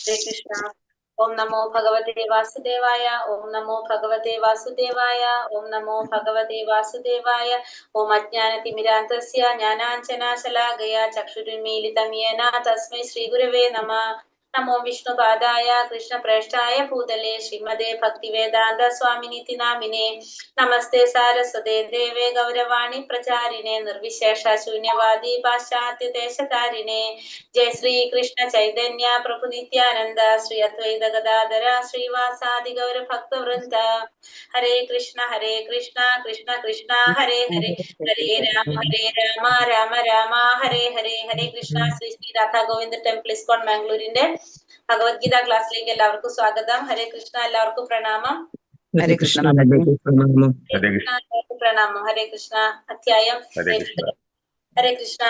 ഹരേ കൃഷ്ണ. ഓം നമോ ഭഗവതേ വാസുദേവായ. ഓം നമോ ഭഗവതേ വാസുദേവായ. ഓം നമോ ഭഗവതേ വാസുദേവായ. ഓം അജ്ഞാനതിമിരാന്തസ്യ ജ്ഞാനാഞ്ജനാശലാകയ ചക്ഷുരുന്മീലിതം യേന തസ്മൈ ശ്രീഗുരവേ നമഃ. നമോ വിഷ്ണുപാദായ കൃഷ്ണപ്രേഷ്ഠായ ഭൂതലേ ശ്രീമതേ ഭക്തിവേദാന്ത സ്വാമിനിതി നാമിനേ. നമസ്തേ സാരസ്വതേ ദേവേ ഗൗരവാണി പ്രചാരിണേ നിർവിശേഷ ശൂന്യവാദി പാശ്ചാത്യദേശകാരിണേ. ജയ ശ്രീ കൃഷ്ണ ചൈതന്യ പ്രഭു നിത്യാനന്ദ ശ്രീ അദ്വൈത ഗദാധര ശ്രീവാസാദി ഗൗര ഭക്തവൃന്ദ. ഹരേ കൃഷ്ണ കൃഷ്ണ കൃഷ്ണ ഹരേ ഹരേ, ഹരേ രാമ രാമ രാമ ഹരേ ഹരേ. ഹരേ കൃഷ്ണ. ശ്രീ ശ്രീ രാധാ ഗോവിന്ദ ടെമ്പിൾ ഇസ്കോൺ ബാംഗ്ലൂരിന്റെ ഭഗവത്ഗീത ക്ലാസ്സിലേക്ക് എല്ലാവർക്കും സ്വാഗതം. ഹരേ കൃഷ്ണ. എല്ലാവർക്കും പ്രണാമം. ഹരേ കൃഷ്ണ. പ്രണാമം. ഹരേ കൃഷ്ണ. അധ്യായം 8. ഹരേ കൃഷ്ണ.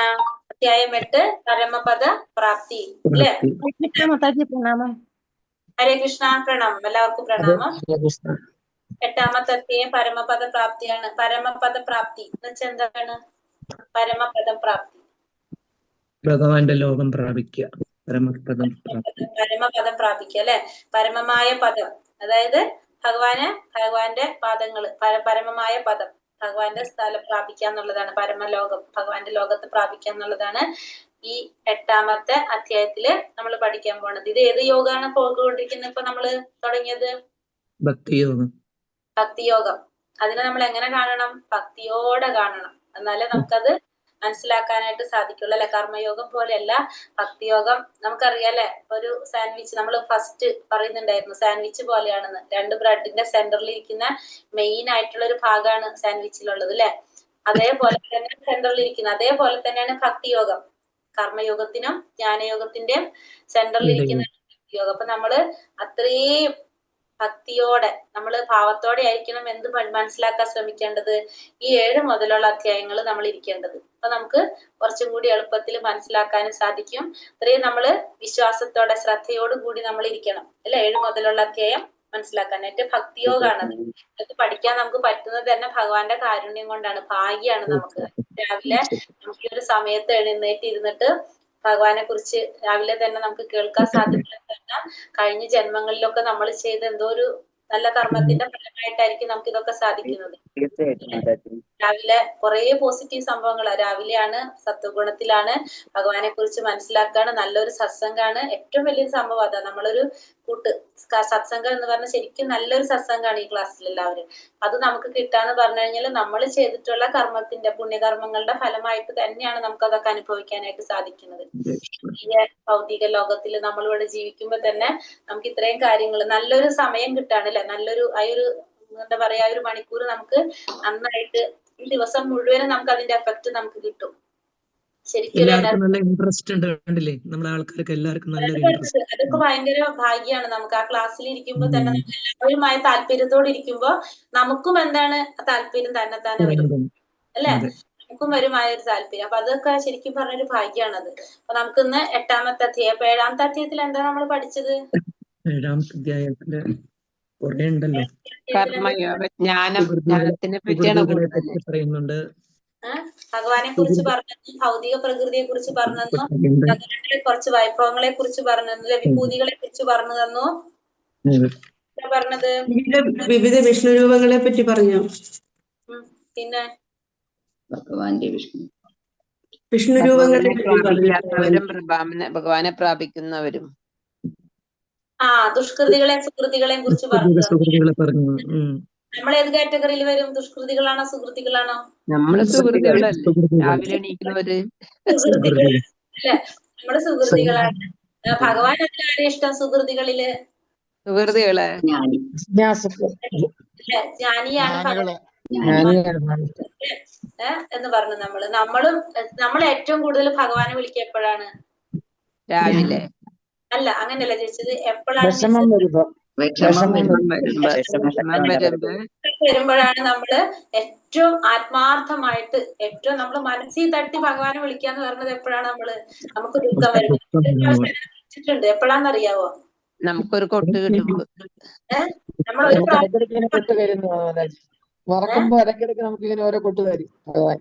അധ്യായം 8 പരമപദ പ്രാപ്തി അല്ലേ? പ്രണാമം. ഹരേ കൃഷ്ണ. പ്രണാമം. എല്ലാവർക്കും പ്രണാമം. 8ാമത്തെ അധ്യായം പരമപദ പ്രാപ്തിയാണ്. പരമപദ പ്രാപ്തി എന്ന് വെച്ചാൽ എന്താണ്? പരമപദം പ്രാപ്തി, ഭഗവാന്റെ ലോകം പ്രാപിക്കുക, പരമപദം പ്രാപിക്കുക അല്ലെ? പരമമായ പദം, അതായത് ഭഗവാന്റെ പാദങ്ങള്, പരമമായ പദം, ഭഗവാന്റെ സ്ഥലം പ്രാപിക്കുക എന്നുള്ളതാണ്. പരമലോകം, ഭഗവാന്റെ ലോകത്ത് പ്രാപിക്കുക എന്നുള്ളതാണ് ഈ 8ാമത്തെ അധ്യായത്തില് നമ്മൾ പഠിക്കാൻ പോണത്. ഇത് ഏത് യോഗമാണ് പോയിക്കൊണ്ടിരിക്കുന്നത്? ഇപ്പൊ നമ്മള് തുടങ്ങിയത് ഭക്തിയോഗം. ഭക്തിയോഗം. അതിനെ നമ്മൾ എങ്ങനെ കാണണം? ഭക്തിയോടെ കാണണം, എന്നാലേ നമുക്കത് മനസ്സിലാക്കാനായിട്ട് സാധിക്കുള്ളൂ അല്ലെ? കർമ്മയോഗം പോലെയല്ല ഭക്തിയോഗം. നമുക്കറിയാലേ, ഒരു സാൻഡ്വിച്ച് നമ്മൾ ഫസ്റ്റ് പറയുന്നുണ്ടായിരുന്നു, സാൻഡ്വിച്ച് പോലെയാണെന്ന്. 2 ബ്രെഡിന്റെ സെന്ററിൽ ഇരിക്കുന്ന മെയിൻ ആയിട്ടുള്ള ഒരു ഭാഗമാണ് സാൻഡ്വിച്ചിലുള്ളത് അല്ലെ? അതേപോലെ തന്നെ സെന്ററിൽ ഇരിക്കുന്നത്, അതേപോലെ തന്നെയാണ് ഭക്തിയോഗം. കർമ്മയോഗത്തിനും ജ്ഞാനയോഗത്തിന്റെയും സെന്ററിൽ ഇരിക്കുന്ന ഭക്തിയോഗം. അപ്പൊ നമ്മള് അത്രയും ഭക്തിയോടെ, നമ്മള് ഭാവത്തോടെ ആയിരിക്കണം എന്ത് മനസ്സിലാക്കാൻ ശ്രമിക്കേണ്ടത്? ഈ 7 മുതലുള്ള അധ്യായങ്ങൾ നമ്മൾ ഇരിക്കേണ്ടത്. അപ്പൊ നമുക്ക് കുറച്ചും കൂടി എളുപ്പത്തിൽ മനസ്സിലാക്കാനും സാധിക്കും. അത്രയും നമ്മള് വിശ്വാസത്തോടെ ശ്രദ്ധയോട് കൂടി നമ്മൾ ഇരിക്കണം അല്ലെ? 7 മുതലുള്ള അധ്യായം മനസ്സിലാക്കാനായിട്ട് ഭക്തിയോഗാണത്. അത് പഠിക്കാൻ നമുക്ക് പറ്റുന്നത് തന്നെ ഭഗവാന്റെ കാരുണ്യം കൊണ്ടാണ്, ഭാഗ്യാണ് നമുക്ക്. രാവിലെ നമുക്ക് ഈ ഒരു സമയത്ത് എഴുന്നേറ്റ് ഭഗവാനെ കുറിച്ച് രാവിലെ തന്നെ നമുക്ക് കേൾക്കാൻ സാധിക്കുന്നത് കഴിഞ്ഞ ജന്മങ്ങളിലൊക്കെ നമ്മൾ ചെയ്ത എന്തോ ഒരു നല്ല കർമ്മത്തിന്റെ ഫലമായിട്ടായിരിക്കും നമുക്ക് ഇതൊക്കെ സാധിക്കുന്നത്. രാവിലെ കുറെ പോസിറ്റീവ് സംഭവങ്ങളാണ്. രാവിലെയാണ്, സത്വഗുണത്തിലാണ്, ഭഗവാനെ കുറിച്ച് മനസ്സിലാക്കാണ്, നല്ലൊരു സത്സംഗാണ്. ഏറ്റവും വലിയൊരു സംഭവം അതാ. നമ്മളൊരു സത്സംഗം എന്ന് പറഞ്ഞാൽ ശരിക്കും നല്ലൊരു സത്സംഗാണ് ഈ ക്ലാസ്സിൽ എല്ലാവരും. അത് നമുക്ക് കിട്ടാന്ന് പറഞ്ഞു കഴിഞ്ഞാൽ നമ്മൾ ചെയ്തിട്ടുള്ള കർമ്മത്തിന്റെ, പുണ്യകർമ്മങ്ങളുടെ ഫലമായിട്ട് തന്നെയാണ് നമുക്ക് അതൊക്കെ അനുഭവിക്കാനായിട്ട് സാധിക്കുന്നത്. ഈ ഭൗതിക ലോകത്തിൽ നമ്മളിവിടെ ജീവിക്കുമ്പോ തന്നെ നമുക്ക് ഇത്രയും കാര്യങ്ങൾ, നല്ലൊരു സമയം കിട്ടാണ് അല്ലെ? നല്ലൊരു എന്താ പറയാ, 1 മണിക്കൂർ നമുക്ക് നന്നായിട്ട് ഈ ദിവസം മുഴുവനും നമുക്ക് അതിന്റെ എഫക്ട് നമുക്ക് കിട്ടും. ശരിക്കും നല്ല ഇൻട്രസ്റ്റ് ഉണ്ട്, നമ്മളെ ആൾക്കാർക്ക് എല്ലാവർക്കും നല്ലൊരു ഇൻട്രസ്റ്റ്. അതൊക്കെ ഭയങ്കര ഭാഗ്യാണ് നമുക്ക്. ആ ക്ലാസ്സിൽ ഇരിക്കുമ്പോ തന്നെ എല്ലാവരുമായി താല്പര്യത്തോടെ ഇരിക്കുമ്പോ നമുക്കും എന്താണ് താല്പര്യം തന്നെ വരും അല്ലെ? നമുക്കും വരുമായ ഒരു താല്പര്യം. അപ്പൊ അതൊക്കെ ശരിക്കും പറഞ്ഞൊരു ഭാഗ്യാണത്. അപ്പൊ നമുക്കിന്ന് 8ാമത്തെ അധ്യായം. അപ്പൊ 7ാമത്തെ അധ്യായത്തിൽ എന്താണ് നമ്മൾ പഠിച്ചത്? 7ാമത്തെ അധ്യായത്തില് കുറെ ഉണ്ടല്ലോ. ജ്ഞാനത്തിനെ പറ്റിയാണ് പറയുന്നുണ്ട്. ഭഗവാനെ കുറിച്ച് പറഞ്ഞു, ഭൗതിക പ്രകൃതിയെ കുറിച്ച് പറഞ്ഞു തന്നു, ഭഗവാന്റെ കുറച്ച് വൈഭവങ്ങളെ കുറിച്ച് പറഞ്ഞു തന്നു, വിഭൂതികളെ കുറിച്ച് പറഞ്ഞു തന്നു. പറഞ്ഞത് വിവിധ വിഷ്ണു രൂപങ്ങളെ പറ്റി പറഞ്ഞു. പിന്നെ ഭഗവാന്റെ വിഷ്ണു രൂപങ്ങളെ ഭഗവാനെ പ്രാപിക്കുന്നവരും ദുഷ്കൃതികളെയും സുകൃതികളെയും കുറിച്ച് പറഞ്ഞു. നമ്മൾ ഏത് കാറ്റഗറിയിൽ വരും? ദുഷ്കൃതികളാണോ സുകൃതികളാണോ? നമ്മള് സുകൃതികളല്ലേ, രാവിലെ എണീക്കുന്നവര് അല്ലെ? നമ്മള് സുകൃതികളാണ്. ഭഗവാൻ അതിലാരെ ഇഷ്ടം സുകൃതികളില്? സുകൃതികളെ ജ്ഞാനിയാണ് എന്ന് പറഞ്ഞു. നമ്മൾ ഏറ്റവും കൂടുതൽ ഭഗവാനെ വിളിക്കുക എപ്പോഴാണ്? രാവിലെ അല്ല, അങ്ങനെയല്ല ചോദിച്ചത്. എപ്പോഴാണ് വരുമ്പോഴാണ് നമ്മള് ഏറ്റവും ആത്മാർത്ഥമായിട്ട്, ഏറ്റവും നമ്മൾ മനസ്സിൽ തട്ടി ഭഗവാനെ വിളിക്കാന്ന് പറഞ്ഞത് എപ്പോഴാണ്? നമുക്ക് ദുഃഖം വരുന്നത് എപ്പോഴാന്നറിയാവോ? നമുക്കൊരു കൊട്ട് കിട്ടുമ്പോ. നമ്മൾ ഒരു മറക്കുമ്പോ ഇടയ്ക്കിടയ്ക്ക് നമുക്ക് ഇങ്ങനെ ഓരോ കൊട്ട് തരും ഭഗവാൻ.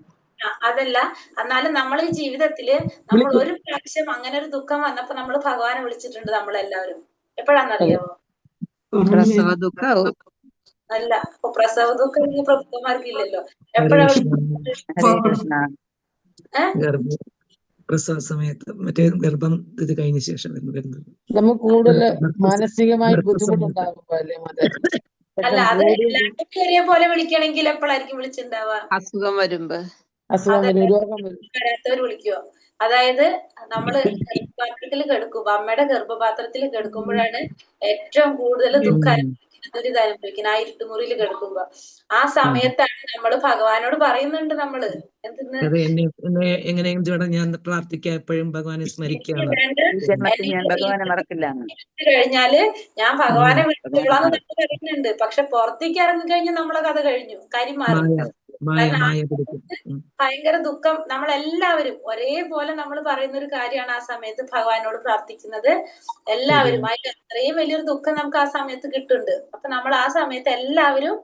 അതല്ല, എന്നാലും നമ്മൾ ഈ ജീവിതത്തില് നമ്മൾ ഒരു പ്രാവശ്യം അങ്ങനെ ഒരു ദുഃഖം വന്നപ്പോ നമ്മൾ ഭഗവാനെ വിളിച്ചിട്ടുണ്ട് നമ്മളെല്ലാവരും. എപ്പോഴാന്നറിയാവോ? പ്രസവ ദുഃഖാവും. അല്ല, ഇപ്പൊ പ്രസവ ദുഃഖം ഈ പ്രഭുക്കന്മാർക്ക് ഇല്ലല്ലോ. ഹരേ എപ്പോഴാ കൃഷ്ണ. ഹരേ കൃഷ്ണ. പ്രസവ സമയത്ത് മറ്റേ ഗർഭം ഇത് കഴിഞ്ഞ ശേഷം വരുന്നത് നമുക്ക് കൂടുതൽ മാനസികമായി ഗർഭസമയത്ത്. ബുദ്ധിമുട്ടുണ്ടാകുമ്പോ അല്ലേ മാതാജി? അല്ല, അത് എല്ലാവർക്കും ചെറിയ പോലെ വിളിക്കണമെങ്കിൽ എപ്പോഴായിരിക്കും വിളിച്ചിട്ടുണ്ടാവുക? അസുഖം വരുമ്പോ. അസുഖം വരും, രോഗം വരും. വരാത്തവർ വിളിക്കുവോ? അതായത് നമ്മള് ഗർഭപാത്രത്തിൽ കിടക്കുമ്പോ, അമ്മയുടെ ഗർഭപാത്രത്തിൽ കിടക്കുമ്പോഴാണ് ഏറ്റവും കൂടുതൽ ദുഃഖം അനുഭവിക്കുന്നത്, ആ ഇരുട്ടുമുറിയിൽ കിടക്കുമ്പോ. ആ സമയത്താണ് നമ്മള് ഭഗവാനോട് പറയുന്നുണ്ട് നമ്മള് എന്തെന്ന് അത് എന്നെ എങ്ങനെയും ചേട്ടാ ഞാൻ പ്രാർത്ഥിക്കാം, എപ്പോഴും ഭഗവാനെ സ്മരിക്കുകയാണ്. ഞാൻ ഭഗവാനെ മറക്കില്ല. കഴിഞ്ഞാല് ഞാൻ ഭഗവാനെ വിളിച്ചോളാന്ന് നമ്മൾ പറയുന്നുണ്ട്. പക്ഷെ പുറത്തേക്ക് ഇറങ്ങി കഴിഞ്ഞാൽ നമ്മളെ കഥ കഴിഞ്ഞു, കാര്യം മാറി. ഭയങ്കര ദുഃഖം. നമ്മളെല്ലാവരും ഒരേപോലെ നമ്മൾ പറയുന്ന ഒരു കാര്യമാണ് ആ സമയത്ത് ഭഗവാനോട് പ്രാർത്ഥിക്കുന്നത്. എല്ലാവരും അതിൽ അത്രയും വലിയൊരു ദുഃഖം നമുക്ക് ആ സമയത്ത് കിട്ടുന്നുണ്ട്. അപ്പൊ നമ്മൾ ആ സമയത്ത് എല്ലാവരും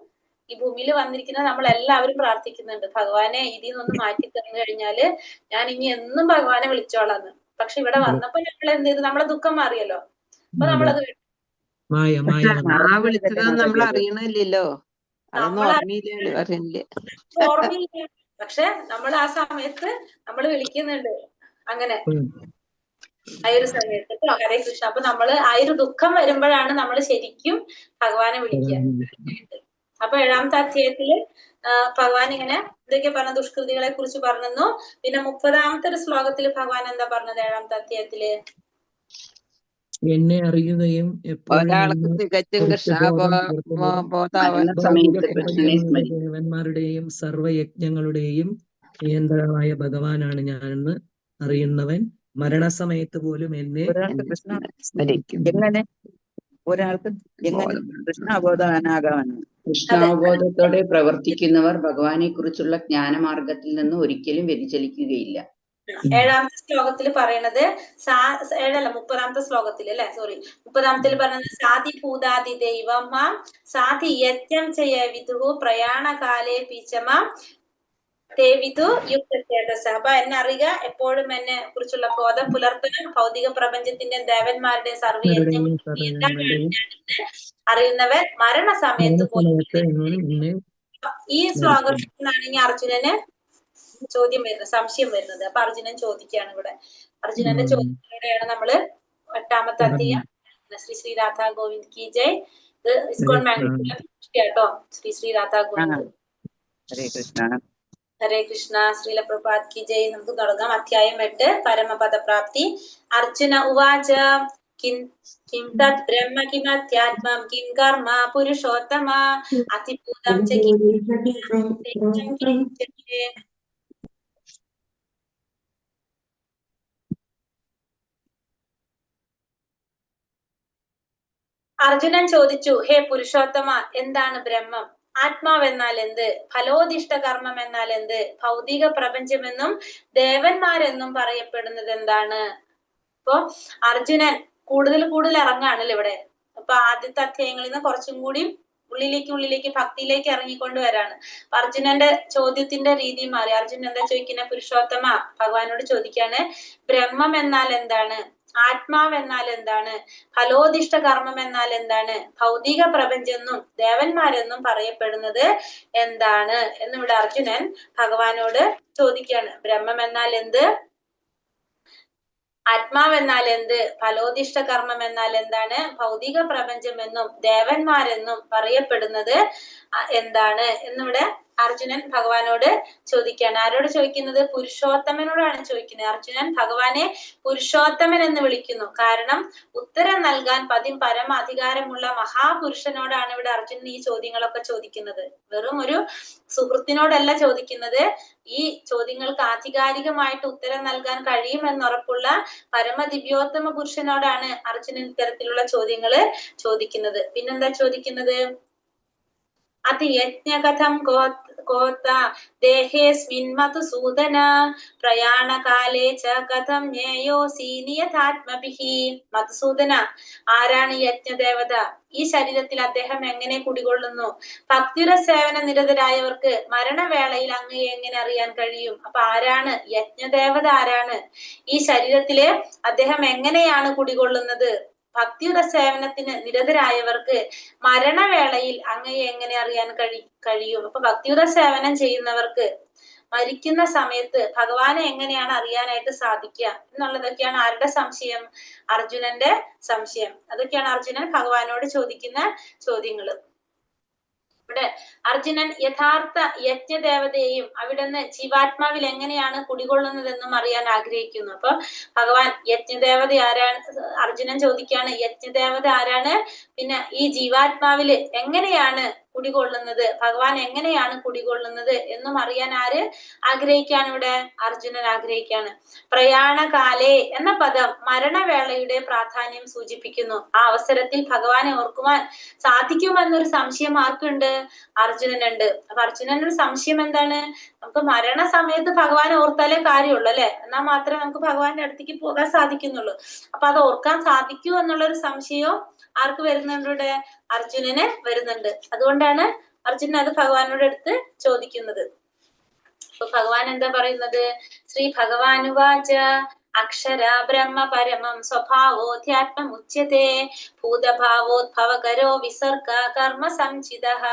ഈ ഭൂമിയിൽ വന്നിരിക്കുന്ന നമ്മളെല്ലാവരും പ്രാർത്ഥിക്കുന്നുണ്ട്, ഭഗവാനെ ഇതിൽ നിന്നൊന്ന് മാറ്റി തന്നു കഴിഞ്ഞാല് ഞാൻ ഇനി എന്നും ഭഗവാനെ വിളിച്ചോളാന്ന്. പക്ഷെ ഇവിടെ വന്നപ്പോ നമ്മൾ എന്ത് ചെയ്തു? നമ്മളെ ദുഃഖം മാറിയല്ലോ. അപ്പൊ നമ്മളത് ആ വിളിച്ചതൊന്നും നമ്മൾ അറിയണില്ലല്ലോ. അതൊന്നും ഓർമ്മയില്ല, അറിയണില്ല. ഓർമ്മയില്ല. പക്ഷെ നമ്മൾ ആ സമയത്ത് നമ്മൾ വിളിക്കുന്നുണ്ട് അങ്ങനെ ആ ഒരു സമയത്ത്. ഹരേ കൃഷ്ണ. അപ്പൊ നമ്മള് ആ ഒരു ദുഃഖം വരുമ്പോഴാണ് നമ്മൾ ശരിക്കും ഭഗവാനെ വിളിക്കുക. അപ്പൊ 7ാമത്തെ അധ്യായത്തില് ഭഗവാൻ ഇങ്ങനെ ഇതൊക്കെ പറഞ്ഞ ദുഷ്കൃതികളെ കുറിച്ച് പറഞ്ഞു. പിന്നെ 30ാമത്തെ ഒരു ശ്ലോകത്തിൽ ഭഗവാൻ എന്താ പറഞ്ഞത് 7ാമത്തെ അധ്യായത്തില്? എന്നെ അറിയുകയും ഒരാൾക്ക് തികച്ചും ദേവന്മാരുടെയും സർവയജ്ഞങ്ങളുടെയും നിയന്ത്രണമായ ഭഗവാനാണ് ഞാനെന്ന് അറിയുന്നവൻ മരണസമയത്ത് പോലും എന്നെ എങ്ങനെ ഒരാൾക്ക് കൃഷ്ണാബോധവാനാകാൻ? കൃഷ്ണാവബോധത്തോടെ പ്രവർത്തിക്കുന്നവർ ഭഗവാനെ കുറിച്ചുള്ള ജ്ഞാനമാർഗത്തിൽ നിന്ന് ഒരിക്കലും വ്യതിചലിക്കുകയില്ല. 7ാമത്തെ ശ്ലോകത്തിൽ പറയണത് 30ാമത്തെ ശ്ലോകത്തിൽ അല്ലെ, സോറി 30ാമത്തിൽ പറയുന്നത് സാധി ഭൂതാദി ദൈവം സാധി യജ്ഞം ചെയ്യ വിദുഹു പ്രയാണകാലേ പീച്ചമാം ദേവിതു യുക്തേജസ. അപ്പൊ എന്നെ അറിയുക, എപ്പോഴും എന്നെ കുറിച്ചുള്ള ബോധം പുലർത്തണം, ഭൗതിക പ്രപഞ്ചത്തിന്റെ ദേവന്മാരുടെ സർവ്വയജ്ഞങ്ങളും അറിയുന്നവർ മരണസമയത്ത് പോലും. ഈ ശ്ലോകത്തിൽ നിന്നാണ് ഇനി അർജുനന് ചോദ്യം വരുന്നത്, സംശയം വരുന്നത്. അപ്പൊ അർജുനൻ ചോദിക്കുകയാണ് ഇവിടെ. അർജുനന്റെ ചോദ്യത്തിലൂടെയാണ് നമ്മള് 8ാമത്തെ അധ്യായം. ശ്രീ ശ്രീ രാധാ ഗോവിന്ദ് കി ജയ്. ഇത് ഇസ്കോൺ മാംഗ്ലൂർ കേട്ടോ. ശ്രീ ശ്രീ രാധാ ഗോവിന്ദ്. ഹരേ കൃഷ്ണ. ഹരേ കൃഷ്ണ. ശ്രീല പ്രഭാത് കി ജയ്. നമുക്ക് തുടങ്ങാം. അധ്യായം 8, പരമപദപ്രാപ്തി. അർജുന ഉവാച കിം തത് ബ്രഹ്മ കിമധ്യാത്മം കിം കർമ്മ പുരുഷോത്തമ അതിഭൂതം ച കിം. അർജുനൻ ചോദിച്ചു, ഹേ പുരുഷോത്തമ, എന്താണ് ബ്രഹ്മം? ആത്മാവെന്നാൽ എന്ത്? ഫലോദിഷ്ട കർമ്മം എന്നാൽ എന്ത്? ഭൗതിക പ്രപഞ്ചമെന്നും ദേവന്മാരെന്നും പറയപ്പെടുന്നത് എന്താണ്? അപ്പൊ അർജുനൻ കൂടുതൽ ഇറങ്ങാണല്ലോ ഇവിടെ. അപ്പൊ ആദ്യത്തെ അധ്യായങ്ങളിൽ നിന്ന് കുറച്ചും കൂടി ഉള്ളിലേക്ക് ഭക്തിയിലേക്ക് ഇറങ്ങിക്കൊണ്ട് വരാണ്. അപ്പൊ അർജുനന്റെ ചോദ്യത്തിന്റെ രീതി മാറി. അർജുനൻ എന്താ ചോദിക്കുന്നത്? പുരുഷോത്തമ ഭഗവാനോട് ചോദിക്കാണ്, ബ്രഹ്മം എന്നാൽ എന്താണ്? ആത്മാവ് എന്നാൽ എന്താണ്? ഫലോദിഷ്ട കർമ്മം എന്നാൽ എന്താണ്? ഭൗതിക പ്രപഞ്ചെന്നും ദേവന്മാരെന്നും പറയപ്പെടുന്നത് എന്താണ് എന്നിവിടെ അർജുനൻ ഭഗവാനോട് ചോദിക്കാണ്. ബ്രഹ്മം എന്നാൽ എന്ത്? ആത്മാവ് എന്നാൽ എന്ത്? ഫലോദിഷ്ട കർമ്മം എന്നാൽ എന്താണ്? ഭൗതിക പ്രപഞ്ചമെന്നും ദേവന്മാരെന്നും പറയപ്പെടുന്നത് എന്താണ് എന്നിവിടെ അർജുനൻ ഭഗവാനോട് ചോദിക്കുകയാണ്. ആരോട് ചോദിക്കുന്നത്? പുരുഷോത്തമനോടാണ് ചോദിക്കുന്നത്. അർജുനൻ ഭഗവാനെ പുരുഷോത്തമൻ എന്ന് വിളിക്കുന്നു. കാരണം ഉത്തരം നൽകാൻ പരമാധികാരമുള്ള മഹാപുരുഷനോടാണ് ഇവിടെ അർജുനൻ ഈ ചോദ്യങ്ങളൊക്കെ ചോദിക്കുന്നത്. വെറും ഒരു സുഹൃത്തിനോടല്ല ചോദിക്കുന്നത്. ഈ ചോദ്യങ്ങൾക്ക് ആധികാരികമായിട്ട് ഉത്തരം നൽകാൻ കഴിയുമെന്നുറപ്പുള്ള പരമദിവ്യോത്തമ പുരുഷനോടാണ് അർജുനൻ ഇത്തരത്തിലുള്ള ചോദ്യങ്ങള് ചോദിക്കുന്നത്. പിന്നെന്താ ചോദിക്കുന്നത്? അതിയജ്ഞകഥം കോത്ത ദേഹേസ്മിൻ മധുസൂദന പ്രയാണകാലേ ച കഥം ജ്ഞേയോസി നിയതാത്മഭിഹി. മധുസൂദന, ആരാണ് യജ്ഞദേവത? ഈ ശരീരത്തിൽ അദ്ദേഹം എങ്ങനെ കുടികൊള്ളുന്നു? ഭക്തിര സേവന നിരതരായവർക്ക് മരണവേളയിൽ അങ്ങയെ എങ്ങനെ അറിയാൻ കഴിയും? അപ്പൊ ആരാണ് യജ്ഞദേവത? ആരാണ്? ഈ ശരീരത്തില് അദ്ദേഹം എങ്ങനെയാണ് കുടികൊള്ളുന്നത്? ഭക്തിയുടെ സേവനത്തിന് നിരതരായവർക്ക് മരണവേളയിൽ അങ്ങയെ എങ്ങനെ അറിയാൻ കഴിയും? അപ്പൊ ഭക്തിയുടെ സേവനം ചെയ്യുന്നവർക്ക് മരിക്കുന്ന സമയത്ത് ഭഗവാനെ എങ്ങനെയാണ് അറിയാനായിട്ട് സാധിക്കുക എന്നുള്ളതൊക്കെയാണ് ആരുടെ സംശയം? അർജുനന്റെ സംശയം. അതൊക്കെയാണ് അർജുനൻ ഭഗവാനോട് ചോദിക്കുന്ന ചോദ്യങ്ങള്. ഇവിടെ അർജുനൻ യഥാർത്ഥ യജ്ഞദേവതയെയും അവിടുന്ന് ജീവാത്മാവിൽ എങ്ങനെയാണ് കുടികൊള്ളുന്നതെന്നും അറിയാൻ ആഗ്രഹിക്കുന്നു. അപ്പൊ ഭഗവാൻ യജ്ഞദേവത ആരാണ്? അർജുനൻ ചോദിക്കുകയാണ്, യജ്ഞദേവത ആരാണ്? പിന്നെ ഈ ജീവാത്മാവില് എങ്ങനെയാണ് കുടികൊള്ളുന്നത്? ഭഗവാൻ എങ്ങനെയാണ് കുടികൊള്ളുന്നത് എന്നും അറിയാൻ ആര് ആഗ്രഹിക്കാണ്? ഇവിടെ അർജുനൻ ആഗ്രഹിക്കാണ്. പ്രയാണകാലേ എന്ന പദം മരണവേളയുടെ പ്രാധാന്യം സൂചിപ്പിക്കുന്നു. ആ അവസരത്തിൽ ഭഗവാനെ ഓർക്കുവാൻ സാധിക്കുമെന്നൊരു സംശയം ആർക്കുണ്ട്? അർജുനനുണ്ട്. അപ്പൊ അർജുനനൊരു സംശയം എന്താണ്? നമുക്ക് മരണ സമയത്ത് ഭഗവാനെ ഓർത്താലേ കാര്യമുള്ളൂ അല്ലെ? എന്നാൽ മാത്രമേ നമുക്ക് ഭഗവാന്റെ അടുത്തേക്ക് പോകാൻ സാധിക്കുന്നുള്ളൂ. അപ്പൊ അത് ഓർക്കാൻ സാധിക്കൂ എന്നുള്ളൊരു സംശയവും ആർക്ക് വരുന്നുണ്ട്? ഇവിടെ അർജുനന് വരുന്നുണ്ട്. അതുകൊണ്ടാണ് അർജുനൻ അത് ഭഗവാനോട് അടുത്ത് ചോദിക്കുന്നത്. അപ്പൊ ഭഗവാൻ എന്താ പറയുന്നത്? ശ്രീ ഭഗവാനുവാച അക്ഷര ബ്രഹ്മ പരമം സ്വഭാവോധ്യാത്മമുച്യത്തെ ഭൂതഭാവോദ്ഭവകരോ വിസർഗ കർമ്മ സംചിതഃ.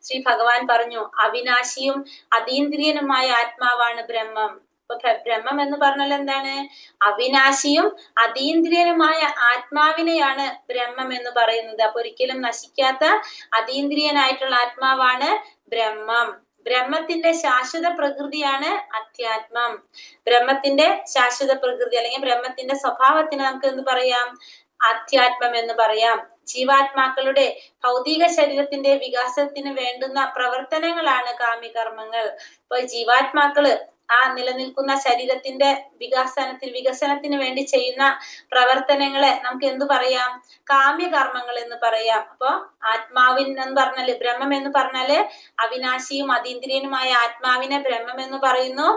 ശ്രീ ഭഗവാൻ പറഞ്ഞു, അവിനാശിയും അതീന്ദ്രിയനുമായ ആത്മാവാണ് ബ്രഹ്മം. അപ്പൊ ബ്രഹ്മം എന്ന് പറഞ്ഞാൽ എന്താണ്? അവിനാശിയും അതീന്ദ്രിയനുമായ ആത്മാവിനെയാണ് ബ്രഹ്മം എന്ന് പറയുന്നത്. അപ്പൊ ഒരിക്കലും നശിക്കാത്ത അതീന്ദ്രിയനായിട്ടുള്ള ആത്മാവാണ് ബ്രഹ്മം. ബ്രഹ്മത്തിന്റെ ശാശ്വത പ്രകൃതിയാണ് അധ്യാത്മം. ബ്രഹ്മത്തിന്റെ ശാശ്വത പ്രകൃതി അല്ലെങ്കിൽ ബ്രഹ്മത്തിന്റെ സ്വഭാവത്തിന് നമുക്ക് എന്ത് പറയാം? അധ്യാത്മം എന്ന് പറയാം. ജീവാത്മാക്കളുടെ ഭൗതിക ശരീരത്തിന്റെ വികാസത്തിന് വേണ്ടുന്ന പ്രവർത്തനങ്ങളാണ് കാമ്യകർമ്മങ്ങൾ. ഇപ്പൊ ജീവാത്മാക്കള് ആ നിലനിൽക്കുന്ന ശരീരത്തിന്റെ വികസനത്തിന് വേണ്ടി ചെയ്യുന്ന പ്രവർത്തനങ്ങളെ നമുക്ക് എന്തു പറയാം? കാമ്യകർമ്മങ്ങൾ എന്ന് പറയാം. അപ്പൊ ആത്മാവിൻ എന്ന് പറഞ്ഞാല്, ബ്രഹ്മം എന്ന് പറഞ്ഞാല് അവിനാശിയും അതീന്ദ്രിയനുമായ ആത്മാവിനെ ബ്രഹ്മം എന്ന് പറയുന്നു.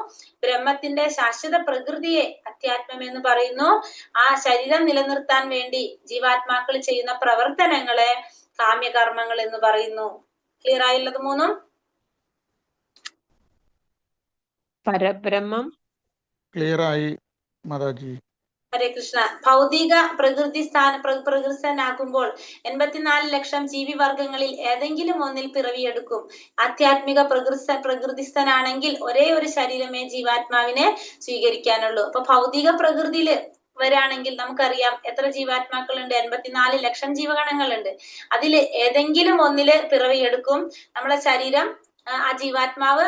ബ്രഹ്മത്തിന്റെ ശാശ്വത പ്രകൃതിയെ അധ്യാത്മം എന്ന് പറയുന്നു. ആ ശരീരം നിലനിർത്താൻ വേണ്ടി ജീവാത്മാക്കൾ ചെയ്യുന്ന പ്രവർത്തനങ്ങളെ കാമ്യകർമ്മങ്ങൾ എന്ന് പറയുന്നു. ക്ലിയർ ആയുള്ളത് മൂന്നും? പരബ്രഹ്മം ക്ലിയർ ആയി മാതാജി. ഹരേ കൃഷ്ണ. ഭൗതിക പ്രകൃതിസ്ഥനാകുമ്പോൾ 84 ലക്ഷം ജീവിവർഗങ്ങളിൽ ഏതെങ്കിലും ഒന്നിൽ പിറവിയെടുക്കും. ആധ്യാത്മിക പ്രകൃതിസ്ഥനാണെങ്കിൽ ഒരേ ഒരു ശരീരമേ ജീവാത്മാവിനെ സ്വീകരിക്കാനുള്ളൂ. അപ്പൊ ഭൗതിക പ്രകൃതിയില് വരാണെങ്കിൽ നമുക്കറിയാം എത്ര ജീവാത്മാക്കളുണ്ട്? 84 ലക്ഷം ജീവഗണങ്ങളുണ്ട്. അതില് ഏതെങ്കിലും ഒന്നില് പിറവിയെടുക്കും. നമ്മളെ ശരീരം, ആ ജീവാത്മാവ്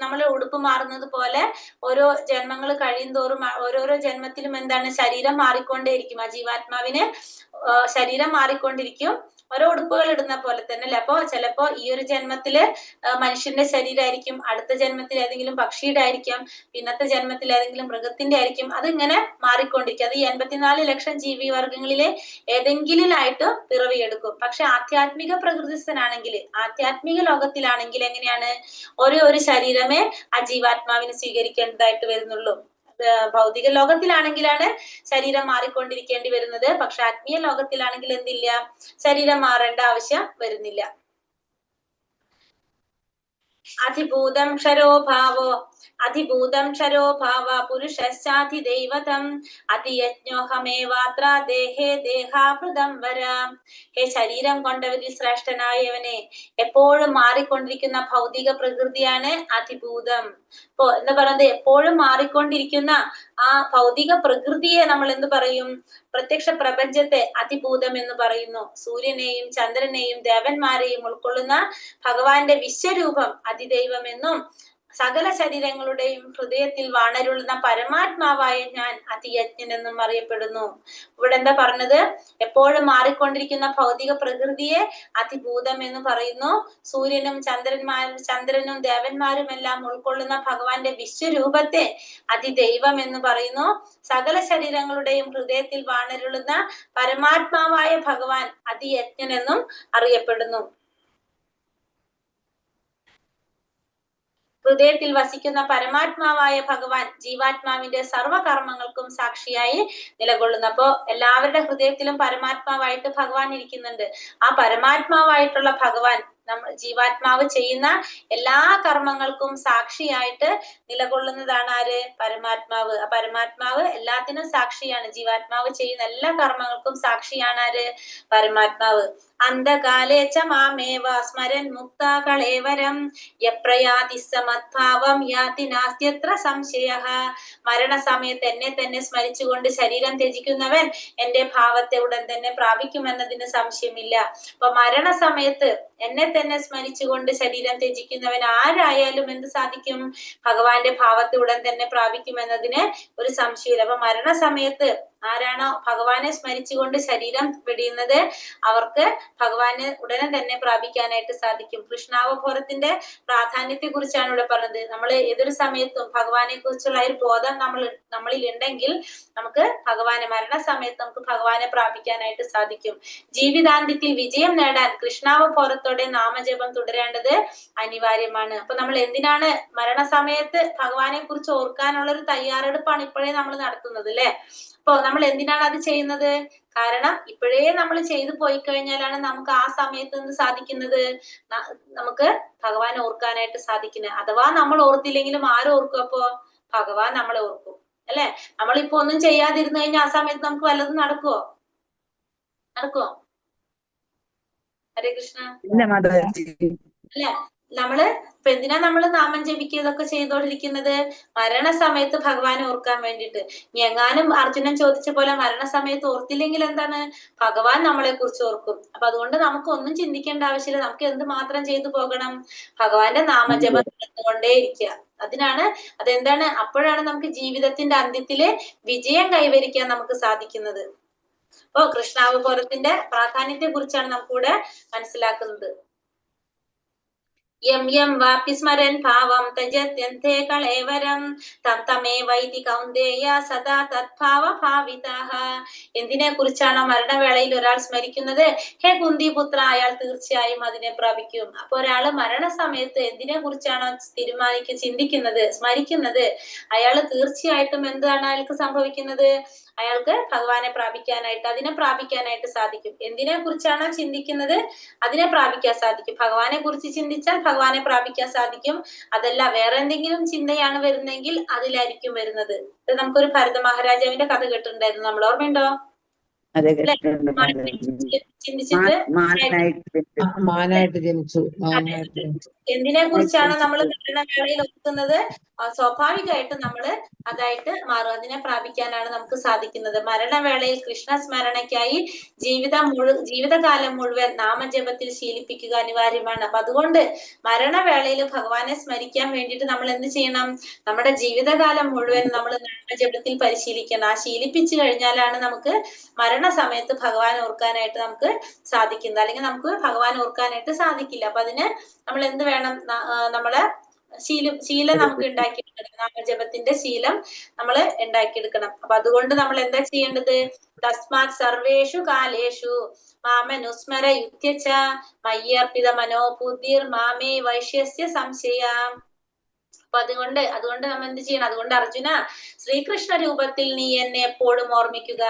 നമ്മൾ ഉടുപ്പ് മാറുന്നത് പോലെ ഓരോ ജന്മങ്ങൾ കഴിയും തോറും ഓരോരോ ജന്മത്തിലും എന്താണ്? ശരീരം മാറിക്കൊണ്ടേയിരിക്കും. ആ ജീവാത്മാവിന് ശരീരം മാറിക്കൊണ്ടിരിക്കും, ഓരോ ഉടുപ്പുകൾ ഇടുന്ന പോലെ തന്നെ അല്ലെ? അപ്പൊ ചിലപ്പോ ഈ ഒരു ജന്മത്തില് മനുഷ്യന്റെ ശരീരമായിരിക്കും, അടുത്ത ജന്മത്തിൽ ഏതെങ്കിലും പക്ഷിയുടെ ആയിരിക്കാം, പിന്നത്തെ ജന്മത്തിൽ ഏതെങ്കിലും മൃഗത്തിന്റെ ആയിരിക്കും. അതിങ്ങനെ മാറിക്കൊണ്ടിരിക്കും. അത് ഈ 84 ലക്ഷം ജീവിവർഗങ്ങളിലെ ഏതെങ്കിലായിട്ട് പിറവിയെടുക്കും. പക്ഷെ ആധ്യാത്മിക പ്രകൃതിസ്ഥനാണെങ്കിൽ, ആധ്യാത്മിക ലോകത്തിലാണെങ്കിൽ എങ്ങനെയാണ്? ഓരോ ഒരു ശരീരമേ ആ ജീവാത്മാവിന് സ്വീകരിക്കേണ്ടതായിട്ട് വരുന്നുള്ളൂ. ഭൗതിക ലോകത്തിലാണെങ്കിലാണ് ശരീരം മാറിക്കൊണ്ടിരിക്കേണ്ടി വരുന്നത്. പക്ഷെ ആത്മീയ ലോകത്തിലാണെങ്കിൽ എന്തില്ല? ശരീരം മാറേണ്ട ആവശ്യം വരുന്നില്ല. അധിഭൂതം ക്ഷരോ ഭാവ പുരുഷശ്ചാധിദൈവതം അതിയജ്ഞോഹമേവാത്ര ദേഹേ ദേഹാഭൃതം വരാം. ഹേ ശരീരം കൊണ്ടവരിൽ ശ്രേഷ്ഠനായവനെ, എപ്പോഴും മാറിക്കൊണ്ടിരിക്കുന്ന ഭൗതിക പ്രകൃതിയാണ് അതിഭൂതം. ഇപ്പൊ എന്താ പറയുന്നത്? എപ്പോഴും മാറിക്കൊണ്ടിരിക്കുന്ന ആ ഭൗതിക പ്രകൃതിയെ നമ്മൾ എന്ത് പറയും? പ്രത്യക്ഷ പ്രപഞ്ചത്തെ അതിഭൂതം എന്ന് പറയുന്നു. സൂര്യനെയും ചന്ദ്രനെയും ദേവന്മാരെയും ഉൾക്കൊള്ളുന്ന ഭഗവാന്റെ വിശ്വരൂപം അതിദൈവം എന്നും, സകല ശരീരങ്ങളുടെയും ഹൃദയത്തിൽ വാണരുളുന്ന പരമാത്മാവായ ഞാൻ അതിയജ്ഞൻ എന്നും അറിയപ്പെടുന്നു. ഇവിടെ എന്താ പറഞ്ഞത്? എപ്പോഴും മാറിക്കൊണ്ടിരിക്കുന്ന ഭൗതിക പ്രകൃതിയെ അതിഭൂതം എന്ന് പറയുന്നു. സൂര്യനും ചന്ദ്രനും ദേവന്മാരും എല്ലാം ഉൾക്കൊള്ളുന്ന ഭഗവാന്റെ വിശ്വരൂപത്തെ അതിദൈവം എന്ന് പറയുന്നു. സകല ശരീരങ്ങളുടെയും ഹൃദയത്തിൽ വാണരുളുന്ന പരമാത്മാവായ ഭഗവാൻ അതിയജ്ഞൻ എന്നും അറിയപ്പെടുന്നു. ഹൃദയത്തിൽ വസിക്കുന്ന പരമാത്മാവായ ഭഗവാൻ ജീവാത്മാവിന്റെ സർവ്വകർമ്മങ്ങൾക്കും സാക്ഷിയായി നിലകൊള്ളുന്നു. അപ്പോ എല്ലാവരുടെ ഹൃദയത്തിലും പരമാത്മാവായിട്ട് ഭഗവാൻ ഇരിക്കുന്നുണ്ട്. ആ പരമാത്മാവായിട്ടുള്ള ഭഗവാൻ ജീവാത്മാവ് ചെയ്യുന്ന എല്ലാ കർമ്മങ്ങൾക്കും സാക്ഷിയായിട്ട് നിലകൊള്ളുന്നതാണ് ആര്? പരമാത്മാവ്. ആ പരമാത്മാവ് എല്ലാത്തിനും സാക്ഷിയാണ്. ജീവാത്മാവ് ചെയ്യുന്ന എല്ലാ കർമ്മങ്ങൾക്കും സാക്ഷിയാണ് ആര്? പരമാത്മാവ്. അന്ധകാലേച്ച മാമേവ സ്മരൻ മുക്ത കളേവരം യപ്രയാതി സമദ്ഭാവം യാതി നാസ്ത്യത്ര സംശയഃ. മരണസമയത്ത് എന്നെ തന്നെ സ്മരിച്ചുകൊണ്ട് ശരീരം ത്യജിക്കുന്നവൻ എന്റെ ഭാവത്തെ ഉടൻ തന്നെ പ്രാപിക്കുമെന്നതിന് സംശയമില്ല. അപ്പൊ മരണസമയത്ത് എന്നെ തന്നെ സ്മരിച്ചുകൊണ്ട് ശരീരം ത്യജിക്കുന്നവൻ ആരായാലും എന്ത് സാധിക്കും? ഭഗവാന്റെ ഭാവത്തെ ഉടൻ തന്നെ പ്രാപിക്കുമെന്നതിന് ഒരു സംശയമില്ല. അപ്പൊ മരണസമയത്ത് ആരാണോ ഭഗവാനെ സ്മരിച്ചുകൊണ്ട് ശരീരം വെടിയുന്നത് അവർക്ക് ഭഗവാനെ ഉടനെ തന്നെ പ്രാപിക്കാനായിട്ട് സാധിക്കും. കൃഷ്ണാവബോധത്തിന്റെ പ്രാധാന്യത്തെ കുറിച്ചാണ് ഇവിടെ പറഞ്ഞത്. നമ്മൾ ഏതൊരു സമയത്തും ഭഗവാനെ കുറിച്ചുള്ള ഒരു ബോധം നമ്മളിൽ ഉണ്ടെങ്കിൽ നമുക്ക് ഭഗവാനെ മരണസമയത്ത് നമുക്ക് ഭഗവാനെ പ്രാപിക്കാനായിട്ട് സാധിക്കും. ജീവിതാന്ത്യത്തിൽ വിജയം നേടാൻ കൃഷ്ണാവബോധത്തോടെ നാമജപം തുടരേണ്ടത് അനിവാര്യമാണ്. അപ്പൊ നമ്മൾ എന്തിനാണ് മരണസമയത്ത് ഭഗവാനെ കുറിച്ച് ഓർക്കാനുള്ള ഒരു തയ്യാറെടുപ്പാണ് ഇപ്പോഴേ നമ്മൾ നടത്തുന്നത് അല്ലെ? അപ്പൊ നമ്മൾ എന്തിനാണ് അത് ചെയ്യുന്നത്? കാരണം ഇപ്പോഴേ നമ്മൾ ചെയ്തു പോയി കഴിഞ്ഞാലാണ് നമുക്ക് ആ സമയത്ത് എന്ത് സാധിക്കുന്നത്? നമുക്ക് ഭഗവാൻ ഓർക്കാനായിട്ട് സാധിക്കുന്നത്. അഥവാ നമ്മൾ ഓർത്തില്ലെങ്കിലും ആരോർക്കും? അപ്പോ ഭഗവാൻ നമ്മളെ ഓർക്കും അല്ലെ? നമ്മളിപ്പോ ഒന്നും ചെയ്യാതിരുന്നു കഴിഞ്ഞാൽ ആ സമയത്ത് നമുക്ക് വല്ലതും നടക്കുവോ? ഹരേ കൃഷ്ണ. അല്ലെ? നമ്മള് ഇപ്പൊ എന്തിനാ നമ്മള് നാമം ജപിക്കുക ഇതൊക്കെ ചെയ്തോണ്ടിരിക്കുന്നത്? മരണസമയത്ത് ഭഗവാനെ ഓർക്കാൻ വേണ്ടിയിട്ട്. എങ്ങാനും അർജുനൻ ചോദിച്ച പോലെ മരണസമയത്ത് ഓർത്തില്ലെങ്കിൽ എന്താണ്? ഭഗവാൻ നമ്മളെ കുറിച്ച് ഓർക്കും. അപ്പൊ അതുകൊണ്ട് നമുക്ക് ഒന്നും ചിന്തിക്കേണ്ട ആവശ്യമില്ല. നമുക്ക് എന്ത് മാത്രം ചെയ്തു പോകണം? ഭഗവാന്റെ നാമജപം നടന്നുകൊണ്ടേ ഇരിക്കുക. അതെന്താണ്? അപ്പോഴാണ് നമുക്ക് ജീവിതത്തിന്റെ അന്ത്യത്തില് വിജയം കൈവരിക്കാൻ നമുക്ക് സാധിക്കുന്നത്. അപ്പൊ കൃഷ്ണാവബോധത്തിന്റെ പ്രാധാന്യത്തെ കുറിച്ചാണ് നമുക്കിവിടെ മനസ്സിലാക്കുന്നത്. യം യം വാപി സ്മരൻ ഭാവം തജത്യന്തേ കളേവരം തം തമേവൈതി കൗന്ദേയ സദാ തദ്ഭാവ ഭാവിതാഃ. എന്തിനെ കുറിച്ചാണോ മരണവേളയിൽ ഒരാൾ സ്മരിക്കുന്നത്, ഹേ കുന്തിപുത്ര, അയാൾ തീർച്ചയായും അതിനെ പ്രാപിക്കും. അപ്പൊ ഒരാള് മരണസമയത്ത് എന്തിനെ കുറിച്ചാണോ ചിന്തിക്കുന്നത്, സ്മരിക്കുന്നത്, അയാള് തീർച്ചയായിട്ടും എന്താണ് അയാൾക്ക് സംഭവിക്കുന്നത്? അയാൾക്ക് ഭഗവാനെ പ്രാപിക്കാനായിട്ട് അതിനെ പ്രാപിക്കാനായിട്ട് സാധിക്കും. എന്തിനെ കുറിച്ചാണോ ചിന്തിക്കുന്നത് അതിനെ പ്രാപിക്കാൻ സാധിക്കും. ഭഗവാനെ കുറിച്ച് ചിന്തിച്ചാൽ ഭഗവാനെ പ്രാപിക്കാൻ സാധിക്കും. അതല്ല വേറെ എന്തെങ്കിലും ചിന്തയാണ് വരുന്നെങ്കിൽ അതിലായിരിക്കും വരുന്നത്. ഇത് നമുക്കൊരു ഭരത മഹാരാജാവിന്റെ കഥ കേട്ടിട്ടുണ്ടായിരുന്നു. നമ്മൾ ഓർമ്മയുണ്ടോ? ചിന്തിച്ചിട്ട് മാനായിട്ട് ജനിച്ചു. എന്തിനെ കുറിച്ചാണ് നമ്മൾ മരണവേളയിൽ ഓർക്കുന്നത് സ്വാഭാവികമായിട്ട് നമ്മള് അതായിട്ട് മാറും. അതിനെ പ്രാപിക്കാനാണ് നമുക്ക് സാധിക്കുന്നത്. മരണവേളയിൽ കൃഷ്ണ സ്മരണയ്ക്കായി ജീവിതകാലം മുഴുവൻ നാമജപത്തിൽ ശീലിപ്പിക്കുക അനിവാര്യമാണ്. അപ്പൊ അതുകൊണ്ട് മരണവേളയിൽ ഭഗവാനെ സ്മരിക്കാൻ വേണ്ടിയിട്ട് നമ്മൾ എന്ത് ചെയ്യണം? നമ്മുടെ ജീവിതകാലം മുഴുവൻ നമ്മൾ നാമജപത്തിൽ പരിശീലിക്കണം. ആ ശീലിപ്പിച്ചു കഴിഞ്ഞാലാണ് നമുക്ക് മരണസമയത്ത് ഭഗവാൻ ഓർക്കാനായിട്ട് നമുക്ക് സാധിക്കുന്നത്. അല്ലെങ്കിൽ നമുക്ക് ഭഗവാൻ ഓർക്കാനായിട്ട് സാധിക്കില്ല. അപ്പൊ അതിന് നമ്മൾ എന്ത് വേണം? നമ്മളെ ശീലം നമുക്ക് ഉണ്ടാക്കിയെടുക്കണം. നാമജപത്തിന്റെ ശീലം നമ്മൾ ഉണ്ടാക്കിയെടുക്കണം. അപ്പൊ അതുകൊണ്ട് നമ്മൾ എന്താ ചെയ്യേണ്ടത്? തസ്മാത് സർവേഷു കാലേഷു മാമനുസ്മര യുത്യച മയ്യർപ്പിത മനോബുദ്ധിർ മാമേ വൈശ്യസ്യ സംശയാം. അപ്പൊ അതുകൊണ്ട് നമ്മൾ എന്ത് ചെയ്യണം? അതുകൊണ്ട് അർജുന, ശ്രീകൃഷ്ണ രൂപത്തിൽ നീ എന്നെ എപ്പോഴും ഓർമ്മിക്കുക.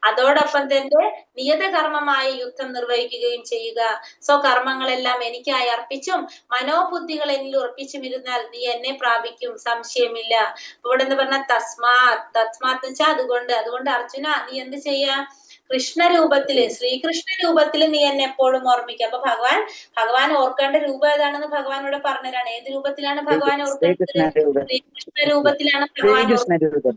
അതോടൊപ്പം തന്നെ നിയതകർമ്മമായ യുദ്ധം നിർവഹിക്കുകയും ചെയ്യുക. സ്വകർമ്മങ്ങളെല്ലാം എനിക്കായി അർപ്പിച്ചും മനോബുദ്ധികൾ എന്നിൽ ഉറപ്പിച്ചും ഇരുന്നാൽ നീ എന്നെ പ്രാപിക്കും, സംശയമില്ല. ഇവിടെ എന്ന് പറഞ്ഞ തസ്മാത്ത് വെച്ചാൽ അതുകൊണ്ട് അർജുന നീ എന്ത് ചെയ്യാ? കൃഷ്ണരൂപത്തില്, ശ്രീകൃഷ്ണ രൂപത്തില് നീ എന്നെ എപ്പോഴും ഓർമ്മിക്കുക. അപ്പൊ ഭഗവാൻ ഓർക്കേണ്ട രൂപം ഏതാണെന്ന് ഭഗവാൻ ഇവിടെ പറഞ്ഞതാണ്. ഏത് രൂപത്തിലാണ് ഭഗവാൻ ഓർക്കേണ്ടത്? ശ്രീകൃഷ്ണ രൂപത്തിലാണ് ഭഗവാൻ ഓർക്കുന്നത്.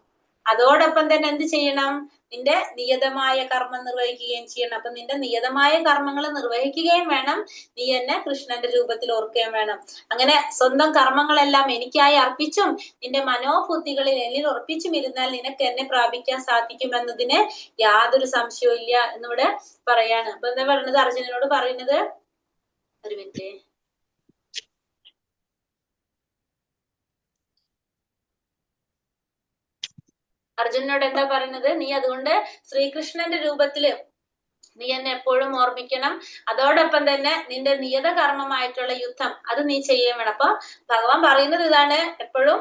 അതോടൊപ്പം തന്നെ എന്ത് ചെയ്യണം? നിന്റെ നിയതമായ കർമ്മം നിർവഹിക്കുകയും ചെയ്യണം. അപ്പൊ നിന്റെ നിയതമായ കർമ്മങ്ങൾ നിർവഹിക്കുകയും വേണം, നീ എന്നെ കൃഷ്ണന്റെ രൂപത്തിൽ ഓർക്കുകയും വേണം. അങ്ങനെ സ്വന്തം കർമ്മങ്ങളെല്ലാം എനിക്കായി അർപ്പിച്ചും നിന്റെ മനോബുദ്ധികളിൽ എന്നിൽ ഉറപ്പിച്ചും ഇരുന്നാൽ നിനക്ക് എന്നെ പ്രാപിക്കാൻ സാധിക്കുമെന്നതിന് യാതൊരു സംശയവും ഇല്ല എന്നിവിടെ പറയാണ്. അപ്പൊ എന്താ പറയുന്നത്? അർജുനനോട് പറയുന്നത്, ഒരു മിനിറ്റ്, അർജുനനോട് എന്താ പറയുന്നത്? നീ അതുകൊണ്ട് ശ്രീകൃഷ്ണന്റെ രൂപത്തില് നീ എന്നെ എപ്പോഴും ഓർമ്മിക്കണം. അതോടൊപ്പം തന്നെ നിന്റെ നിയത കർമ്മമായിട്ടുള്ള യുദ്ധം അത് നീ ചെയ്യാൻ വേണം. അപ്പൊ ഭഗവാൻ പറയുന്നത് ഇതാണ്, എപ്പോഴും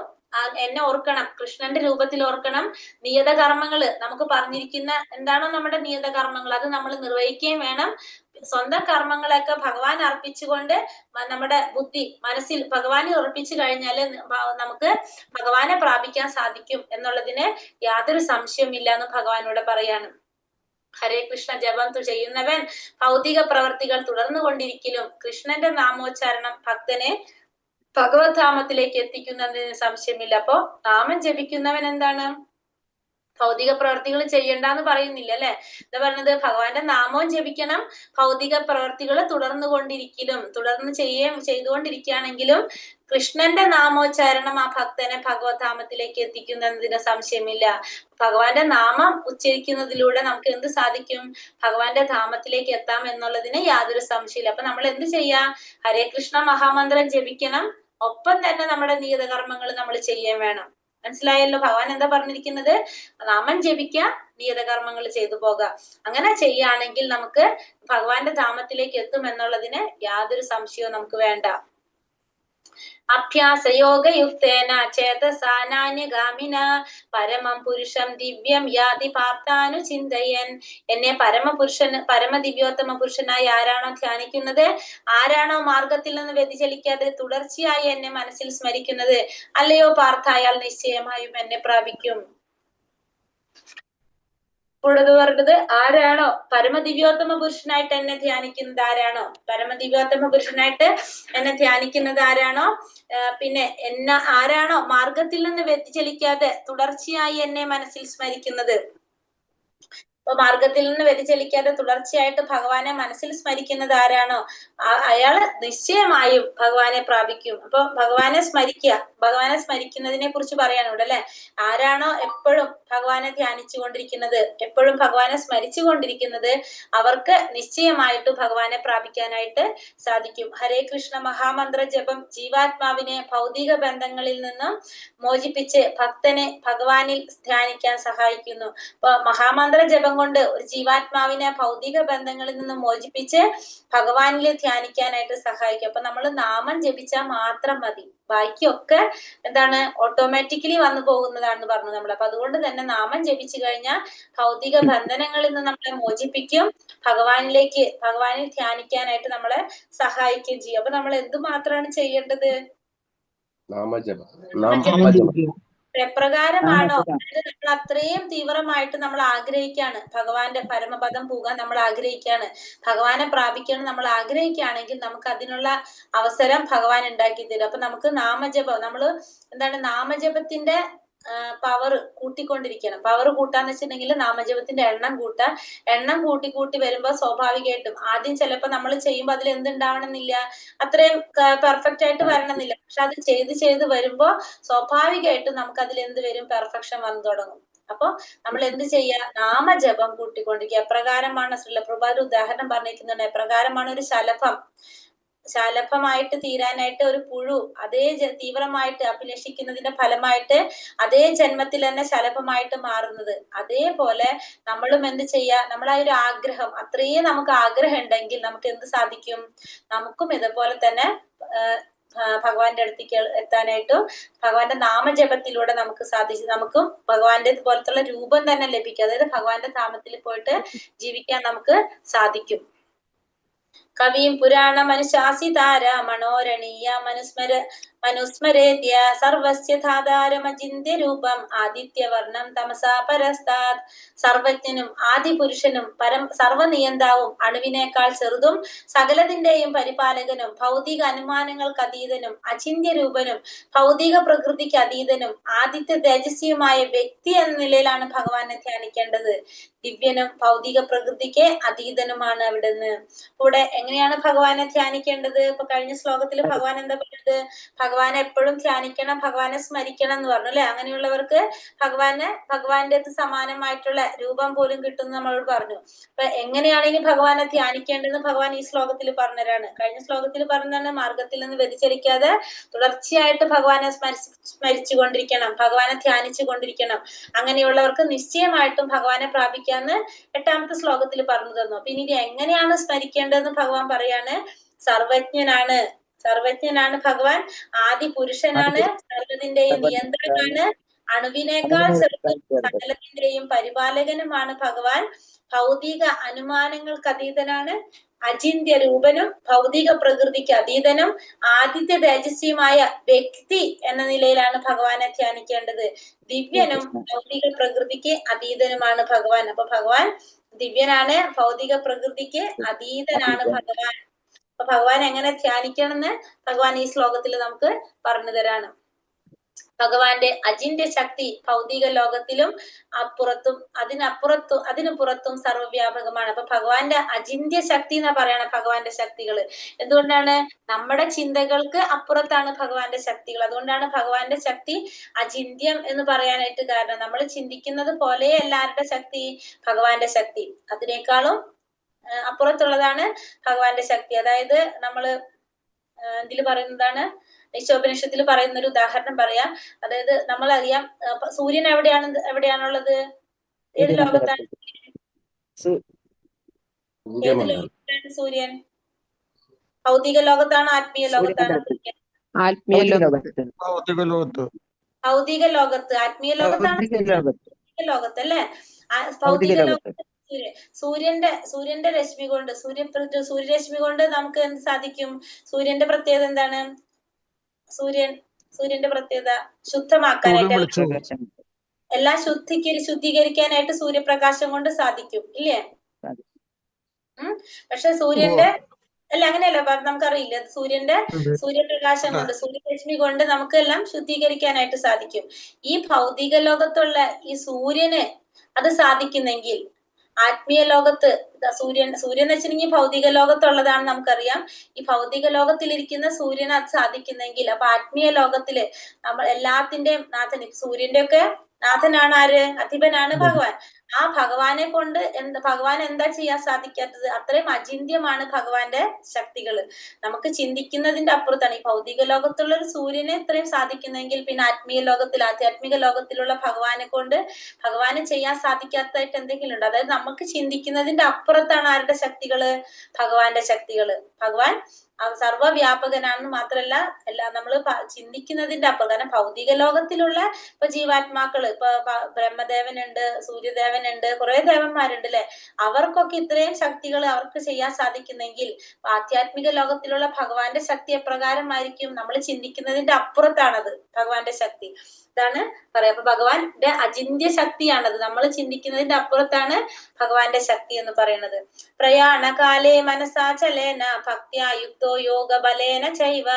എന്നെ ഓർക്കണം, കൃഷ്ണന്റെ രൂപത്തിൽ ഓർക്കണം. നിയത കർമ്മങ്ങള് നമുക്ക് പറഞ്ഞിരിക്കുന്ന എന്താണോ നമ്മുടെ നിയത കർമ്മങ്ങൾ അത് നമ്മൾ നിർവഹിക്കുകയും വേണം. സ്വന്തം കർമ്മങ്ങളൊക്കെ ഭഗവാൻ അർപ്പിച്ചുകൊണ്ട് നമ്മുടെ ബുദ്ധി മനസ്സിൽ ഭഗവാനെ ഉറപ്പിച്ചു കഴിഞ്ഞാല് നമുക്ക് ഭഗവാനെ പ്രാപിക്കാൻ സാധിക്കും എന്നുള്ളതിന് യാതൊരു സംശയമില്ല എന്ന് ഭഗവാനോട് പറയാണ്. ഹരേ കൃഷ്ണ ജപം ചെയ്യുന്നവൻ ഭൗതിക പ്രവർത്തികൾ തുടർന്നുകൊണ്ടിരിക്കലും കൃഷ്ണന്റെ നാമോച്ചാരണം ഭക്തനെ ഭഗവത് ധാമത്തിലേക്ക് എത്തിക്കുന്നതിന് സംശയമില്ല. അപ്പൊ നാമം ജപിക്കുന്നവൻ എന്താണ്? ഭൗതിക പ്രവർത്തികൾ ചെയ്യണ്ടെന്ന് പറയുന്നില്ല അല്ലെ. എന്താ പറഞ്ഞത്? ഭഗവാന്റെ നാമവും ജപിക്കണം, ഭൗതിക പ്രവർത്തികൾ തുടർന്ന് ചെയ്തുകൊണ്ടിരിക്കുകയാണെങ്കിലും കൃഷ്ണന്റെ നാമോച്ചാരണം ആ ഭക്തനെ ഭഗവത് ധാമത്തിലേക്ക് എത്തിക്കുന്നതിന് സംശയമില്ല. ഭഗവാന്റെ നാമം ഉച്ചരിക്കുന്നതിലൂടെ നമുക്ക് എന്ത് സാധിക്കും? ഭഗവാന്റെ ധാമത്തിലേക്ക് എത്താം എന്നുള്ളതിന് യാതൊരു സംശയമില്ല. അപ്പൊ നമ്മൾ എന്ത് ചെയ്യാം? ഹരേ കൃഷ്ണ മഹാമന്ത്രം ജപിക്കണം, ഒപ്പം തന്നെ നമ്മുടെ നിയതകർമ്മങ്ങൾ നമ്മൾ ചെയ്യാൻ വേണം. മനസ്സിലായല്ലോ ഭഗവാൻ എന്താ പറഞ്ഞിരിക്കുന്നത്? നാമം ജപിക്കുക, നിയതകർമ്മങ്ങൾ ചെയ്തു പോകാം. അങ്ങനെ ചെയ്യുകയാണെങ്കിൽ നമുക്ക് ഭഗവാന്റെ ധാമത്തിലേക്ക് എത്തും എന്നുള്ളതിന് യാതൊരു സംശയവും നമുക്ക് വേണ്ട. അഭ്യാസയോഗയുക്തേന ചേതസാനാന്യഗാമിന പരമം പുരുഷം ദിവ്യം യാതി പാർത്ഥാനു ചിന്തയൻ. എന്നെ പരമദിവ്യോത്തമ പുരുഷനായി ആരാണോ ധ്യാനിക്കുന്നത്, ആരാണോ മാർഗത്തിൽ നിന്ന് വ്യതിചലിക്കാതെ തുടർച്ചയായി എന്നെ മനസ്സിൽ സ്മരിക്കുന്നത്, അല്ലയോ പാർത്ഥ, അയാൾ നിശ്ചയമായും എന്നെ പ്രാപിക്കും. കൂടുതൽ പറഞ്ഞത് ആരാണോ പരമദിവ്യോത്തമ പുരുഷനായിട്ട് എന്നെ ധ്യാനിക്കുന്നത് ആരാണോ, പരമദിവ്യോത്തമ പുരുഷനായിട്ട് എന്നെ ധ്യാനിക്കുന്നത് ആരാണോ, പിന്നെ ആരാണോ മാർഗത്തിൽ നിന്ന് വ്യതിചലിക്കാതെ തുടർച്ചയായി എന്നെ മനസ്സിൽ സ്മരിക്കുന്നത്. അപ്പൊ മാർഗത്തിൽ നിന്ന് വ്യതിചലിക്കാതെ തുടർച്ചയായിട്ട് ഭഗവാനെ മനസ്സിൽ സ്മരിക്കുന്നത് ആരാണോ അയാള് നിശ്ചയമായും ഭഗവാനെ പ്രാപിക്കും. അപ്പൊ ഭഗവാനെ സ്മരിക്കുന്നതിനെ കുറിച്ച് പറയാണ് ഇവിടെ അല്ലെ. ആരാണോ എപ്പോഴും ഭഗവാനെ ധ്യാനിച്ചു കൊണ്ടിരിക്കുന്നത്, എപ്പോഴും ഭഗവാനെ സ്മരിച്ചു കൊണ്ടിരിക്കുന്നത്, അവർക്ക് നിശ്ചയമായിട്ട് ഭഗവാനെ പ്രാപിക്കാനായിട്ട് സാധിക്കും. ഹരേ കൃഷ്ണ മഹാമന്ത്ര ജപം ജീവാത്മാവിനെ ഭൗതിക ബന്ധങ്ങളിൽ നിന്നും മോചിപ്പിച്ച് ഭക്തനെ ഭഗവാനിൽ ധ്യാനിക്കാൻ സഹായിക്കുന്നു. അപ്പൊ മഹാമന്ത്ര ജപം കൊണ്ട് ഒരു ജീവാത്മാവിനെ ഭൗതിക ബന്ധങ്ങളിൽ നിന്ന് മോചിപ്പിച്ച് ഭഗവാനിൽ ധ്യാനിക്കാനായിട്ട് സഹായിക്കും. അപ്പൊ നമ്മൾ നാമം ജപിച്ചാൽ മാത്രം മതി, ബാക്കിയൊക്കെ എന്താണ് ഓട്ടോമാറ്റിക്കലി വന്നു പോകുന്നതാണെന്ന് പറഞ്ഞു നമ്മൾ. അപ്പൊ അതുകൊണ്ട് തന്നെ നാമം ജപിച്ചു കഴിഞ്ഞാൽ ഭൗതിക ബന്ധനങ്ങളിൽ നിന്ന് നമ്മളെ മോചിപ്പിക്കും, ഭഗവാനിൽ ധ്യാനിക്കാനായിട്ട് നമ്മളെ സഹായിക്കുകയും ചെയ്യും. അപ്പൊ നമ്മൾ എന്തുമാത്രമാണ് ചെയ്യേണ്ടത്? എപ്രകാരമാണോ നമ്മൾ അത്രയും തീവ്രമായിട്ട് നമ്മൾ ആഗ്രഹിക്കുകയാണ്, ഭഗവാന്റെ പരമപദം പോകാൻ നമ്മൾ ആഗ്രഹിക്കുകയാണ്, ഭഗവാനെ പ്രാപിക്കണം നമ്മൾ ആഗ്രഹിക്കുകയാണെങ്കിൽ നമുക്ക് അതിനുള്ള അവസരം ഭഗവാൻ ഉണ്ടാക്കി തരും. അപ്പൊ നമുക്ക് നാമജപം നാമജപത്തിന്റെ പവർ കൂട്ടിക്കൊണ്ടിരിക്കണം. പവർ കൂട്ടാന്ന് വെച്ചിട്ടുണ്ടെങ്കിൽ നാമജപത്തിന്റെ എണ്ണം കൂട്ടി വരുമ്പോ സ്വാഭാവികമായിട്ടും ആദ്യം ചിലപ്പോ നമ്മൾ ചെയ്യുമ്പോൾ അതിൽ എന്തുണ്ടാവണമെന്നില്ല, അത്രയും പെർഫെക്റ്റ് ആയിട്ട് വരണമെന്നില്ല. പക്ഷെ അത് ചെയ്ത് വരുമ്പോ സ്വാഭാവികമായിട്ടും നമുക്ക് അതിൽ എന്ത് വരും? പെർഫെക്ഷൻ വന്നു തുടങ്ങും. അപ്പൊ നമ്മൾ എന്ത് ചെയ്യാ? നാമജപം കൂട്ടിക്കൊണ്ടിരിക്കുക. എപ്രകാരമാണ് ശ്രീലപ്രഭുപാദർ ഉദാഹരണം പറഞ്ഞിരിക്കുന്നുണ്ട്, എപ്രകാരമാണ് ഒരു ശലഭമായിട്ട് തീരാനായിട്ട് ഒരു പുഴു അതേ തീവ്രമായിട്ട് അഭിലഷിക്കുന്നതിന്റെ ഫലമായിട്ട് അതേ ജന്മത്തിൽ തന്നെ ശലഭമായിട്ട് മാറുന്നത്. അതേപോലെ നമ്മളും എന്ത് ചെയ്യാ? നമ്മളാ ഒരു ആഗ്രഹം, അത്രയും നമുക്ക് ആഗ്രഹം ഉണ്ടെങ്കിൽ നമുക്ക് എന്ത് സാധിക്കും? നമുക്കും ഇതുപോലെ തന്നെ ഭഗവാന്റെ അടുത്തേക്ക് എത്താനായിട്ടും ഭഗവാന്റെ നാമജപത്തിലൂടെ നമുക്ക് സാധിച്ചു. നമുക്കും ഭഗവാന്റെ പോലത്തുള്ള രൂപം തന്നെ ലഭിക്കും. അതായത് ഭഗവാന്റെ ധാമത്തിൽ പോയിട്ട് ജീവിക്കാൻ നമുക്ക് സാധിക്കും. കവിയും പുരാണ മനുശാസിതാര മനോരണീയ മനുസ്മരേദ്യ സർവസ്യ ധാതാരമചിന്യ രൂപം ആദിത്യവർണം തമസാ പരസ്താത്. സർവജ്ഞനും ആദിപുരുഷനും സർവനിയന്താവും അണുവിനേക്കാൾ ചെറുതും സകലതിന്റെയും പരിപാലകനും ഭൗതിക അനുമാനങ്ങൾക്ക് അതീതനും അചിന്യ രൂപനും ഭൗതിക പ്രകൃതിക്ക് അതീതനും ആദിത്യ തേജസ്വിയുമായ വ്യക്തി എന്ന നിലയിലാണ് ഭഗവാനെ ധ്യാനിക്കേണ്ടത്. ദിവ്യനും ഭൗതിക പ്രകൃതിക്ക് അതീതനുമാണ് അവിടുന്ന്. ഇവിടെ എങ്ങനെയാണ് ഭഗവാനെ ധ്യാനിക്കേണ്ടത്? ഇപ്പൊ കഴിഞ്ഞ ശ്ലോകത്തിൽ ഭഗവാൻ എന്താ പറഞ്ഞത്? ഭഗവാനെ എപ്പോഴും ധ്യാനിക്കണം, ഭഗവാനെ സ്മരിക്കണം എന്ന് പറഞ്ഞു അല്ലെ? അങ്ങനെയുള്ളവർക്ക് ഭഗവാന്റെ സമാനമായിട്ടുള്ള രൂപം പോലും കിട്ടുമെന്ന് നമ്മളോട് പറഞ്ഞു. അപ്പൊ എങ്ങനെയാണ് ഇനി ഭഗവാനെ ധ്യാനിക്കേണ്ടതെന്ന് ഭഗവാൻ ഈ ശ്ലോകത്തിൽ പറഞ്ഞുതരാണ്. കഴിഞ്ഞ ശ്ലോകത്തിൽ പറഞ്ഞതാണ് മാർഗത്തിൽ നിന്ന് വ്യതിചലിക്കാതെ തുടർച്ചയായിട്ട് ഭഗവാനെ സ്മരിച്ചു കൊണ്ടിരിക്കണം, ഭഗവാനെ ധ്യാനിച്ചു കൊണ്ടിരിക്കണം. അങ്ങനെയുള്ളവർക്ക് നിശ്ചയമായിട്ടും ഭഗവാനെ പ്രാപിക്കാന്ന് 8ാമത്തെ ശ്ലോകത്തിൽ പറഞ്ഞു തന്നു. അപ്പൊ ഇനി എങ്ങനെയാണ് സ്മരിക്കേണ്ടതെന്ന് ഭഗവാൻ പറയാണ്. സർവജ്ഞനാണ് ഭഗവാൻ, ആദി പുരുഷനാണ്, സർവ്വതിന്റെയും നിയന്ത്രകനാണ്, അണുവിനേക്കാൾ ചെറുതും സകലത്തിന്റെയും പരിപാലകനുമാണ് ഭഗവാൻ. ഭൗതിക അനുമാനങ്ങൾക്ക് അതീതനാണ്, അചിന്ത്യ രൂപനും ഭൗതിക പ്രകൃതിക്ക് അതീതനും ആദിത്യ തേജസ്വിയുമായ വ്യക്തി എന്ന നിലയിലാണ് ഭഗവാനെ ധ്യാനിക്കേണ്ടത്. ദിവ്യനും ഭൗതിക പ്രകൃതിക്ക് അതീതനുമാണ് ഭഗവാൻ. അപ്പൊ ഭഗവാൻ ദിവ്യനാണ്, ഭൗതിക പ്രകൃതിക്ക് അതീതനാണ് ഭഗവാൻ. അപ്പൊ ഭഗവാൻ എങ്ങനെ ധ്യാനിക്കണം എന്ന് ഭഗവാൻ ഈ ശ്ലോകത്തിൽ നമുക്ക് പറഞ്ഞു തരാണ്. ഭഗവാന്റെ അചിന്ത്യ ശക്തി ഭൗതിക ലോകത്തിലും അതിനു പുറത്തും സർവ്വവ്യാപകമാണ്. അപ്പൊ ഭഗവാന്റെ അചിന്ത്യ ശക്തി എന്നാ പറയണ ഭഗവാന്റെ ശക്തികള്. എന്തുകൊണ്ടാണ്? നമ്മുടെ ചിന്തകൾക്ക് അപ്പുറത്താണ് ഭഗവാന്റെ ശക്തികൾ. അതുകൊണ്ടാണ് ഭഗവാന്റെ ശക്തി അചിന്ത്യം എന്ന് പറയാനായിട്ട് കാരണം. നമ്മൾ ചിന്തിക്കുന്നത് പോലെ എല്ലാവരുടെ ശക്തി ഭഗവാന്റെ ശക്തി അതിനേക്കാളും അപ്പുറത്തുള്ളതാണ് ഭഗവാന്റെ ശക്തി. അതായത് നമ്മള് ഇതില് പറയുന്നതാണ്, ഈശോപനിഷത്തിൽ പറയുന്ന ഒരു ഉദാഹരണം പറയാം. അതായത് നമ്മളറിയാം സൂര്യൻ എവിടെയാണുള്ളത്? ഏത് ലോകത്താണ്? ഏത് ലോകത്താണ് സൂര്യൻ? ഭൗതിക ലോകത്താണോ ആത്മീയ ലോകത്താണോ സൂര്യൻ? ആത്മീയ ഭൗതിക ലോകത്ത്. ആത്മീയ ലോകത്താണ് ഭൗതിക ലോകത്ത് അല്ലെ? ഭൗതിക ലോകത്ത് സൂര്യന്റെ രശ്മി കൊണ്ട് സൂര്യരശ്മി കൊണ്ട് നമുക്ക് എന്ത് സാധിക്കും? സൂര്യന്റെ പ്രത്യേകത എന്താണ്? സൂര്യന്റെ പ്രത്യേകത ശുദ്ധമാക്കാനായിട്ട്, എല്ലാം ശുദ്ധീകരിക്കാനായിട്ട് സൂര്യപ്രകാശം കൊണ്ട് സാധിക്കും ഇല്ലേ? പക്ഷെ സൂര്യന്റെ അല്ല അങ്ങനെയല്ല നമുക്കറിയില്ല. സൂര്യപ്രകാശം കൊണ്ട് സൂര്യരശ്മി കൊണ്ട് നമുക്ക് എല്ലാം ശുദ്ധീകരിക്കാനായിട്ട് സാധിക്കും. ഈ ഭൗതിക ലോകത്തുള്ള ഈ സൂര്യന് അത് സാധിക്കുന്നെങ്കിൽ ആത്മീയ ലോകത്ത് സൂര്യൻ എന്ന് വെച്ചിട്ടുണ്ടെങ്കിൽ ഭൗതിക ലോകത്തുള്ളതാണ് നമുക്കറിയാം. ഈ ഭൗതിക ലോകത്തിലിരിക്കുന്ന സൂര്യന് അത് സാധിക്കുന്നെങ്കിൽ അപ്പൊ ആത്മീയ ലോകത്തില് നമ്മൾ എല്ലാത്തിന്റെയും നാഥൻ, സൂര്യന്റെ ഒക്കെ നാഥനാണ് ആര്? അധിപനാണ് ഭഗവാൻ. ആ ഭഗവാനെ കൊണ്ട് ഭഗവാൻ എന്താ ചെയ്യാൻ സാധിക്കാത്തത്? അത്രയും അചിന്ത്യമാണ് ഭഗവാന്റെ ശക്തികള്. നമുക്ക് ചിന്തിക്കുന്നതിന്റെ അപ്പുറത്താണ്. ഈ ഭൗതിക ലോകത്തുള്ള ഒരു സൂര്യനെ ഇത്രയും സാധിക്കുന്നെങ്കിൽ പിന്നെ ആത്മീയ ലോകത്തിൽ ആധ്യാത്മിക ലോകത്തിലുള്ള ഭഗവാന് ചെയ്യാൻ സാധിക്കാത്തതായിട്ട് എന്തെങ്കിലും ഉണ്ട്? അതായത് നമുക്ക് ചിന്തിക്കുന്നതിന്റെ അപ്പുറത്താണ് ആരുടെ ശക്തികള്? ഭഗവാന്റെ ശക്തികള്. ഭഗവാൻ സർവ്വവ്യാപകനാണെന്ന് മാത്രല്ല നമ്മള് ചിന്തിക്കുന്നതിന്റെ അപ്പുറം. കാരണം ഭൗതിക ലോകത്തിലുള്ള ഇപ്പൊ ജീവാത്മാക്കള്, ഇപ്പൊ ബ്രഹ്മദേവനുണ്ട്, സൂര്യദേവനുണ്ട്, കുറെ ദേവന്മാരുണ്ട് അല്ലെ? അവർക്കൊക്കെ ഇത്രയും ശക്തികൾ അവർക്ക് ചെയ്യാൻ സാധിക്കുന്നെങ്കിൽ ആധ്യാത്മിക ലോകത്തിലുള്ള ഭഗവാന്റെ ശക്തി എപ്രകാരമായിരിക്കും? നമ്മൾ ചിന്തിക്കുന്നതിന്റെ അപ്പുറത്താണത് ഭഗവാന്റെ ശക്തി. ഇതാണ് പറയാ. അപ്പൊ ഭഗവാന്റെ അചിന്ത്യ ശക്തിയാണത്. നമ്മൾ ചിന്തിക്കുന്നതിന്റെ അപ്പുറത്താണ് ഭഗവാന്റെ ശക്തി എന്ന് പറയുന്നത്. പ്രയാണകാലേ മനസാചലേന ഭക്ത്യായുക്തോ യോഗബലേന ചൈവ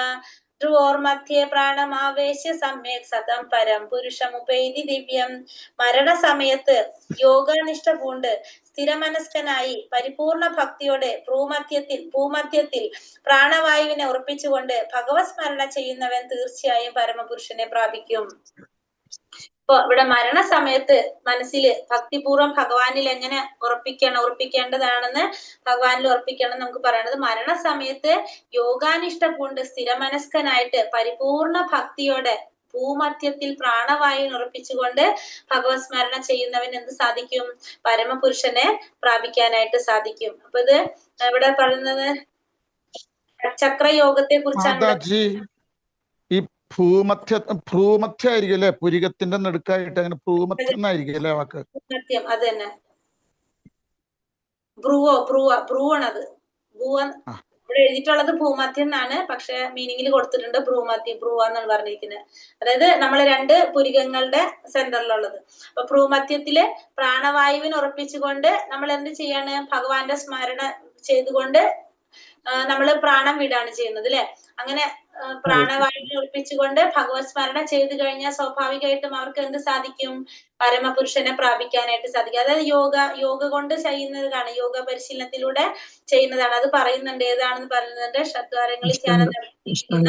ധ്രുവോർമധ്യേ പ്രാണമാവേശ്യ സമ്യക് സതം പരം പുരുഷമുപൈതി ദിവ്യം. മരണസമയത്ത് യോഗനിഷ്ഠ പൂണ്ട് സ്ഥിരമനസ്കനായി പരിപൂർണ ഭക്തിയോടെ ഭൂമധ്യത്തിൽ പ്രാണവായുവിനെ ഉറപ്പിച്ചുകൊണ്ട് ഭഗവത് സ്മരണ ചെയ്യുന്നവൻ തീർച്ചയായും പരമപുരുഷനെ പ്രാപിക്കും. ഇപ്പൊ ഇവിടെ മരണസമയത്ത് മനസ്സില് ഭക്തിപൂർവ്വം ഭഗവാനിൽ എങ്ങനെ ഉറപ്പിക്കേണ്ടതാണെന്ന് ഭഗവാനിൽ ഉറപ്പിക്കണം നമുക്ക് പറയണത്. മരണസമയത്ത് യോഗാനിഷ്ഠ പൂണ്ട് സ്ഥിരമനസ്കനായിട്ട് പരിപൂർണ ഭക്തിയോടെ ഭൂമധ്യത്തിൽ പ്രാണവായുവിനെ ഉറപ്പിച്ചുകൊണ്ട് ഭഗവത് സ്മരണ ചെയ്യുന്നവൻ എന്ത് സാധിക്കും? പരമപുരുഷനെ പ്രാപിക്കാനായിട്ട് സാധിക്കും. അപ്പൊ ഇത് ഇവിടെ പറയുന്നത് ചക്രയോഗത്തെ കുറിച്ചാണ്. ഈ ഭ്രൂമധ്യ ആയിരിക്കും അല്ലെ? പുരികത്തിന്റെ നടുക്കായിട്ട് അങ്ങനെ ഭ്രൂമധ്യം എന്നായിരിക്കും അല്ലെ വാക്ക്? സത്യം, അത് തന്നെ. ഭ്രൂവാണത്. ഇവിടെ എഴുതിയിട്ടുള്ളത് ഭൂമധ്യം എന്നാണ്, പക്ഷെ മീനിങ്ങിൽ കൊടുത്തിട്ടുണ്ട് ഭ്രൂവാന്നാണ് പറഞ്ഞിരിക്കുന്നത്. അതായത് നമ്മള് 2 പുരികങ്ങളുടെ സെന്ററിലുള്ളത്. അപ്പൊ ഭ്രൂമധ്യത്തില് പ്രാണവായുവിനെ ഉറപ്പിച്ചുകൊണ്ട് നമ്മൾ എന്ത് ചെയ്യാണ്? ഭഗവാന്റെ സ്മരണ ചെയ്തുകൊണ്ട് നമ്മള് പ്രാണം വിടാണ് ചെയ്യുന്നത് അല്ലെ? അങ്ങനെ പ്രാണവായുവിനെ ഉറപ്പിച്ചുകൊണ്ട് ഭഗവത് സ്മരണ ചെയ്തു കഴിഞ്ഞാൽ സ്വാഭാവികമായിട്ടും അവർക്ക് എന്ത് സാധിക്കും? പരമപുരുഷനെ പ്രാപിക്കാനായിട്ട് സാധിക്കും. അതായത് യോഗ കൊണ്ട് ചെയ്യുന്നതാണ്, യോഗ പരിശീലനത്തിലൂടെ ചെയ്യുന്നതാണ്. അത് പറയുന്നുണ്ട്, ഏതാണെന്ന് പറയുന്നുണ്ട്. ഷഡ്ദ്വാരങ്ങളിൽ ധ്യാനം നടത്തിയിരിക്കുന്ന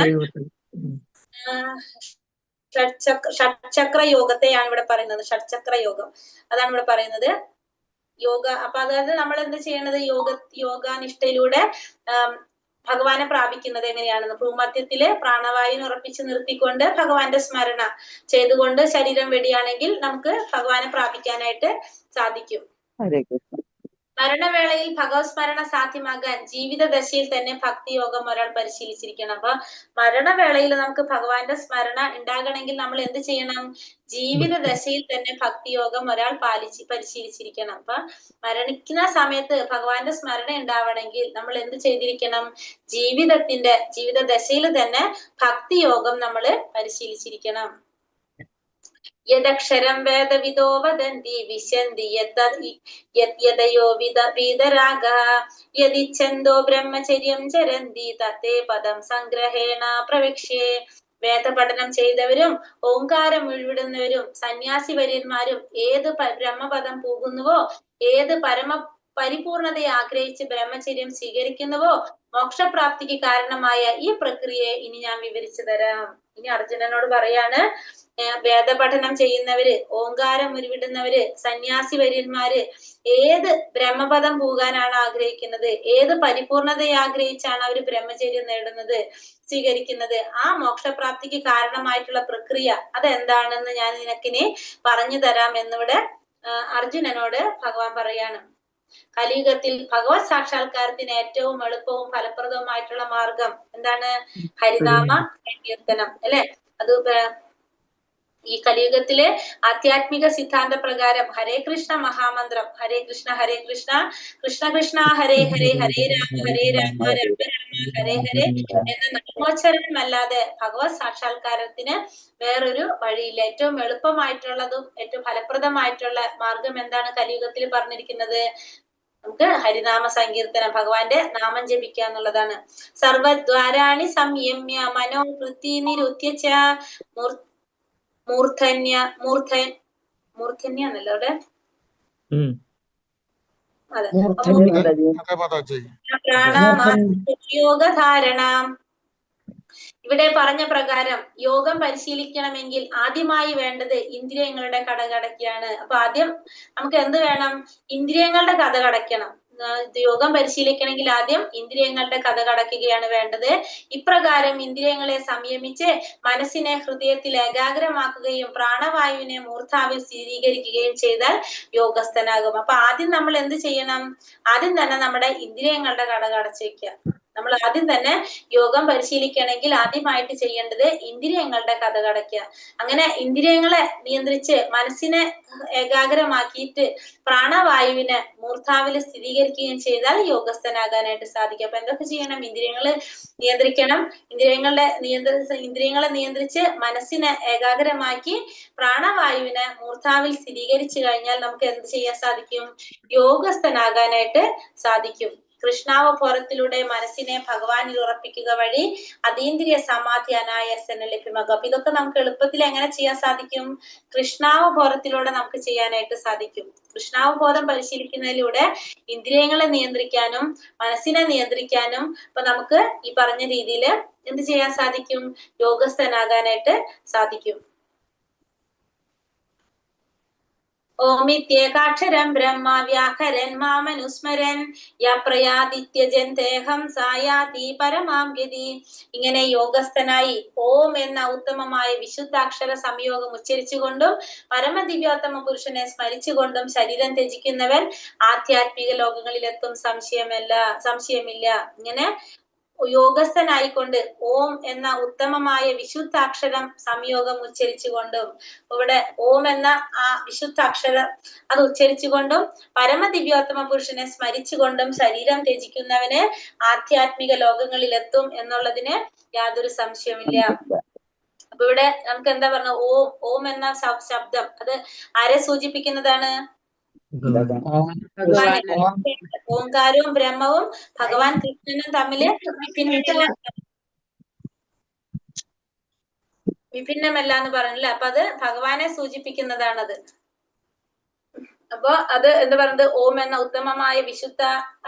ഷഡ്ചക്ര യോഗത്തെയാണ് ഇവിടെ പറയുന്നത്. ഷഡ്ചക്ര യോഗം അതാണ് ഇവിടെ പറയുന്നത്. യോഗ അപ്പൊ അതായത് നമ്മൾ എന്ത് ചെയ്യണത്? യോഗാനിഷ്ഠയിലൂടെ ഭഗവാനെ പ്രാപിക്കുന്നത് എങ്ങനെയാണെന്ന്, ഭൂമധ്യത്തില് പ്രാണവായുവിനെ ഉറപ്പിച്ച് നിർത്തിക്കൊണ്ട് ഭഗവാന്റെ സ്മരണ ചെയ്തുകൊണ്ട് ശരീരം വെടിയാണെങ്കിൽ നമുക്ക് ഭഗവാനെ പ്രാപിക്കാനായിട്ട് സാധിക്കും. ഹരേ കൃഷ്ണ. മരണവേളയിൽ ഭഗവത് സ്മരണ സാധ്യമാകാൻ ജീവിത ദശയിൽ തന്നെ ഭക്തിയോഗം ഒരാൾ പരിശീലിച്ചിരിക്കണം. അപ്പൊ മരണവേളയിൽ നമുക്ക് ഭഗവാന്റെ സ്മരണ ഉണ്ടാകണമെങ്കിൽ നമ്മൾ എന്ത് ചെയ്യണം? ജീവിത ദശയിൽ തന്നെ ഭക്തിയോഗം ഒരാൾ പരിശീലിച്ചിരിക്കണം. അപ്പൊ മരണിക്കുന്ന സമയത്ത് ഭഗവാന്റെ സ്മരണ ഉണ്ടാവണമെങ്കിൽ നമ്മൾ എന്ത് ചെയ്തിരിക്കണം? ജീവിത ദശയിൽ തന്നെ ഭക്തിയോഗം നമ്മൾ പരിശീലിച്ചിരിക്കണം. യദക്ഷരം വേദവിദോ വദന്തി വിശന്തി യദയോ വീതരാഗഃ യദിച്ഛന്തോ ബ്രഹ്മചര്യം ചരന്തി തത്തേ പദം സംഗ്രഹേണ പ്രവക്ഷ്യേ. വേദപഠനം ചെയ്തവരും ഓങ്കാരം ഉൾവിടുന്നവരും സന്യാസി വര്യന്മാരും ഏത് ബ്രഹ്മപദം പോകുന്നുവോ, ഏത് പരിപൂർണതയെ ആഗ്രഹിച്ച് ബ്രഹ്മചര്യം സ്വീകരിക്കുന്നുവോ, മോക്ഷപ്രാപ്തിക്ക് കാരണമായ ഈ പ്രക്രിയയെ ഇനി ഞാൻ വിവരിച്ചു തരാം. ഇനി അർജുനനോട് പറയാണ്, വേദപഠനം ചെയ്യുന്നവര്, ഓങ്കാരം ഉരുവിടുന്നവര്, സന്യാസി വര്യന്മാര് ഏത് ബ്രഹ്മപദം പോകാനാണ് ആഗ്രഹിക്കുന്നത്, ഏത് പരിപൂർണതയെ ആഗ്രഹിച്ചാണ് അവർ ബ്രഹ്മചര്യം നേടുന്നത്, സ്വീകരിക്കുന്നത്, ആ മോക്ഷപ്രാപ്തിക്ക് കാരണമായിട്ടുള്ള പ്രക്രിയ അതെന്താണെന്ന് ഞാൻ നിനക്കിനി പറഞ്ഞു തരാം എന്നിവിടെ അർജുനനോട് ഭഗവാൻ പറയാണ്. കലിയുഗത്തിൽ ഭഗവത് സാക്ഷാത്കാരത്തിന് ഏറ്റവും എളുപ്പവും ഫലപ്രദവുമായിട്ടുള്ള മാർഗം എന്താണ്? ഹരിനാമ സങ്കീർത്തനം അല്ലെ. അത് ഈ കലിയുഗത്തിലെ ആധ്യാത്മിക സിദ്ധാന്ത പ്രകാരം ഹരേ കൃഷ്ണ മഹാമന്ത്രം, ഹരേ കൃഷ്ണ കൃഷ്ണ കൃഷ്ണ ഹരേ ഹരേ ഹരേ രാമ രാമ ഹരേ ഹരേ എന്ന നാമോച്ചരണമല്ലാതെ ഭഗവത് സാക്ഷാത്കാരത്തിന് വേറൊരു വഴിയില്ല. ഏറ്റവും എളുപ്പമായിട്ടുള്ളതും ഏറ്റവും ഫലപ്രദമായിട്ടുള്ള മാർഗം എന്താണ് കലിയുഗത്തിൽ പറഞ്ഞിരിക്കുന്നത്? നമുക്ക് ഹരിനാമ സങ്കീർത്തനം, ഭഗവാന്റെ നാമം ജപിക്കുക എന്നുള്ളതാണ്. സർവദ്വാരാണി സംയമ്യ മനോവൃത്തി നിരുദ്ധ്യ മൂർധന്യാന്നല്ലോ അവിടെ. അതെ, യോഗധാരണം. ഇവിടെ പറഞ്ഞ പ്രകാരം യോഗം പരിശീലിക്കണമെങ്കിൽ ആദ്യമായി വേണ്ടത് ഇന്ദ്രിയങ്ങളുടെ കടകടയ്ക്കാണ്. അപ്പൊ ആദ്യം നമുക്ക് എന്ത് വേണം? ഇന്ദ്രിയങ്ങളുടെ കഥ കടയ്ക്കണം. യോഗം പരിശീലിക്കണമെങ്കിൽ ആദ്യം ഇന്ദ്രിയങ്ങളുടെ കഥ കടക്കുകയാണ് വേണ്ടത്. ഇപ്രകാരം ഇന്ദ്രിയങ്ങളെ സംയമിച്ച് മനസ്സിനെ ഹൃദയത്തിൽ ഏകാഗ്രമാക്കുകയും പ്രാണവായുവിനെ മൂർധാവിൽ സ്ഥിരീകരിക്കുകയും ചെയ്താൽ യോഗസ്ഥനാകും. അപ്പൊ ആദ്യം നമ്മൾ എന്ത് ചെയ്യണം? ആദ്യം തന്നെ നമ്മുടെ ഇന്ദ്രിയങ്ങളുടെ കട കടച്ചു വെക്കുക. നമ്മൾ ആദ്യം തന്നെ യോഗം പരിശീലിക്കണമെങ്കിൽ ആദ്യമായിട്ട് ചെയ്യേണ്ടത് ഇന്ദ്രിയങ്ങളുടെ കഥ കടയ്ക്കുക. അങ്ങനെ ഇന്ദ്രിയങ്ങളെ നിയന്ത്രിച്ച് മനസ്സിനെ ഏകാഗ്രമാക്കിയിട്ട് പ്രാണവായുവിനെ മൂർധാവിൽ സ്ഥിരീകരിക്കുകയും ചെയ്താൽ യോഗസ്ഥനാകാനായിട്ട് സാധിക്കും. അപ്പൊ എന്തൊക്കെ ചെയ്യണം? ഇന്ദ്രിയങ്ങളെ നിയന്ത്രിക്കണം. ഇന്ദ്രിയങ്ങളെ നിയന്ത്രിച്ച് മനസ്സിനെ ഏകാഗ്രമാക്കി പ്രാണവായുവിനെ മൂർധാവിൽ സ്ഥിരീകരിച്ചു കഴിഞ്ഞാൽ നമുക്ക് എന്ത് ചെയ്യാൻ സാധിക്കും? യോഗസ്ഥനാകാനായിട്ട് സാധിക്കും. കൃഷ്ണാവബോധത്തിലൂടെ മനസ്സിനെ ഭഗവാനിൽ ഉറപ്പിക്കുക വഴി അതീന്ദ്രിയ സമാധി അനായാസന ലഭ്യമാകും. അപ്പൊ ഇതൊക്കെ നമുക്ക് എളുപ്പത്തിൽ എങ്ങനെ ചെയ്യാൻ സാധിക്കും? കൃഷ്ണാവബോധത്തിലൂടെ നമുക്ക് ചെയ്യാനായിട്ട് സാധിക്കും. കൃഷ്ണാവബോധം പരിശീലിക്കുന്നതിലൂടെ ഇന്ദ്രിയങ്ങളെ നിയന്ത്രിക്കാനും മനസ്സിനെ നിയന്ത്രിക്കാനും ഇപ്പൊ നമുക്ക് ഈ പറഞ്ഞ രീതിയിൽ എന്ത് ചെയ്യാൻ സാധിക്കും? യോഗസ്ഥനാകാനായിട്ട് സാധിക്കും. ഓമിത്യേകാക്ഷരം ബ്രഹ്മ വ്യാഹരൻ മാമനുസ്മരൻ യാപ്രയാദിത്യജന്തേഹം സായാതി പരമാം ഗതി. ഇങ്ങനെ യോഗസ്ഥനായി ഓം എന്ന ഉത്തമമായ വിശുദ്ധാക്ഷര സംയോഗം ഉച്ചരിച്ചുകൊണ്ടും പരമദിവ്യോത്തമ പുരുഷനെ സ്മരിച്ചുകൊണ്ടും ശരീരം ത്യജിക്കുന്നവൻ ആധ്യാത്മിക ലോകങ്ങളിലെത്തും, സംശയമില്ല. ഇങ്ങനെ യോഗസ്ഥനായിക്കൊണ്ട് ഓം എന്ന ഉത്തമമായ വിശുദ്ധാക്ഷരം സംയോഗം ഉച്ചരിച്ചുകൊണ്ടും, ഇവിടെ ഓം എന്ന ആ വിശുദ്ധാക്ഷരം അത് ഉച്ചരിച്ചുകൊണ്ടും പരമദിവ്യോത്തമ പുരുഷനെ സ്മരിച്ചുകൊണ്ടും ശരീരം ത്യജിക്കുന്നവന് ആധ്യാത്മിക ലോകങ്ങളിലെത്തും എന്നുള്ളതിന് യാതൊരു സംശയവുമില്ല. അപ്പൊ ഇവിടെ നമുക്ക് എന്താ പറഞ്ഞ? ഓം എന്ന ശബ്ദം അത് ആരെ സൂചിപ്പിക്കുന്നതാണ്? ഓംകാരവും ബ്രഹ്മവും ഭഗവാൻ കൃഷ്ണനും തമ്മില് വിഭിന്നമല്ല എന്ന് പറഞ്ഞില്ല. അപ്പൊ അത് ഭഗവാനെ സൂചിപ്പിക്കുന്നതാണത്. അപ്പൊ അത് എന്താ പറയുന്നത്, ഓം എന്ന ഉത്തമമായ വിശുദ്ധ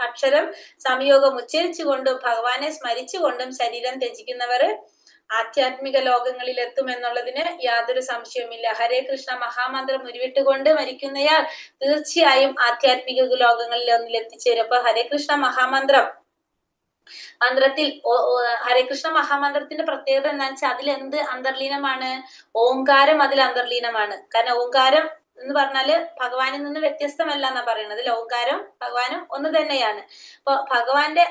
അക്ഷരം സംയോഗം ഉച്ചരിച്ചുകൊണ്ടും ഭഗവാനെ സ്മരിച്ചുകൊണ്ടും ശരീരം ത്യജിക്കുന്നവർ ആധ്യാത്മിക ലോകങ്ങളിൽ എത്തും എന്നുള്ളതിന് യാതൊരു സംശയവുമില്ല. ഹരേ കൃഷ്ണ മഹാമന്ത്രം ഉരുവിട്ടുകൊണ്ട് മരിക്കുന്നയാൾ തീർച്ചയായും ആധ്യാത്മിക ലോകങ്ങളിൽ ഒന്നിൽ എത്തിച്ചേരും. അപ്പൊ ഹരേ കൃഷ്ണ മഹാമന്ത്രത്തിൽ ഹരേകൃഷ്ണ മഹാമന്ത്രത്തിന്റെ പ്രത്യേകത എന്താണെന്ന് വെച്ചാൽ അതിൽ എന്ത് അന്തർലീനമാണ്? ഓംകാരം അതിൽ അന്തർലീനമാണ്. കാരണം ഓംകാരം എന്ന് പറഞ്ഞാല് ഭഗവാനിൽ നിന്ന് വ്യത്യസ്തമല്ല എന്നാ പറയുന്നത്. ഓംകാരം ഭഗവാനും ഒന്ന് തന്നെയാണ്. അപ്പൊ ഭഗവാന്റെ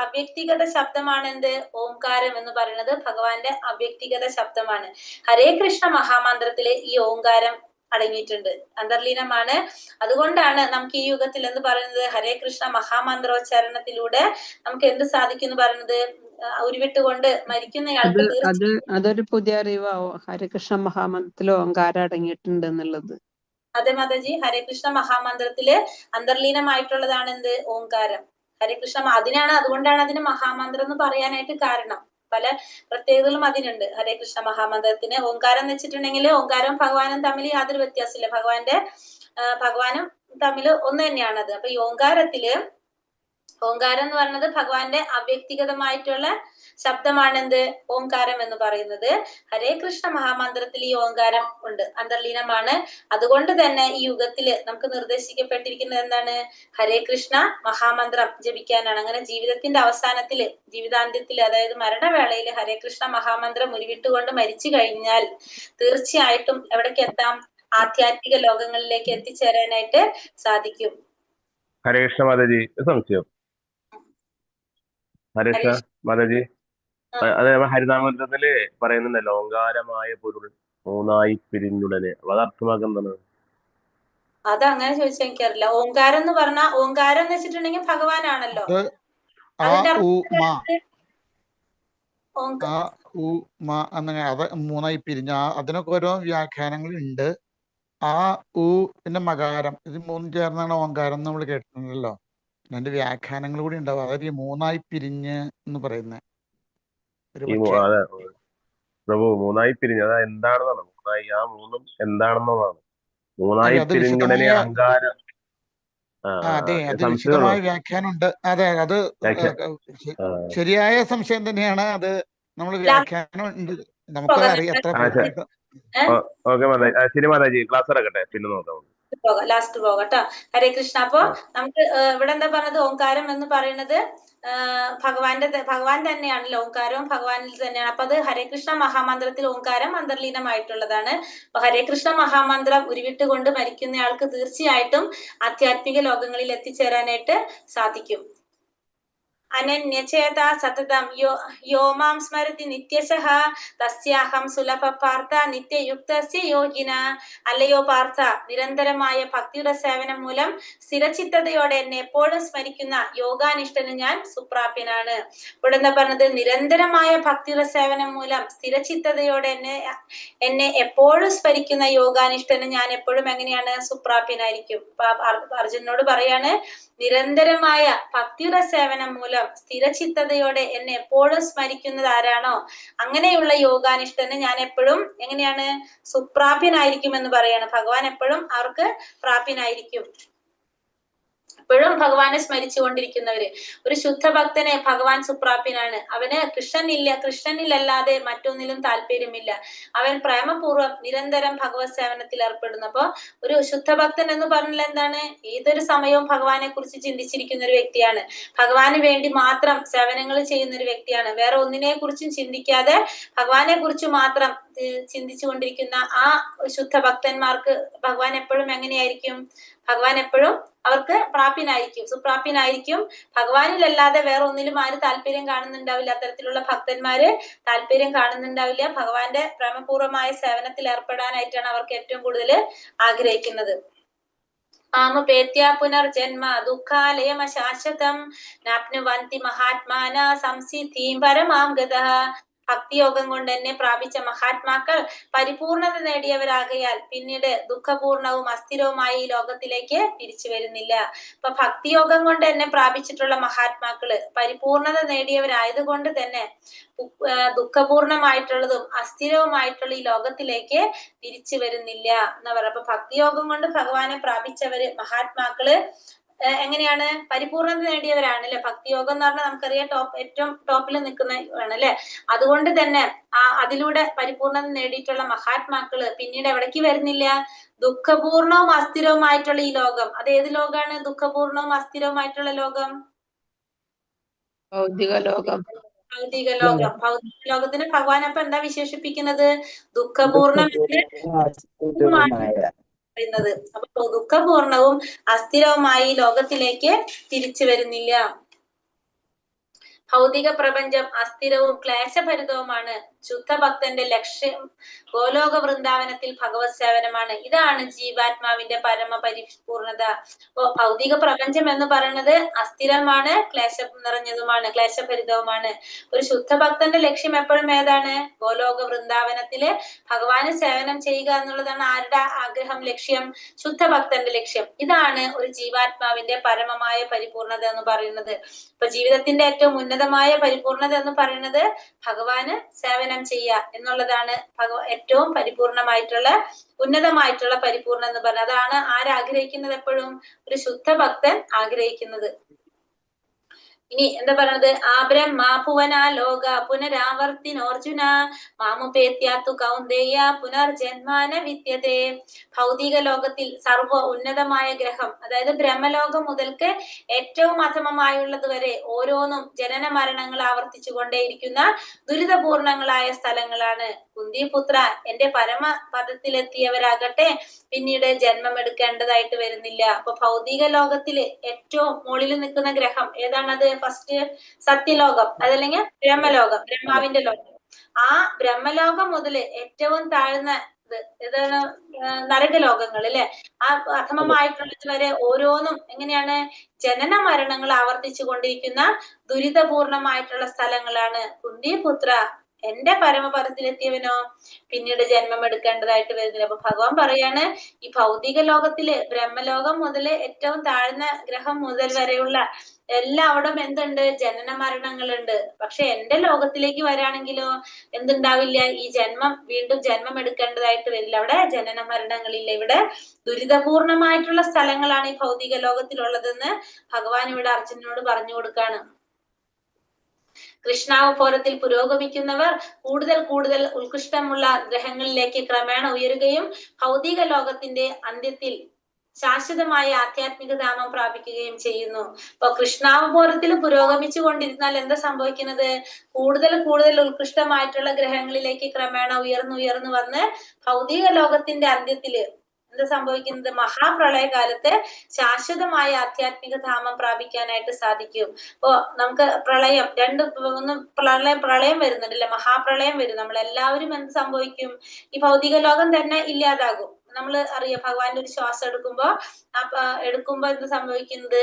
അവ്യക്തിഗത ശബ്ദമാണ് എന്ത്? ഓംകാരം എന്ന് പറയുന്നത് ഭഗവാന്റെ അവ്യക്തിഗത ശബ്ദമാണ്. ഹരേ കൃഷ്ണ മഹാമന്ത്രത്തില് ഈ ഓംകാരം അടങ്ങിയിട്ടുണ്ട്, അന്തർലീനമാണ്. അതുകൊണ്ടാണ് നമുക്ക് ഈ യുഗത്തിൽ എന്ന് പറയുന്നത് ഹരേ കൃഷ്ണ മഹാമന്ത്രോച്ചാരണത്തിലൂടെ നമുക്ക് എന്ത് സാധിക്കും എന്ന് പറയുന്നത്, ഉരുവിട്ടുകൊണ്ട് മരിക്കുന്നയാൾക്ക് അതൊരു പുതിയ അറിവാവോ ഹരികൃഷ്ണ മഹാമന്ത്രത്തിൽ ഓങ്കാരം അടങ്ങിയിട്ടുണ്ട് എന്നുള്ളത്? അതെ മാതാജി, ഹരേകൃഷ്ണ മഹാമന്ത്രത്തില് അന്തർലീനമായിട്ടുള്ളതാണ് എന്ത്? ഓംകാരം. ഹരേകൃഷ്ണ അതുകൊണ്ടാണ് അതിന് മഹാമന്ത്രം എന്ന് പറയാനായിട്ട് കാരണം. പല പ്രത്യേകതകളും അതിനുണ്ട് ഹരേകൃഷ്ണ മഹാമന്ത്രത്തിന്. ഓംകാരം എന്ന് വെച്ചിട്ടുണ്ടെങ്കിൽ ഓംകാരം ഭഗവാനും തമ്മിൽ യാതൊരു വ്യത്യാസമില്ല. ഭഗവാനും തമ്മിൽ ഒന്ന് തന്നെയാണത്. അപ്പൊ ഈ ഓംകാരം എന്ന് പറയുന്നത് ഭഗവാന്റെ അവ്യക്തിഗതമായിട്ടുള്ള ശബ്ദമാണെന്ത്? ഓംകാരം എന്ന് പറയുന്നത്. ഹരേ കൃഷ്ണ മഹാമന്ത്രത്തിൽ ഈ ഓംകാരം ഉണ്ട്, അന്തർലീനമാണ്. അതുകൊണ്ട് തന്നെ ഈ യുഗത്തില് നമുക്ക് നിർദ്ദേശിക്കപ്പെട്ടിരിക്കുന്നത് എന്താണ്? ഹരേ കൃഷ്ണ മഹാമന്ത്രം ജപിക്കാനാണ്. അങ്ങനെ ജീവിതത്തിന്റെ അവസാനത്തില്, ജീവിതാന്ത്യത്തില്, അതായത് മരണവേളയിൽ ഹരേ കൃഷ്ണ മഹാമന്ത്രം ഉരുവിട്ടുകൊണ്ട് മരിച്ചു കഴിഞ്ഞാൽ തീർച്ചയായിട്ടും എവിടേക്ക് എത്താം? ആധ്യാത്മിക ലോകങ്ങളിലേക്ക് എത്തിച്ചേരാനായിട്ട് സാധിക്കും. ഹരേ കൃഷ്ണ മാതാജി, സംശയം. ഹരേ കൃഷ്ണ മാതാജി, അതെ ഹരിനാമഗ്രന്ഥത്തില് പറയുന്നുണ്ടല്ലോ ഓങ്കാരമായ പൊരുൾ മൂന്നായി പിരിഞ്ഞുടനെ. അത് അർത്ഥമാക്കുന്നത് അതങ്ങനെ ചോദിച്ചാൽ എനിക്കറിയില്ല. ഓംകാരം എന്ന് പറഞ്ഞാൽ, ഓംകാരം എന്ന് വെച്ചിട്ടുണ്ടെങ്കിൽ ഭഗവാനാണല്ലോ. അതിന്റെ അത് മൂന്നായി പിരിഞ്ഞ അതിനൊക്കെ ഓരോ വ്യാഖ്യാനങ്ങൾ ഉണ്ട്. ആ ഉ പിന്നെ മകാരം, ഇത് മൂന്നും ചേർന്നാണ് ഓങ്കാരം നമ്മൾ കേട്ടിട്ടുണ്ടല്ലോ. അതിന്റെ വ്യാഖ്യാനങ്ങൾ കൂടി ഉണ്ടാവും. അതായത് ഈ മൂന്നായി പിരിഞ്ഞ് എന്ന് പറയുന്നത് പ്രഭു മൂന്നായി പിരിഞ്ഞ് അതാ എന്താണെന്നാണ്. മൂന്നായി ആ മൂന്നും എന്താണെന്നതാണ്. മൂന്നായി പിരിഞ്ഞുടനെ അഹങ്കാരം. അതെ, അത് വിശദമായ വ്യാഖ്യാനം ഉണ്ട്. അതെ, അത് ശരിയായ സംശയം തന്നെയാണ്. അത് നമ്മൾ വ്യാഖ്യാനം ഉണ്ട്, നമുക്ക് അറിയാം. ഓക്കെ മാതാജി, ശരി മാതാജി, ക്ലാസ് ഇറക്കട്ടെ, പിന്നെ നോക്കാം. ലാസ്റ്റ് പോകട്ടോ. ഹരേ കൃഷ്ണ. അപ്പൊ നമുക്ക് ഇവിടെ എന്താ പറഞ്ഞത്? ഓംകാരം എന്ന് പറയുന്നത് ഭഗവാൻ തന്നെയാണല്ലോ. ഓംകാരവും ഭഗവാനിൽ തന്നെയാണ്. അപ്പൊ അത് ഹരേകൃഷ്ണ മഹാമന്ത്രത്തിൽ ഓംകാരം അന്തർലീനമായിട്ടുള്ളതാണ്. അപ്പൊ ഹരേകൃഷ്ണ മഹാമന്ത്രം ഉരുവിട്ടുകൊണ്ട് മരിക്കുന്നയാൾക്ക് തീർച്ചയായിട്ടും ആധ്യാത്മിക ലോകങ്ങളിൽ എത്തിച്ചേരാനായിട്ട് സാധിക്കും. അനന്യചേതാ സതതം യോ മാം സ്മരതി നിത്യശഃ തസ്യാഹം സുലഭ പാർത്ഥ നിത്യയുക്തസ്യ യോഗിന. അല്ലയോ പാർത്ഥ, നിരന്തരമായ ഭക്തിയുടെ സേവനം മൂലം സ്ഥിരചിത്തതയോടെ എന്നെ എപ്പോഴും സ്മരിക്കുന്ന യോഗാനിഷ്ഠന് ഞാൻ സുപ്രാപ്യനാണ്. ഇവിടെ എന്താ പറഞ്ഞത്? നിരന്തരമായ ഭക്തിയുടെ സേവനം മൂലം സ്ഥിരചിത്തതയോടെ എന്നെ എപ്പോഴും സ്മരിക്കുന്ന യോഗാനിഷ്ഠന് ഞാൻ എപ്പോഴും എങ്ങനെയാണ്? സുപ്രാപ്യനായിരിക്കും. അർജുനോട് പറയാണ്, നിരന്തരമായ ഭക്തിയുടെ സേവനം മൂലം സ്ഥിരചിത്തതയോടെ എന്നെ എപ്പോഴും സ്മരിക്കുന്നത് ആരാണോ അങ്ങനെയുള്ള യോഗാനിഷ്ഠന് ഞാൻ എപ്പോഴും എങ്ങനെയാണ്? സുപ്രാപ്യനായിരിക്കും എന്ന് പറയാണ്. ഭഗവാൻ എപ്പോഴും അവർക്ക് പ്രാപ്യനായിരിക്കും. എപ്പോഴും ഭഗവാനെ സ്മരിച്ചുകൊണ്ടിരിക്കുന്നവര്, ഒരു ശുദ്ധഭക്തനെ ഭഗവാൻ സുപ്രാപ്യനാണ്. അവന് കൃഷ്ണനിലല്ലാതെ മറ്റൊന്നിലും താല്പര്യമില്ല. അവൻ പ്രേമപൂർവ്വം നിരന്തരം ഭഗവത് സേവനത്തിൽ ഏർപ്പെടുന്നു. അപ്പൊ ഒരു ശുദ്ധഭക്തൻ എന്ന് പറഞ്ഞാൽ എന്താണ്? ഏതൊരു സമയവും ഭഗവാനെ കുറിച്ച് ചിന്തിച്ചിരിക്കുന്ന ഒരു വ്യക്തിയാണ്. ഭഗവാന് വേണ്ടി മാത്രം സേവനങ്ങൾ ചെയ്യുന്ന ഒരു വ്യക്തിയാണ്. വേറെ ഒന്നിനെ കുറിച്ചും ചിന്തിക്കാതെ ഭഗവാനെ കുറിച്ച് മാത്രം ചിന്തിച്ചുകൊണ്ടിരിക്കുന്ന ആ ശുദ്ധഭക്തന്മാർക്ക് ഭഗവാൻ എപ്പോഴും എങ്ങനെയായിരിക്കും? ഭഗവാൻ എപ്പോഴും അവർക്ക് പ്രാപ്യനായിരിക്കും, സുപ്രാപ്യനായിരിക്കും. ഭഗവാനിലല്ലാതെ വേറെ ഒന്നിലും ആര് താല്പര്യം കാണുന്നുണ്ടാവില്ല. അത്തരത്തിലുള്ള ഭക്തന്മാര് താല്പര്യം കാണുന്നുണ്ടാവില്ല. ഭഗവാന്റെ പ്രേമപൂർവമായ സേവനത്തിൽ ഏർപ്പെടാനായിട്ടാണ് അവർക്ക് ഏറ്റവും കൂടുതൽ ആഗ്രഹിക്കുന്നത്. ആമുപേത്യ പുനർജന്മ ദുഃഖാലയം അശാശ്വതം നാപ്നുവന്തി മഹാത്മാന സംസിദ്ധിം പരമാം ഗതഃ. ഭക്തിയോഗം കൊണ്ട് തന്നെ പ്രാപിച്ച മഹാത്മാക്കൾ പരിപൂർണത നേടിയവരാകയാൽ പിന്നീട് ദുഃഖപൂർണവും അസ്ഥിരവുമായ ഈ ലോകത്തിലേക്ക് തിരിച്ചു വരുന്നില്ല. അപ്പൊ ഭക്തിയോഗം കൊണ്ട് തന്നെ പ്രാപിച്ചിട്ടുള്ള മഹാത്മാക്കള് പരിപൂർണത നേടിയവരായതുകൊണ്ട് തന്നെ ദുഃഖപൂർണമായിട്ടുള്ളതും അസ്ഥിരവുമായിട്ടുള്ള ഈ ലോകത്തിലേക്ക് തിരിച്ചു വരുന്നില്ല എന്ന് പറയാം. അപ്പൊ ഭക്തിയോഗം കൊണ്ട് ഭഗവാനെ പ്രാപിച്ചവര് മഹാത്മാക്കള് എങ്ങനെയാണ് പരിപൂർണത നേടിയവരാണ് അല്ലെ. ഭക്തിയോഗം എന്ന് പറഞ്ഞാൽ നമുക്കറിയാം ഏറ്റവും ടോപ്പിൽ നിൽക്കുന്നതാണ് അല്ലെ. അതുകൊണ്ട് തന്നെ അതിലൂടെ പരിപൂർണത നേടിയിട്ടുള്ള മഹാത്മാക്കള് പിന്നീട് എവിടേക്ക് വരുന്നില്ല? ദുഃഖപൂർണവും അസ്ഥിരവുമായിട്ടുള്ള ഈ ലോകം. അത് ഏത് ലോകമാണ് ദുഃഖപൂർണവും അസ്ഥിരവുമായിട്ടുള്ള ലോകം? ഭൗതിക ലോകം. ഭൗതിക ലോകം. ഭൗതിക ലോകത്തിന് ഭഗവാൻ അപ്പൊ എന്താ വിശേഷിപ്പിക്കുന്നത്? ദുഃഖപൂർണം പറയുന്നത്. അപ്പൊ ദുഃഖപൂർണവും അസ്ഥിരവുമായി ലോകത്തിലേക്ക് തിരിച്ചു വരുന്നില്ല. ഭൗതിക പ്രപഞ്ചം അസ്ഥിരവും ക്ലേശഭരിതവുമാണ്. ശുദ്ധഭക്തന്റെ ലക്ഷ്യം ഗോലോക വൃന്ദാവനത്തിൽ ഭഗവത് സേവനമാണ്. ഇതാണ് ജീവാത്മാവിന്റെ പരമപരിപൂർണത. അപ്പോ ഭൗതിക പ്രപഞ്ചം എന്ന് പറയുന്നത് അസ്ഥിരമാണ്, ക്ലേശം നിറഞ്ഞതുമാണ്, ക്ലേശഭരിതവുമാണ്. ഒരു ശുദ്ധഭക്തന്റെ ലക്ഷ്യം എപ്പോഴും ഏതാണ്? ഗോലോക വൃന്ദാവനത്തില് ഭഗവാന് സേവനം ചെയ്യുക എന്നുള്ളതാണ് ആരുടെ ആഗ്രഹം, ലക്ഷ്യം? ശുദ്ധഭക്തന്റെ ലക്ഷ്യം. ഇതാണ് ഒരു ജീവാത്മാവിന്റെ പരമമായ പരിപൂർണത എന്ന് പറയുന്നത്. ഇപ്പൊ ജീവിതത്തിന്റെ ഏറ്റവും ഉന്നതമായ പരിപൂർണത എന്ന് പറയുന്നത് ഭഗവാന് സേവനം ചെയ്യുക എന്നുള്ളതാണ്. ഏറ്റവും പരിപൂർണമായിട്ടുള്ള ഉന്നതമായിട്ടുള്ള പരിപൂർണം എന്ന് പറഞ്ഞത്. അതാണ് ആരാഗ്രഹിക്കുന്നത്? എപ്പോഴും ഒരു ശുദ്ധ ഭക്തൻ ആഗ്രഹിക്കുന്നത്. ഇനി എന്താ പറയുന്നത്? ആബ്രഹ്മാ ഭുവനാ ലോക പുനരാവർത്തിനോർജുന മാമുപേത്യാത്തു കൗന്ദേയ പുനർജന്മാന വിദ്യതേ. ഭൗതിക ലോകത്തിൽ സർവ ഉന്നതമായ ഗ്രഹം, അതായത് ബ്രഹ്മലോകം മുതൽക്ക് ഏറ്റവും അധമമായുള്ളത് വരെ ഓരോന്നും ജനന മരണങ്ങൾ ആവർത്തിച്ചു കൊണ്ടേയിരിക്കുന്ന ദുരിതപൂർണങ്ങളായ സ്ഥലങ്ങളാണ്. കുന്തിപുത്ര, എന്റെ പരമപദത്തിലെത്തിയവരാകട്ടെ പിന്നീട് ജന്മം എടുക്കേണ്ടതായിട്ട് വരുന്നില്ല. അപ്പൊ ഭൗതിക ലോകത്തില് ഏറ്റവും മുകളിൽ നിൽക്കുന്ന ഗ്രഹം ഏതാണത്? ഫസ്റ്റ് സത്യലോകം, അതല്ലെങ്കിൽ ബ്രഹ്മലോകം, ബ്രഹ്മാവിന്റെ ലോകം. ആ ബ്രഹ്മലോകം മുതല് ഏറ്റവും താഴ്ന്ന ഏതാണ്? നരകലോകങ്ങൾ അല്ലെ. ആ അധമമായിട്ടുള്ളത് വരെ ഓരോന്നും എങ്ങനെയാണ്? ജനന മരണങ്ങൾ ആവർത്തിച്ചു കൊണ്ടിരിക്കുന്ന ദുരിതപൂർണമായിട്ടുള്ള സ്ഥലങ്ങളാണ്. കുന്തിപുത്ര, എന്റെ പരമപദത്തിലെത്തിയവനോ പിന്നീട് ജന്മം എടുക്കേണ്ടതായിട്ട് വരുന്നില്ല. അപ്പൊ ഭഗവാൻ പറയാണ്, ഈ ഭൗതിക ലോകത്തില് ബ്രഹ്മലോകം മുതല് ഏറ്റവും താഴ്ന്ന ഗ്രഹം മുതൽ വരെയുള്ള എല്ലാവിടും എന്തുണ്ട്? ജനന മരണങ്ങളുണ്ട്. പക്ഷെ എന്റെ ലോകത്തിലേക്ക് വരാണെങ്കിലോ എന്തുണ്ടാവില്ല? ഈ വീണ്ടും ജന്മം എടുക്കേണ്ടതായിട്ട് വരില്ല. അവിടെ ജനന മരണങ്ങളില്ല. ഇവിടെ ദുരിതപൂർണമായിട്ടുള്ള സ്ഥലങ്ങളാണ് ഈ ഭൗതിക ലോകത്തിലുള്ളതെന്ന് ഭഗവാൻ ഇവിടെ അർജുനനോട് പറഞ്ഞു കൊടുക്കാണ്. കൃഷ്ണാവബോധത്തിൽ പുരോഗമിക്കുന്നവർ കൂടുതൽ കൂടുതൽ ഉത്കൃഷ്ടമുള്ള ഗ്രഹങ്ങളിലേക്ക് ക്രമേണ ഉയരുകയും ഭൗതിക ലോകത്തിന്റെ അന്ത്യത്തിൽ ശാശ്വതമായ ആധ്യാത്മിക ധാമം പ്രാപിക്കുകയും ചെയ്യുന്നു. അപ്പൊ കൃഷ്ണാവബോധത്തിൽ പുരോഗമിച്ചു കൊണ്ടിരുന്നാൽ എന്താ സംഭവിക്കുന്നത്? കൂടുതൽ കൂടുതൽ ഉത്കൃഷ്ടമായിട്ടുള്ള ഗ്രഹങ്ങളിലേക്ക് ക്രമേണ ഉയർന്നു വന്ന് ഭൗതിക ലോകത്തിന്റെ അന്ത്യത്തില് എന്താ സംഭവിക്കുന്നത്? മഹാപ്രളയകാലത്ത് ശാശ്വതമായ ആധ്യാത്മിക ധാമം പ്രാപിക്കാനായിട്ട് സാധിക്കും. അപ്പോ നമുക്ക് പ്രളയം വരുന്നുണ്ട് അല്ലെ, മഹാപ്രളയം വരും. നമ്മളെല്ലാവരും എന്ത് സംഭവിക്കും? ഈ ഭൗതിക ലോകം തന്നെ ഇല്ലാതാകും. നമ്മൾ അറിയാം, ഭഗവാന്റെ ഒരു ശ്വാസം എടുക്കുമ്പോ എന്ത് സംഭവിക്കുന്നത്?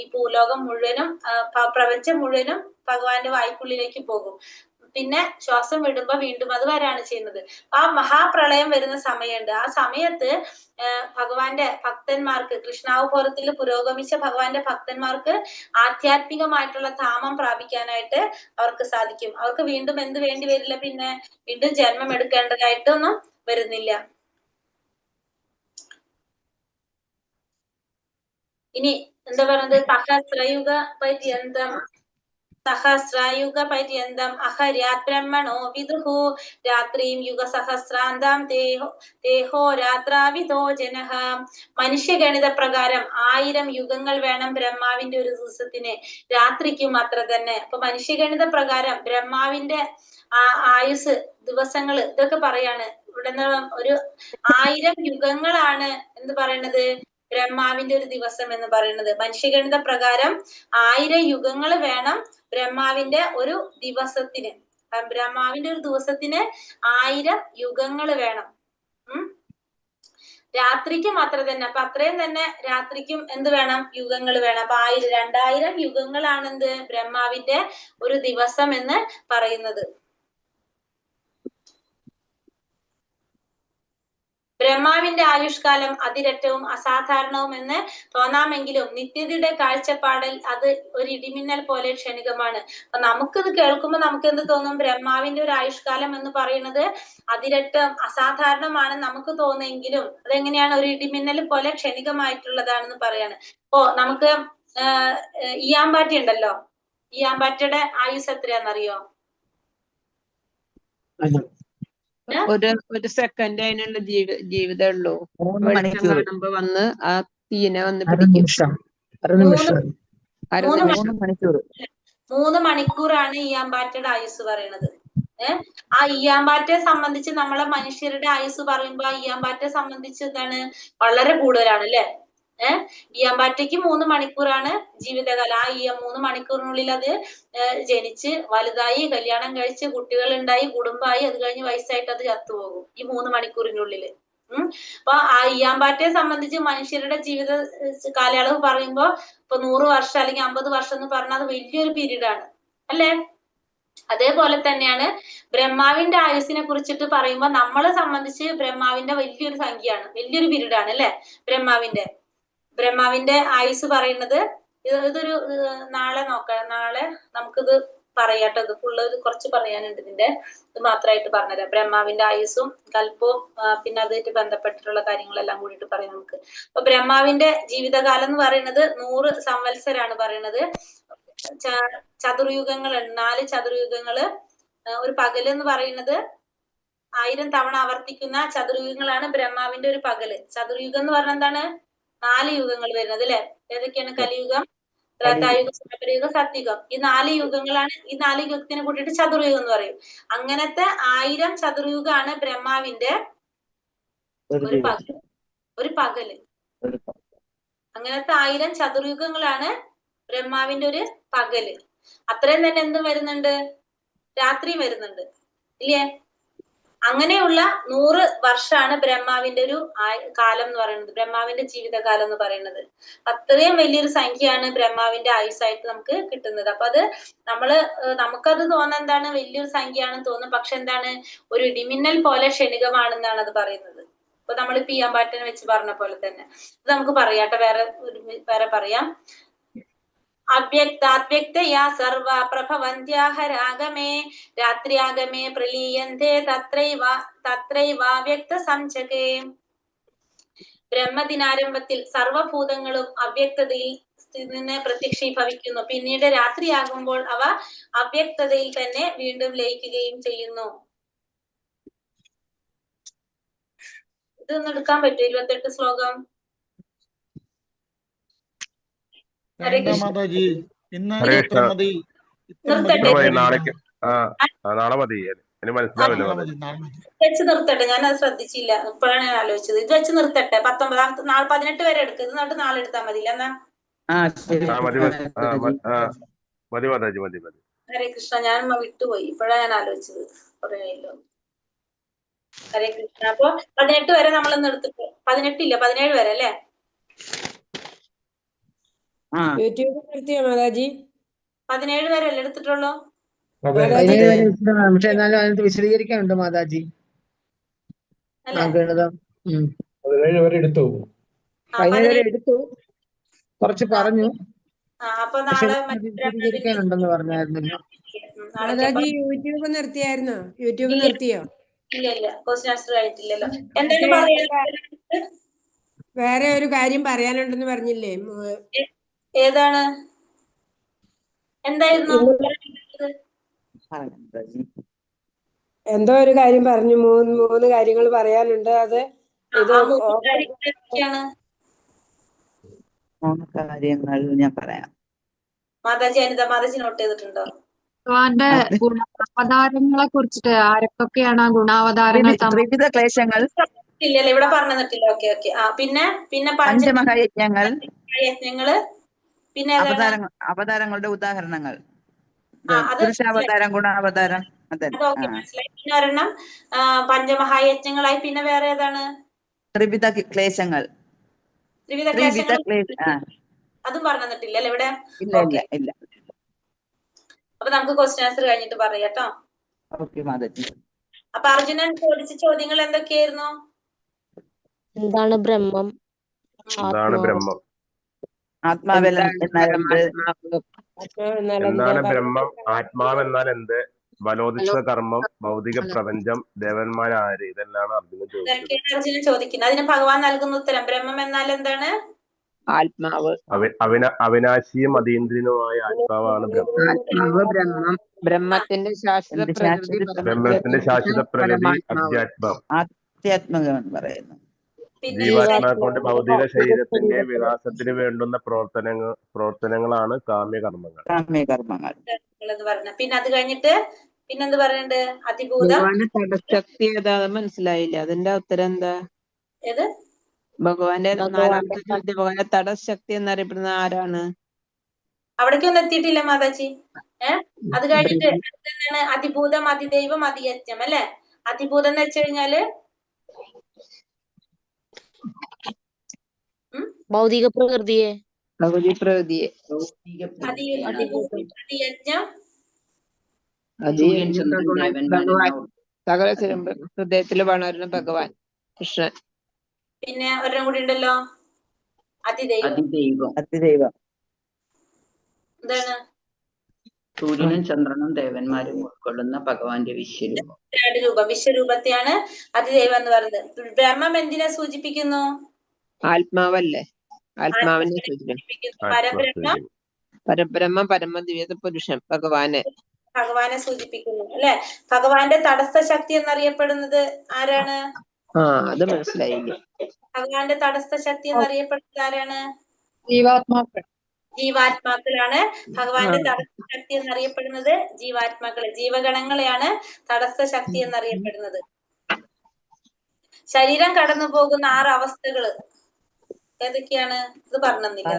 ഈ ഭൂലോകം മുഴുവനും പ്രപഞ്ചം മുഴുവനും ഭഗവാന്റെ വായ്ക്കുള്ളിലേക്ക് പോകും. പിന്നെ ശ്വാസം വിടുമ്പോ വീണ്ടും അത് വരാണ് ചെയ്യുന്നത്. ആ മഹാപ്രളയം വരുന്ന സമയമുണ്ട്. ആ സമയത്ത് ഭഗവാന്റെ ഭക്തന്മാർക്ക്, കൃഷ്ണാവബോധത്തിൽ പുരോഗമിച്ച ഭഗവാന്റെ ഭക്തന്മാർക്ക് ആധ്യാത്മികമായിട്ടുള്ള ധാമം പ്രാപിക്കാനായിട്ട് അവർക്ക് സാധിക്കും. അവർക്ക് വീണ്ടും എന്ത് വേണ്ടി വരില്ല? പിന്നെ വീണ്ടും ജന്മം എടുക്കേണ്ടതായിട്ടൊന്നും വരുന്നില്ല. ഇനി എന്താ പറയുന്നത്? സഹസ്രയുഗ പര്യന്തം അഹര്യാബ്രഹ്മണോ വിദുഹു രാത്രിയും യുഗസഹസ്രാന്താം ദേഹോ രാത്രാവിദോ ജനഃ. മനുഷ്യഗണിത പ്രകാരം 1000 യുഗങ്ങൾ വേണം ബ്രഹ്മാവിന്റെ ഒരു ദിവസത്തിന്. രാത്രിക്കും അത്ര തന്നെ. അപ്പൊ മനുഷ്യഗണിത പ്രകാരം ബ്രഹ്മാവിന്റെ ആയുസ് ദിവസങ്ങൾ ഇതൊക്കെ പറയാണ്. ഇവിടെ ഒരു 1000 യുഗങ്ങളാണ് എന്ത് പറയണത്? ബ്രഹ്മാവിന്റെ ഒരു ദിവസം എന്ന് പറയുന്നത്. മനുഷ്യഗണിത പ്രകാരം 1000 യുഗങ്ങൾ വേണം ബ്രഹ്മാവിന്റെ ഒരു ദിവസത്തിന്. ബ്രഹ്മാവിന്റെ ഒരു ദിവസത്തിന് 1000 യുഗങ്ങൾ വേണം. രാത്രിക്കും അത്ര തന്നെ. അപ്പൊ അത്രയും തന്നെ രാത്രിക്കും എന്ത് വേണം? യുഗങ്ങൾ വേണം. അപ്പൊ 2000 യുഗങ്ങളാണ് എന്ത്? ബ്രഹ്മാവിന്റെ ഒരു ദിവസം എന്ന് പറയുന്നത്. ബ്രഹ്മാവിന്റെ ആയുഷ്കാലം അതിരറ്റവും അസാധാരണവും എന്ന് തോന്നാമെങ്കിലും നിത്യതയുടെ കാഴ്ചപ്പാടിൽ അത് ഒരു ഇടിമിന്നൽ പോലെ ക്ഷണികമാണ്. അപ്പൊ നമുക്കിത് കേൾക്കുമ്പോൾ നമുക്ക് എന്ത് തോന്നും? ബ്രഹ്മാവിന്റെ ഒരു ആയുഷ്കാലം എന്ന് പറയുന്നത് അതിരറ്റം അസാധാരണമാണെന്ന് നമുക്ക് തോന്നുമെങ്കിലും അതെങ്ങനെയാണ്? ഒരു ഇടിമിന്നൽ പോലെ ക്ഷണികമായിട്ടുള്ളതാണെന്ന് പറയാണ്. ഇപ്പോ നമുക്ക് ഈയാമ്പാറ്റ ഉണ്ടല്ലോ, ഈയാമ്പാറ്റയുടെ ആയുസ് എത്രയാണെന്നറിയോ? ഒരു സെക്കൻഡ് അതിനുള്ള ജീവിതമേ ഉള്ളൂ. 3 വെളിച്ചം മണിക്കൂർ. കാണുമ്പോ വന്ന് ആ തീനെ വന്ന് അര പിടിക്കും. നിമിഷം 3 മണിക്കൂർ. 3 മണിക്കൂറാണ് ഈയാമ്പാറ്റയുടെ ആയുസ് പറയണത്. ആ ഈയാമ്പാറ്റയെ സംബന്ധിച്ച് നമ്മളെ മനുഷ്യരുടെ ആയുസ് പറയുമ്പോ ഈയാമ്പാറ്റയെ സംബന്ധിച്ച് എന്താണ്? വളരെ കൂടുതലാണ് അല്ലെ? ഈയാമ്പാറ്റയ്ക്ക് 3 മണിക്കൂറാണ് ജീവിതകാലം. ആ 3 മണിക്കൂറിനുള്ളിൽ അത് ജനിച്ച് വലുതായി കല്യാണം കഴിച്ച് കുട്ടികൾ ഉണ്ടായി കുടുംബമായി അത് കഴിഞ്ഞ് വയസ്സായിട്ട് അത് ചത്തുപോകും ഈ 3 മണിക്കൂറിനുള്ളില്. അപ്പൊ ആ ഈയാമ്പാറ്റയെ സംബന്ധിച്ച് മനുഷ്യരുടെ ജീവിത കാലയളവ് പറയുമ്പോ ഇപ്പൊ 100 വർഷം അല്ലെങ്കിൽ 50 വർഷം എന്ന് പറഞ്ഞാൽ അത് വലിയൊരു പീരീഡ് ആണ് അല്ലെ? അതേപോലെ തന്നെയാണ് ബ്രഹ്മാവിന്റെ ആയുസിനെ കുറിച്ചിട്ട് പറയുമ്പോൾ നമ്മളെ സംബന്ധിച്ച് ബ്രഹ്മാവിന്റെ വലിയൊരു സംഖ്യയാണ്, വലിയൊരു പീരീഡ് ആണ് അല്ലെ? ബ്രഹ്മാവിന്റെ ആയുസ് പറയുന്നത് ഇതൊരു നാളെ നോക്കാം, നാളെ നമുക്കിത് പറയാട്ടോ. ഇത് ഫുള്ള് കുറച്ച് പറയാനുണ്ട്, ഇതിന്റെ ഇത് മാത്രമായിട്ട് പറഞ്ഞുതരാം. ബ്രഹ്മാവിന്റെ ആയുസും കൽപ്പവും പിന്നെ അതുമായിട്ട് ബന്ധപ്പെട്ടിട്ടുള്ള കാര്യങ്ങളെല്ലാം കൂടിയിട്ട് പറയാം നമുക്ക്. അപ്പൊ ബ്രഹ്മാവിന്റെ ജീവിതകാലം എന്ന് പറയുന്നത് 100 സംവത്സരാണ് പറയുന്നത്. ചതുർയുഗങ്ങളുണ്ട്, 4 ചതുർയുഗങ്ങള്. ഒരു പകല് എന്ന് പറയുന്നത് 1000 തവണ ആവർത്തിക്കുന്ന ചതുർയുഗങ്ങളാണ് ബ്രഹ്മാവിന്റെ ഒരു പകല്. ചതുർയുഗം എന്ന് പറഞ്ഞാൽ എന്താണ്? 4 യുഗങ്ങൾ വരുന്നത് അല്ലെ? ഏതൊക്കെയാണ്? കലിയുഗം, ത്രേതായുഗം, ദ്വാപരയുഗം, സത്യയുഗം. ഈ 4 യുഗങ്ങളാണ്. ഈ 4 യുഗത്തിനെ കൂട്ടിയിട്ട് ചതുർയുഗം എന്ന് പറയും. അങ്ങനത്തെ 1000 ചതുർയുഗമാണ് ബ്രഹ്മാവിന്റെ ഒരു പകല്. അങ്ങനത്തെ 1000 ചതുർയുഗങ്ങളാണ് ബ്രഹ്മാവിന്റെ ഒരു പകല്. അത്രയും തന്നെ എന്തും വരുന്നുണ്ട്? രാത്രിയും വരുന്നുണ്ട് ഇല്ലേ? അങ്ങനെയുള്ള 100 വർഷമാണ് ബ്രഹ്മാവിന്റെ ഒരു കാലം എന്ന് പറയുന്നത്, ബ്രഹ്മാവിന്റെ ജീവിതകാലം എന്ന് പറയുന്നത്. അത്രയും വലിയൊരു സംഖ്യയാണ് ബ്രഹ്മാവിന്റെ ആയുസ്സായിട്ട് നമുക്ക് കിട്ടുന്നത്. അപ്പൊ അത് നമുക്കത് തോന്നുന്ന എന്താണ്? വലിയൊരു സംഖ്യയാണെന്ന് തോന്നും. പക്ഷെ എന്താണ്? ഒരു ഇടിമിന്നൽ പോലെ ക്ഷണികമാണെന്നാണ് അത് പറയുന്നത്. ഇപ്പൊ നമ്മൾ ഈയാമ്പാറ്റനെ വെച്ച് പറഞ്ഞ പോലെ തന്നെ ഇത് നമുക്ക് പറയാട്ടെ. വേറെ പറയാം. അവ്യക്താവ്യക്തയാ സർവ പ്രഭവന്ത്യാഹരാഗമേ രാത്രിയാഗമേ പ്രലീയന്തേ തത്രൈവാവ്യക്ത സംചകേ. ബ്രഹ്മദിനാരംഭത്തിൽ സർവഭൂതങ്ങളും അവ്യക്തതയിൽ നിന്ന് പ്രത്യക്ഷീഭവിക്കുന്നു. പിന്നീട് രാത്രിയാകുമ്പോൾ അവ അവ്യക്തതയിൽ തന്നെ വീണ്ടും ലയിക്കുകയും ചെയ്യുന്നു. ഇതൊന്നും എടുക്കാൻ പറ്റുമോ? 28 ശ്ലോകം. വേണ്ട മാതാജി, ഇന്ന് ഹരേ ഇത്ര കൃഷ്ണ. മതി. നിർത്തട്ടെ. നാളേക്ക് നാളെ മതി. എനിക്ക് മനസ്സിലാവില്ല. വെച്ച് നിർത്തട്ടെ. ഞാനത് ശ്രദ്ധിച്ചില്ല, ഇപ്പോഴാണ് ഞാൻ ആലോചിച്ചത്. ഇത് വെച്ച് നിർത്തട്ടെ. 19 നാളെ 18 വരെ എടുക്കുക. ഇത് എന്നിട്ട് നാളെ എടുത്താൽ മതിയില്ല എന്നാ? മതി മാതാജി, മതി. ഹരേ കൃഷ്ണ. ഞാൻ വിട്ടുപോയി, ഇപ്പോഴാണ് ഞാൻ ആലോചിച്ചത്. പറയല്ലോ. ഹരേ കൃഷ്ണ. അപ്പൊ 18 വരെ നമ്മളൊന്ന് എടുത്തിട്ട് 18 ഇല്ല 17 വരെ അല്ലേ? യൂട്യൂബ് നിർത്തിയോ മാതാജി? 17 വരെ അല്ലേ എടുത്തിട്ടുള്ളൂ? പക്ഷെ എന്നാലും അതിനകത്ത് വിശദീകരിക്കാനുണ്ട് മാതാജി. ഗണിതം 17 വരെ എടുത്തു. 17 വരെ എടുത്തു, കുറച്ച് പറഞ്ഞു. അപ്പൊ നാളെ വിശദീകരിക്കാനുണ്ടെന്ന് പറഞ്ഞായിരുന്നല്ലോ മാതാജി. യൂട്യൂബ് നിർത്തിയായിരുന്നോ? യൂട്യൂബ് നിർത്തിയോ? ഇല്ല, ക്വസ്റ്റ്യൻ ആൻസർ ആയിട്ടില്ലല്ലോ. എന്താണ് പറയാ? വേറെ ഒരു കാര്യം പറയാനുണ്ടെന്ന് പറഞ്ഞില്ലേ? ഏതാണ്? എന്തായിരുന്നു? എന്തോ ഒരു കാര്യം പറഞ്ഞു. 3 കാര്യങ്ങൾ പറയാനുണ്ട്. അത് ഇത് 3 കാര്യങ്ങൾ ഞാൻ പറയാം. മാതാജി അനിത മാതാജി നോട്ട് ചെയ്തിട്ടുണ്ടോ? ഭഗവാന്റെ ഗുണാവതാരങ്ങളെ കുറിച്ചിട്ട് ആരൊക്കെയാണ് ആ ഗുണാവതാരങ്ങൾ? ത്രിവിധ ക്ലേശങ്ങൾ ഇല്ലല്ലോ, ഇവിടെ പറഞ്ഞു തന്നിട്ടില്ല. ഓക്കെ. പിന്നെ പഞ്ചമഹായജ്ഞങ്ങൾ, പിന്നെ അവതാരങ്ങളുടെ ഉദാഹരണങ്ങൾ, പുരുഷാവതാരം, ഗുണാവതാരം. മനസ്സിലായി. പിന്നെ ഒരെണ്ണം പഞ്ചമഹായജ്ഞങ്ങളായി. പിന്നെ വേറെ ഏതാണ്? ത്രിവിധ ക്ലേശങ്ങൾ. അതും പറഞ്ഞു തന്നിട്ടില്ല അല്ലെ ഇവിടെ? ഇല്ല. അപ്പൊ നമുക്ക് ക്വസ്റ്റ്യൻ ആൻസർ കഴിഞ്ഞിട്ട് പറയാട്ടോ. ഓക്കെ മാതാജി. അപ്പൊ അർജുനൻ ചോദിച്ച ചോദ്യങ്ങൾ എന്തൊക്കെയായിരുന്നു? എന്താണ് ബ്രഹ്മം? എന്താണ് ബ്രഹ്മം? ആത്മാവെൽ എന്താണ് എന്നാൽ എന്ത്? പരമാത്മാവ്? എന്താണ് ബ്രഹ്മം? ആത്മാവെന്നാൽ എന്ത്? ബലോദിഷ്ട കർമ്മം, ഭൗതിക പ്രപഞ്ചം, ദേവന്മാരാര്? ഇതെല്ലാം അർജുനൻ ചോദിച്ചത്. ഇതൊക്കെയാണ് അർജുനൻ ചോദിക്കുന്നത്. അതിന് ഭഗവാൻ നൽകുന്ന ഉത്തരം ബ്രഹ്മം എന്നാൽ എന്താണ്? ആത്മാവ്. അവിനാശിയും അതീന്ദ്രിയനുമായ ആത്മാവാണ് ബ്രഹ്മം. ആത്മാവ് ബ്രഹ്മം. ബ്രഹ്മത്തിന്റെ ശാശ്വത എന്ത് പ്രകൃതി ശാശ്വത ബ്രഹ്മത്തിന്റെ ശാശ്വത പ്രകൃതി പരമാത്മാവ്. അധ്യാത്മം. ആധ്യാത്മകം പറയുന്നു. പിന്നെ ജീവാത്മാക്കളുടെ ഭൗതിക ശരീരത്തിന്റെ വികാസത്തിന് വേണ്ടുന്ന പ്രവർത്തനങ്ങളാണ് കാമ്യകർമ്മങ്ങൾ. കാമ്യകർമ്മങ്ങൾ എന്ന് പറഞ്ഞ. പിന്നെ അത് കഴിഞ്ഞിട്ട് പിന്നെന്ത് പറയുന്നുണ്ട്? അതിഭൂതം. ഭഗവാന്റെ തടശക്തി ഏതാന്ന് മനസ്സിലായില്ല. അതിന്റെ ഉത്തരം എന്താ? ഏത്? ഭഗവാന്റെ നാലാമത്തെ ചോദ്യം, ഭഗവാന്റെ തടശക്തി എന്നറിയപ്പെടുന്ന ആരാണ്? അവിടേക്കൊന്നും എത്തിയിട്ടില്ല മാതാജി. അത് കഴിഞ്ഞിട്ട് എന്താണ്? അതിഭൂതം, അതിദൈവം, അതിയജ്ഞം അല്ലെ? അതിഭൂതം എന്ന് വെച്ച് കഴിഞ്ഞാല് ഭൗതിക പ്രകൃതിയെ. ഭൗതിക പ്രകൃതിയെ. അതിഭൂതം, അതിയജ്ഞം, ഭഗവാൻ സകല ഹൃദയത്തിൽ വളരുന്ന ഭഗവാൻ കൃഷ്ണൻ. പിന്നെ ഒരെണ്ണം കൂടി ഉണ്ടല്ലോ, അതിദൈവം. അതിദൈവം എന്താണ്? സൂര്യനും ചന്ദ്രനും ദേവന്മാരും ഉൾക്കൊള്ളുന്ന ഭഗവാന്റെ വിശ്വരൂപം. രൂപം, വിശ്വരൂപത്തെയാണ് അതിദൈവം എന്ന് പറയുന്നത്. ബ്രഹ്മം എന്തിനെ സൂചിപ്പിക്കുന്നു? ആത്മാവല്ലേ? ആത്മാവിനെ സൂചിപ്പിക്കുന്നു. പരബ്രഹ്മം, പരബ്രഹ്മ പരമദിവ്യ പുരുഷൻ ഭഗവാനെ സൂചിപ്പിക്കുന്നു അല്ലെ? ഭഗവാന്റെ തടസ്സ ശക്തി എന്നറിയപ്പെടുന്നത് ആരാണ്? അത് മനസ്സിലായില്ല. ഭഗവാന്റെ തടസ്സ ശക്തി എന്നറിയപ്പെടുന്നത് ആരാണ്? ജീവാത്മാക്കളാണ്. ഭഗവാന്റെ തടസ്സ ശക്തി എന്നറിയപ്പെടുന്നത് ജീവാത്മാക്കളെ, ജീവഗണങ്ങളെയാണ് തടസ്സ ശക്തി എന്നറിയപ്പെടുന്നത്. ശരീരം കടന്നു പോകുന്ന 6 അവസ്ഥകള് ഏതൊക്കെയാണ്? ഇത് പറഞ്ഞില്ല.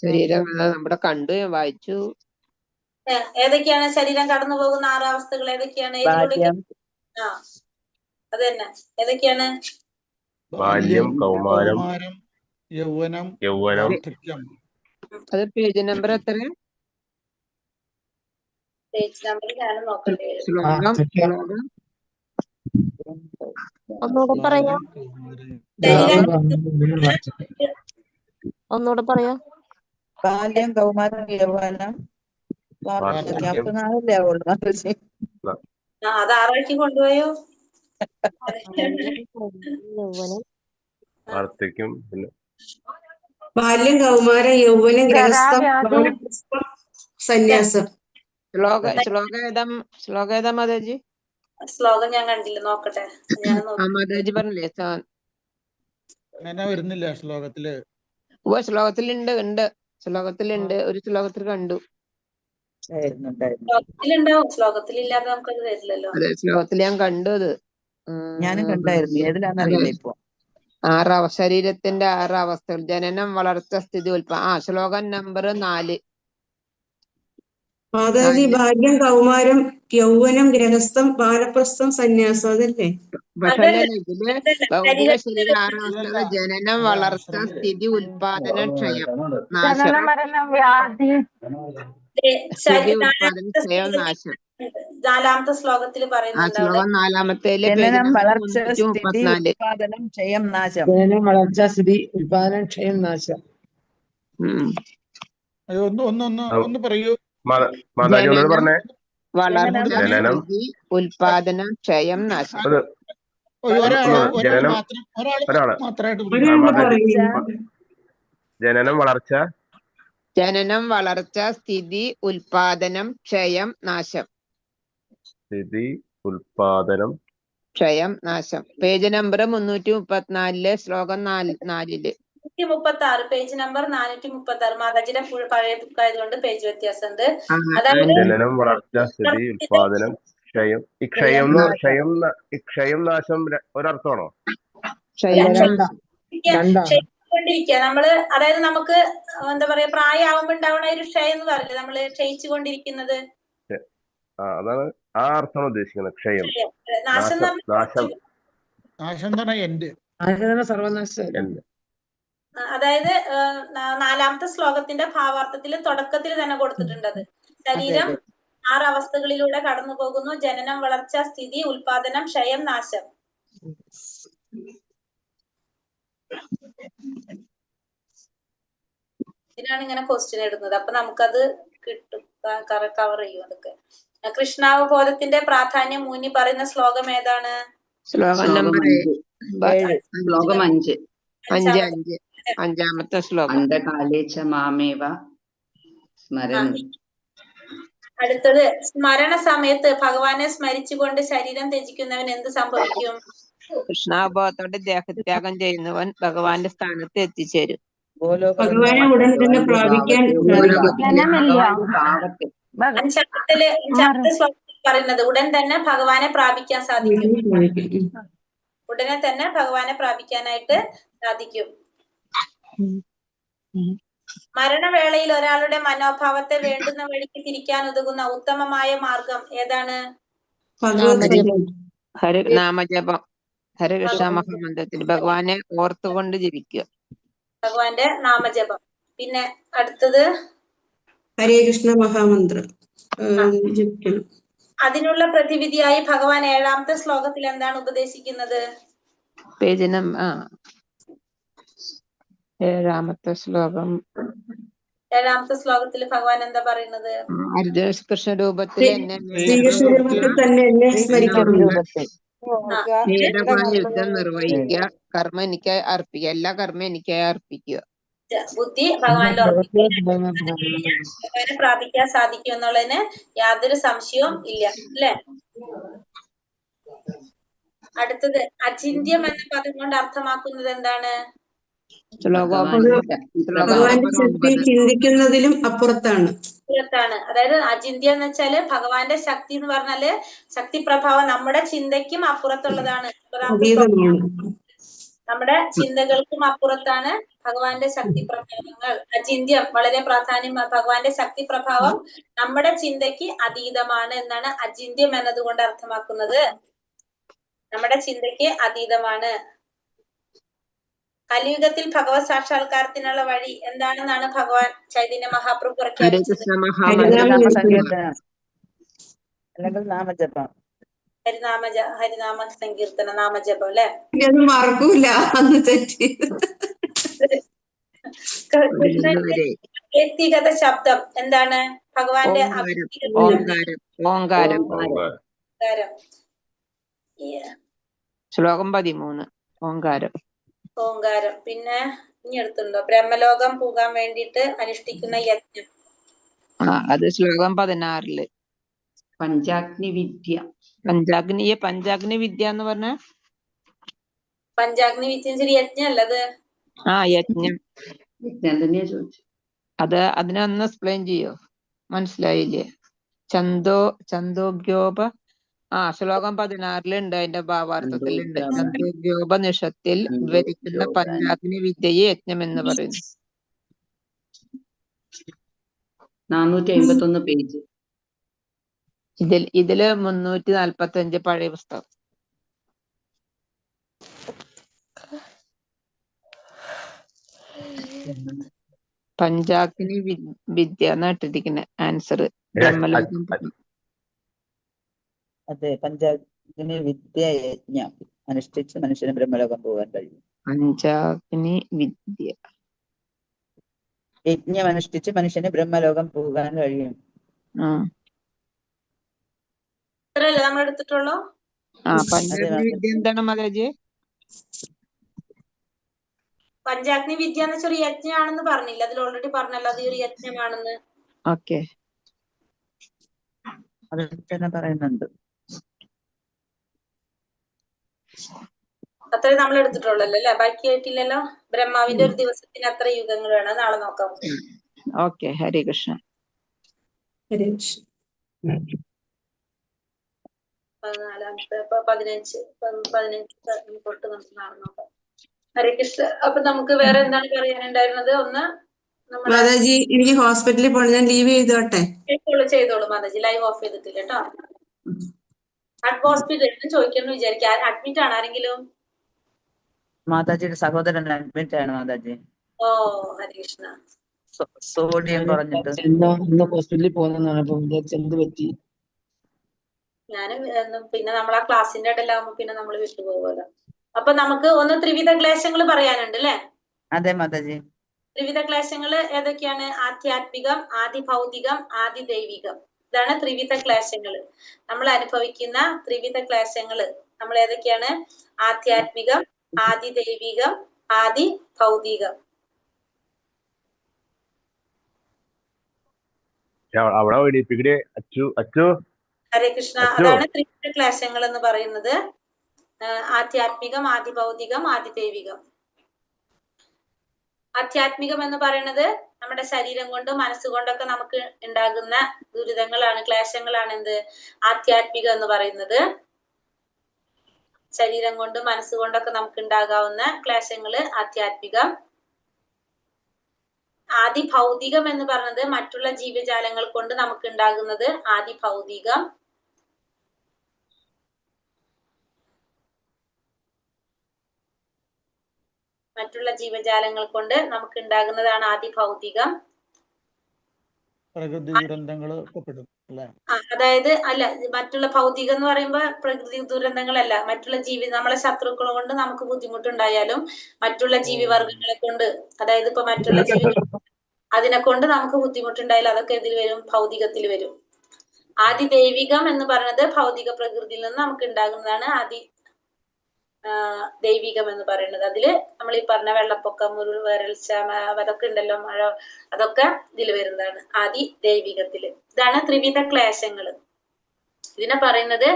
ശരീരം നമ്മുടെ കണ്ടു, വായിച്ചു. ഏതൊക്കെയാണ് ശരീരം കടന്നു പോകുന്ന 6 അവസ്ഥകൾ? ഏതൊക്കെയാണ്? അത് തന്നെ. ഏതൊക്കെയാണ്? ബാല്യം, കൗമാരം, യൗവനം, വാർദ്ധക്യം. അത് പേജ് നമ്പർ എത്ര? പേജ് നമ്പർ ഞാൻ നോക്കട്ടെ. ഒന്നുകൂടെ പറയാ. ഒന്നുകൂടെ പറയാ. ബാല്യം, കൗമാരം, യൗവനം, വാർദ്ധക്യം. അപ്പൊ 4 ആവുള്ളൂ. അത് 6 കൊണ്ടുപോയോ? വാർദ്ധക്യം, പിന്നെ ബാല്യം, കൗമാരം, യൗവനം, ഗൃഹസ്ഥം, സന്യാസം. ശ്ലോകം ഏതാ മാതാജി? ശ്ലോകം ഞാൻ കണ്ടില്ല, നോക്കട്ടെ. മാതാജി പറഞ്ഞില്ലേ? അങ്ങനെ വരുന്നില്ല ശ്ലോകത്തില്. ശ്ലോകത്തിലുണ്ട്. ശ്ലോകത്തിലുണ്ട്. ഒരു ശ്ലോകത്തിൽ കണ്ടു. ശ്ലോകത്തിലുണ്ടാവും, ശ്ലോകത്തിലില്ലാതെ നമുക്കത് വരില്ലല്ലോ. അതെ, ശ്ലോകത്തിൽ ഞാൻ കണ്ടു. അത് ഞാനും കണ്ടായിരുന്നു. ഏതിലാന്നറിയില്ല ഇപ്പൊ. 6 ശരീരത്തിന്റെ 6 അവസ്ഥകൾ: ജനനം, വളർച്ച, സ്ഥിതി, ശ്ലോകം നമ്പർ 4. മാതാജി, ബാല്യം, കൗമാരം, യൗവനം, ഗൃഹസ്ഥം, വാനപ്രസ്ഥം, സന്യാസം. അതല്ലേ? പക്ഷേ ഇതില് ഭൗതിക ശരീരം 6 അവസ്ഥകൾ: ജനനം, വളർച്ച, സ്ഥിതി, ഉൽപാദനം, ക്ഷയം, നാശം. സ്ഥിതി, ഉൽപാദനം, ക്ഷയം, നാശം. 4ാമത്തെ ശ്ലോകത്തിൽ പറയുന്നുണ്ട്. ശ്ലോകം 4-ാമത്തേല് ജനനം, വളർച്ച, സ്ഥിതി, 334. ഉൽപാദനം, ക്ഷയം, നാശം. ജനനം, വളർച്ച, സ്ഥിതി, ഉൽപാദനം, ക്ഷയം, നാശം. ഒന്ന് പറയൂ. പറഞ്ഞേ. വളർച്ച, സ്ഥിതി, ഉൽപാദനം, ക്ഷയം, നാശം. ജനനം, വളർച്ച, സ്ഥിതി, ഉൽപാദനം, ക്ഷയം, നാശം. സ്ഥിതി, ഉൽപാദനം, ക്ഷയം, നാശം. പേജ് നമ്പർ 334, ശ്ലോകം 4. 436, പേജ് നമ്പർ 436. മാതാജിയുടെ പഴയ ബുക്ക് ആയതുകൊണ്ട് പേജ് വ്യത്യാസമുണ്ട്. അതായത് ജനനം, വളർച്ച, സ്ഥിതി, ഉൽപാദനം, ക്ഷയം. ഈ ക്ഷയം നാശം ഒരർത്ഥമാണോ? ക്ഷയിച്ചുകൊണ്ടിരിക്കുക നമ്മള്. അതായത് നമുക്ക് എന്താ പറയാ, പ്രായമാകുമ്പോ ഉണ്ടാവുന്ന ഒരു ക്ഷയം എന്ന് പറയില്ലേ, നമ്മള് ക്ഷയിച്ചുകൊണ്ടിരിക്കുന്നത്. അതാണ് ആ അർത്ഥമാണ് ഉദ്ദേശിക്കുന്നത്. ക്ഷയം, നാശം. സർവനാശം. അതായത് 4ാമത്തെ ശ്ലോകത്തിന്റെ ഭാവാർത്ഥത്തിൽ തുടക്കത്തിൽ തന്നെ കൊടുത്തിട്ടുണ്ട്. അത് ശരീരം 6 അവസ്ഥകളിലൂടെ കടന്നു പോകുന്നു: ജനനം, വളർച്ച, സ്ഥിതി, ഉൽപാദനം, ക്ഷയം, നാശം. ഇതിനാണ് ഇങ്ങനെ ക്വസ്റ്റ്യൻ ഇടുന്നത്. അപ്പൊ നമുക്കത് കിട്ടും, കവർ ചെയ്യും അതൊക്കെ. കൃഷ്ണാവബോധത്തിന്റെ പ്രാധാന്യം ഊന്നി പറയുന്ന ശ്ലോകം ഏതാണ്? ശ്ലോകം നമ്പർ 7. ശ്ലോകം 5. അഞ്ചാമത്തെ ശ്ലോകം. അന്ധകാലേച്ച മാമേവ സ്മരൻ. അടുത്തത്, സ്മരണ സമയത്ത് ഭഗവാനെ സ്മരിച്ചുകൊണ്ട് ശരീരം ത്യജിക്കുന്നവൻ എന്ത് സംഭവിക്കും? കൃഷ്ണാവബോധത്തോടെ ദേഹത്യാഗം ചെയ്യുന്നവൻ ഭഗവാന്റെ സ്ഥാനത്ത് എത്തിച്ചേരും. ഭഗവാനെ ഉടൻ തന്നെ പ്രാപിക്കാൻ അഞ്ചാമത്തെ ശ്ലോകത്തിൽ പറയുന്നത് ഉടൻ തന്നെ ഭഗവാനെ പ്രാപിക്കാൻ സാധിക്കും. ഉടനെ തന്നെ ഭഗവാനെ പ്രാപിക്കാനായിട്ട് സാധിക്കും. മരണവേളയിൽ ഒരാളുടെ മനോഭാവത്തെ വേണ്ടുന്ന വഴിക്ക് തിരിക്കാൻ ഉതകുന്ന ഉത്തമമായ മാർഗം ഏതാണ്? നാമജപം. ഹരകൃഷ്ണ മഹാമന്ത്രത്തിൽ ഭഗവാനെ ഓർത്തുകൊണ്ട് ജപിക്കുക. ഭഗവാന്റെ നാമജപം. പിന്നെ അടുത്തത് ഹരേ കൃഷ്ണ മഹാമന്ത്രം ജപിക്കണം. അതിനുള്ള പ്രതിവിധിയായി ഭഗവാൻ 7ാമത്തെ ശ്ലോകത്തിൽ എന്താണ് ഉപദേശിക്കുന്നത്? പേജനം 7ാമത്തെ ശ്ലോകം. 7ാമത്തെ ശ്ലോകത്തിൽ ഭഗവാൻ എന്താ പറയുന്നത്? അർജുന കൃഷ്ണ രൂപത്തിൽ എന്നെ ശ്രീകൃഷ്ണ രൂപത്തിൽ തന്നെ എന്നെ സ്മരിക്കണം. നേരമായി യുദ്ധം നിർവഹിക്കുക, കർമ്മ എനിക്കായി അർപ്പിക്കുക, എല്ലാ കർമ്മം എനിക്കായി അർപ്പിക്കുക. ബുദ്ധി ഭഗവാന്റെ ഭഗവാനെ പ്രാപിക്കാൻ സാധിക്കും എന്നുള്ളതിന് യാതൊരു സംശയവും ഇല്ല, അല്ലെ? അടുത്തത്, അചിന്യം എന്ന പദം കൊണ്ട് അർത്ഥമാക്കുന്നത് എന്താണ്? ഭഗവാന്റെ ശക്തി ചിന്തിക്കുന്നതിലും അപ്പുറത്താണ്. അതായത് അചിന്യം എന്ന് വെച്ചാല് ഭഗവാന്റെ ശക്തി എന്ന് പറഞ്ഞാല് ശക്തി പ്രഭാവം നമ്മുടെ ചിന്തയ്ക്കും അപ്പുറത്തുള്ളതാണ്. നമ്മുടെ ചിന്തകൾക്കും അപ്പുറത്താണ് ഭഗവാന്റെ ശക്തി പ്രഭാവങ്ങൾ. അചിന്യം വളരെ പ്രാധാന്യം. ഭഗവാന്റെ ശക്തി പ്രഭാവം നമ്മുടെ ചിന്തയ്ക്ക് അതീതമാണ് എന്നാണ് അചിന്യം എന്നതുകൊണ്ട് അർത്ഥമാക്കുന്നത്. നമ്മുടെ ചിന്തയ്ക്ക് അതീതമാണ്. കലിയുഗത്തിൽ ഭഗവത് സാക്ഷാത്കാരത്തിനുള്ള വഴി എന്താണെന്നാണ് ഭഗവാൻ ചൈതന്യ മഹാപ്രഭു പ്രഖ്യാപിച്ചത്? ഹരിനാമ സങ്കീർത്തന നാമജപം, അല്ലെ? മറക്കൂല അന്ന് തെറ്റി. വ്യക്തിഗത ശബ്ദം എന്താണ്? ഭഗവാന്റെ ഓങ്കാരം. ശ്ലോകം 13 ഓങ്കാരം. ഓങ്കാരം. പിന്നെ ഇനി എടുത്തുണ്ടോ? ബ്രഹ്മലോകം പോകാൻ വേണ്ടിയിട്ട് അനുഷ്ഠിക്കുന്ന യജ്ഞം. അത് ശ്ലോകം 16 പഞ്ചാഗ്നി വിദ്യ. പഞ്ചാഗ്നി വിദ്യ എന്ന് പറഞ്ഞ പഞ്ചാഗ്നി വിദ്യ യജ്ഞം അല്ലത്? യജ്ഞം തന്നെയാ ചോദിച്ചു. അത് അതിനൊന്ന് എക്സ്പ്ലെയിൻ ചെയ്യോ? മനസ്സിലായില്ലേ? ചന്തോഗ്യോപ ശ്ലോകം 16 ഉണ്ട്. അതിന്റെ ഭാവാർത്ഥത്തിലുണ്ട്. ചന്തോഗ്യോപനിഷത്തിൽ വിവരിക്കുന്ന പഞ്ചാഗ്നി വിദ്യയെ യജ്ഞം എന്ന് പറയുന്നു. 451 പേജ്. ഇതില് 345 പഴയ പുസ്തകം. പഞ്ചാഗ്നി വിദ്യ എന്നിട്ടിരിക്കുന്ന ആൻസർ ബ്രഹ്മലോകം. അതെ, പഞ്ചാഗ്നി വിദ്യ യജ്ഞം അനുഷ്ഠിച്ച് മനുഷ്യന് ബ്രഹ്മലോകം പോകാൻ കഴിയും. പഞ്ചാഗ്നി വിദ്യ യജ്ഞം അനുഷ്ഠിച്ച് മനുഷ്യന് ബ്രഹ്മലോകം പോകാൻ കഴിയും. നമ്മൾ എടുത്തിട്ടുള്ളൂ. പഞ്ചാഗ്നി വിദ്യ എന്താണ് മാതാജി? പഞ്ചാഗ്നി വിദ്യ എന്ന് വെച്ചാൽ യജ്ഞമാണെന്ന് പറഞ്ഞില്ല? അതിൽ ഓൾറെഡി പറഞ്ഞല്ലോ അത് ഒരു യജ്ഞമാണെന്ന്. ഓക്കെ, അതിൽ തന്നെ പറയുന്നുണ്ട്. അത്രേ നമ്മൾ എടുത്തിട്ടുള്ളൂ അല്ലേ? ബാക്കി ആയിട്ടില്ലല്ലോ. ബ്രഹ്മാവിന്റെ ഒരു ദിവസത്തിന് അത്ര യുഗങ്ങൾ വേണം. നാളെ നോക്കാം. ഓക്കെ, ഹരേ കൃഷ്ണ. 15 തൊട്ട് നമുക്ക് നാളെ നോക്കാം. ഹരേ കൃഷ്ണ. അപ്പൊ നമുക്ക് വേറെ എന്താണ് പറയാനുണ്ടായിരുന്നത്? ഒന്ന് മാതാജി, എനിക്ക് ഹോസ്പിറ്റലിൽ പോകണം, ഞാൻ ലീവ് ചെയ്തോട്ടെ? ചെയ്തോളൂ മാതാജി, ലൈവ് ഓഫ് ചെയ്തിട്ടില്ല കേട്ടോ. ഹോസ്പിറ്റലിൽ ചോദിക്കണം വിചാരിക്കുക. അഡ്മിറ്റ് ആണ് ആരെങ്കിലും? മാതാജിയുടെ സഹോദരൻ അഡ്മിറ്റ് ആണ് മാതാജി. ഓ, ഹരേ കൃഷ്ണ. സോഡിയം കുറഞ്ഞിട്ട് ഹോസ്പിറ്റലിൽ പോകുന്നതാണ്. ഞാനും പിന്നെ നമ്മൾ ആ ക്ലാസ്സിന്റെ ഇടയിലാവുമ്പോ പിന്നെ നമ്മൾ വിട്ടുപോകുമല്ലോ. അപ്പൊ നമുക്ക് ഒന്ന് ത്രിവിധ ക്ലേശങ്ങൾ പറയാനുണ്ട് അല്ലെ? അതെ മാതാജി. ത്രിവിധ ക്ലേശങ്ങൾ ഏതൊക്കെയാണ്? ആധ്യാത്മികം, ആദി ഭൗതികം, ആദി ദൈവികം. ഇതാണ് ത്രിവിധ ക്ലേശങ്ങൾ. നമ്മൾ അനുഭവിക്കുന്ന ത്രിവിധ ക്ലേശങ്ങൾ നമ്മൾ ഏതൊക്കെയാണ്? ആധ്യാത്മികം, ആദി ദൈവികം, ആദി ഭൗതികം. അവിടെ പഠിപ്പിക്കണേ അച്ചു അച്ചു. ഹരേ കൃഷ്ണ. അതാണ് ത്രിവിധ ക്ലേശങ്ങൾ എന്ന് പറയുന്നത്. ആധ്യാത്മികം, ആദി ഭൗതികം, ആദി ദൈവികം. ആധ്യാത്മികം എന്ന് പറയുന്നത് നമ്മുടെ ശരീരം കൊണ്ടും മനസ്സുകൊണ്ടൊക്കെ നമുക്ക് ഉണ്ടാകുന്ന ദുരിതങ്ങളാണ്, ക്ലേശങ്ങളാണ് എന്ത്? ആധ്യാത്മികം എന്ന് പറയുന്നത്. ശരീരം കൊണ്ടും മനസ്സുകൊണ്ടൊക്കെ നമുക്ക് ഉണ്ടാകാവുന്ന ക്ലേശങ്ങള് ആധ്യാത്മികം. ആദി ഭൗതികം എന്ന് പറയുന്നത് മറ്റുള്ള ജീവജാലങ്ങൾ കൊണ്ട് നമുക്ക് ഉണ്ടാകുന്നത് ആദി ഭൗതികം. മറ്റുള്ള ജീവജാലങ്ങൾ കൊണ്ട് നമുക്ക് ഉണ്ടാകുന്നതാണ് ആദി ഭൗതികം. പ്രകൃതി ദുരന്തങ്ങൾ അല്ലേ? അതായത് അല്ല, മറ്റുള്ള ഭൗതികം എന്ന് പറയുമ്പോ പ്രകൃതി ദുരന്തങ്ങളല്ല, മറ്റുള്ള നമ്മളെ ശത്രുക്കൾ കൊണ്ട് നമുക്ക് ബുദ്ധിമുട്ടുണ്ടായാലും മറ്റുള്ള ജീവിവർഗങ്ങളെ കൊണ്ട്, അതായത് ഇപ്പൊ മറ്റുള്ള അതിനെ കൊണ്ട് നമുക്ക് ബുദ്ധിമുട്ടുണ്ടായാലും അതൊക്കെ ഇതിൽ വരും? ഭൗതികത്തിൽ വരും. ആദി ദൈവികം എന്ന് പറയുന്നത് ഭൗതിക പ്രകൃതിയിൽ നിന്ന് നമുക്ക് ഉണ്ടാകുന്നതാണ് ആദി ദൈവികം എന്ന് പറയുന്നത്. അതില് നമ്മൾ ഈ പറഞ്ഞ വെള്ളപ്പൊക്കം, ഉരുൾ, വരൾച്ച, അതൊക്കെ ഉണ്ടല്ലോ, മഴ, അതൊക്കെ ഇതിൽ വരുന്നതാണ് ആദി ദൈവികത്തില്. ഇതാണ് ത്രിവിധ ക്ലേശങ്ങൾ. ഇതിനെ പറയുന്നത്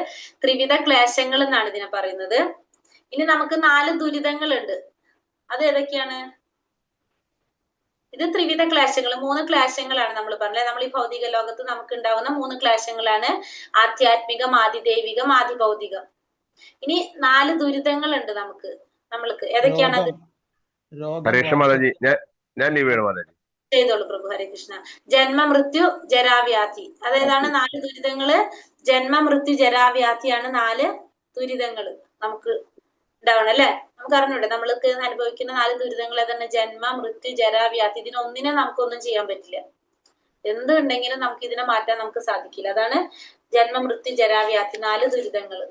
ത്രിവിധ ക്ലേശങ്ങൾ എന്നാണ് ഇതിനെ പറയുന്നത്. ഇനി നമുക്ക് 4 ദുരിതങ്ങളുണ്ട്. അത് ഏതൊക്കെയാണ്? ഇത് ത്രിവിധ ക്ലേശങ്ങൾ, 3 ക്ലേശങ്ങളാണ് നമ്മൾ പറഞ്ഞത്. നമ്മൾ ഈ ഭൗതിക ലോകത്ത് നമുക്ക് ഉണ്ടാവുന്ന 3 ക്ലേശങ്ങളാണ് ആധ്യാത്മികം, ആദി ദൈവികം, ആദി ഭൗതികം. ഇനി 4 ദുരിതങ്ങളുണ്ട് നമ്മൾക്ക്. ഏതൊക്കെയാണ് അത്? ചെയ്തോളൂ പ്രഭു. ഹരേ കൃഷ്ണ. ജന്മ, മൃത്യു, ജരാവ്യാധി. അതേതാണ് 4 ദുരിതങ്ങള്? ജന്മ, മൃത്യു, ജരാവ്യാധിയാണ് 4 ദുരിതങ്ങൾ നമുക്ക് ഉണ്ടാവണം അല്ലെ? നമുക്ക് അറിഞ്ഞൂടെ നമ്മൾക്ക് അനുഭവിക്കുന്ന 4 ദുരിതങ്ങൾ ഏതാണ്? ജന്മ, മൃത്യു, ജരാവ്യാധി. ഇതിനൊന്നിനെ നമുക്കൊന്നും ചെയ്യാൻ പറ്റില്ല. എന്തുണ്ടെങ്കിലും നമുക്ക് ഇതിനെ മാറ്റാൻ നമുക്ക് സാധിക്കില്ല. അതാണ് ജന്മ, മൃത്യു, ജരാവ്യാധി, 4 ദുരിതങ്ങൾ.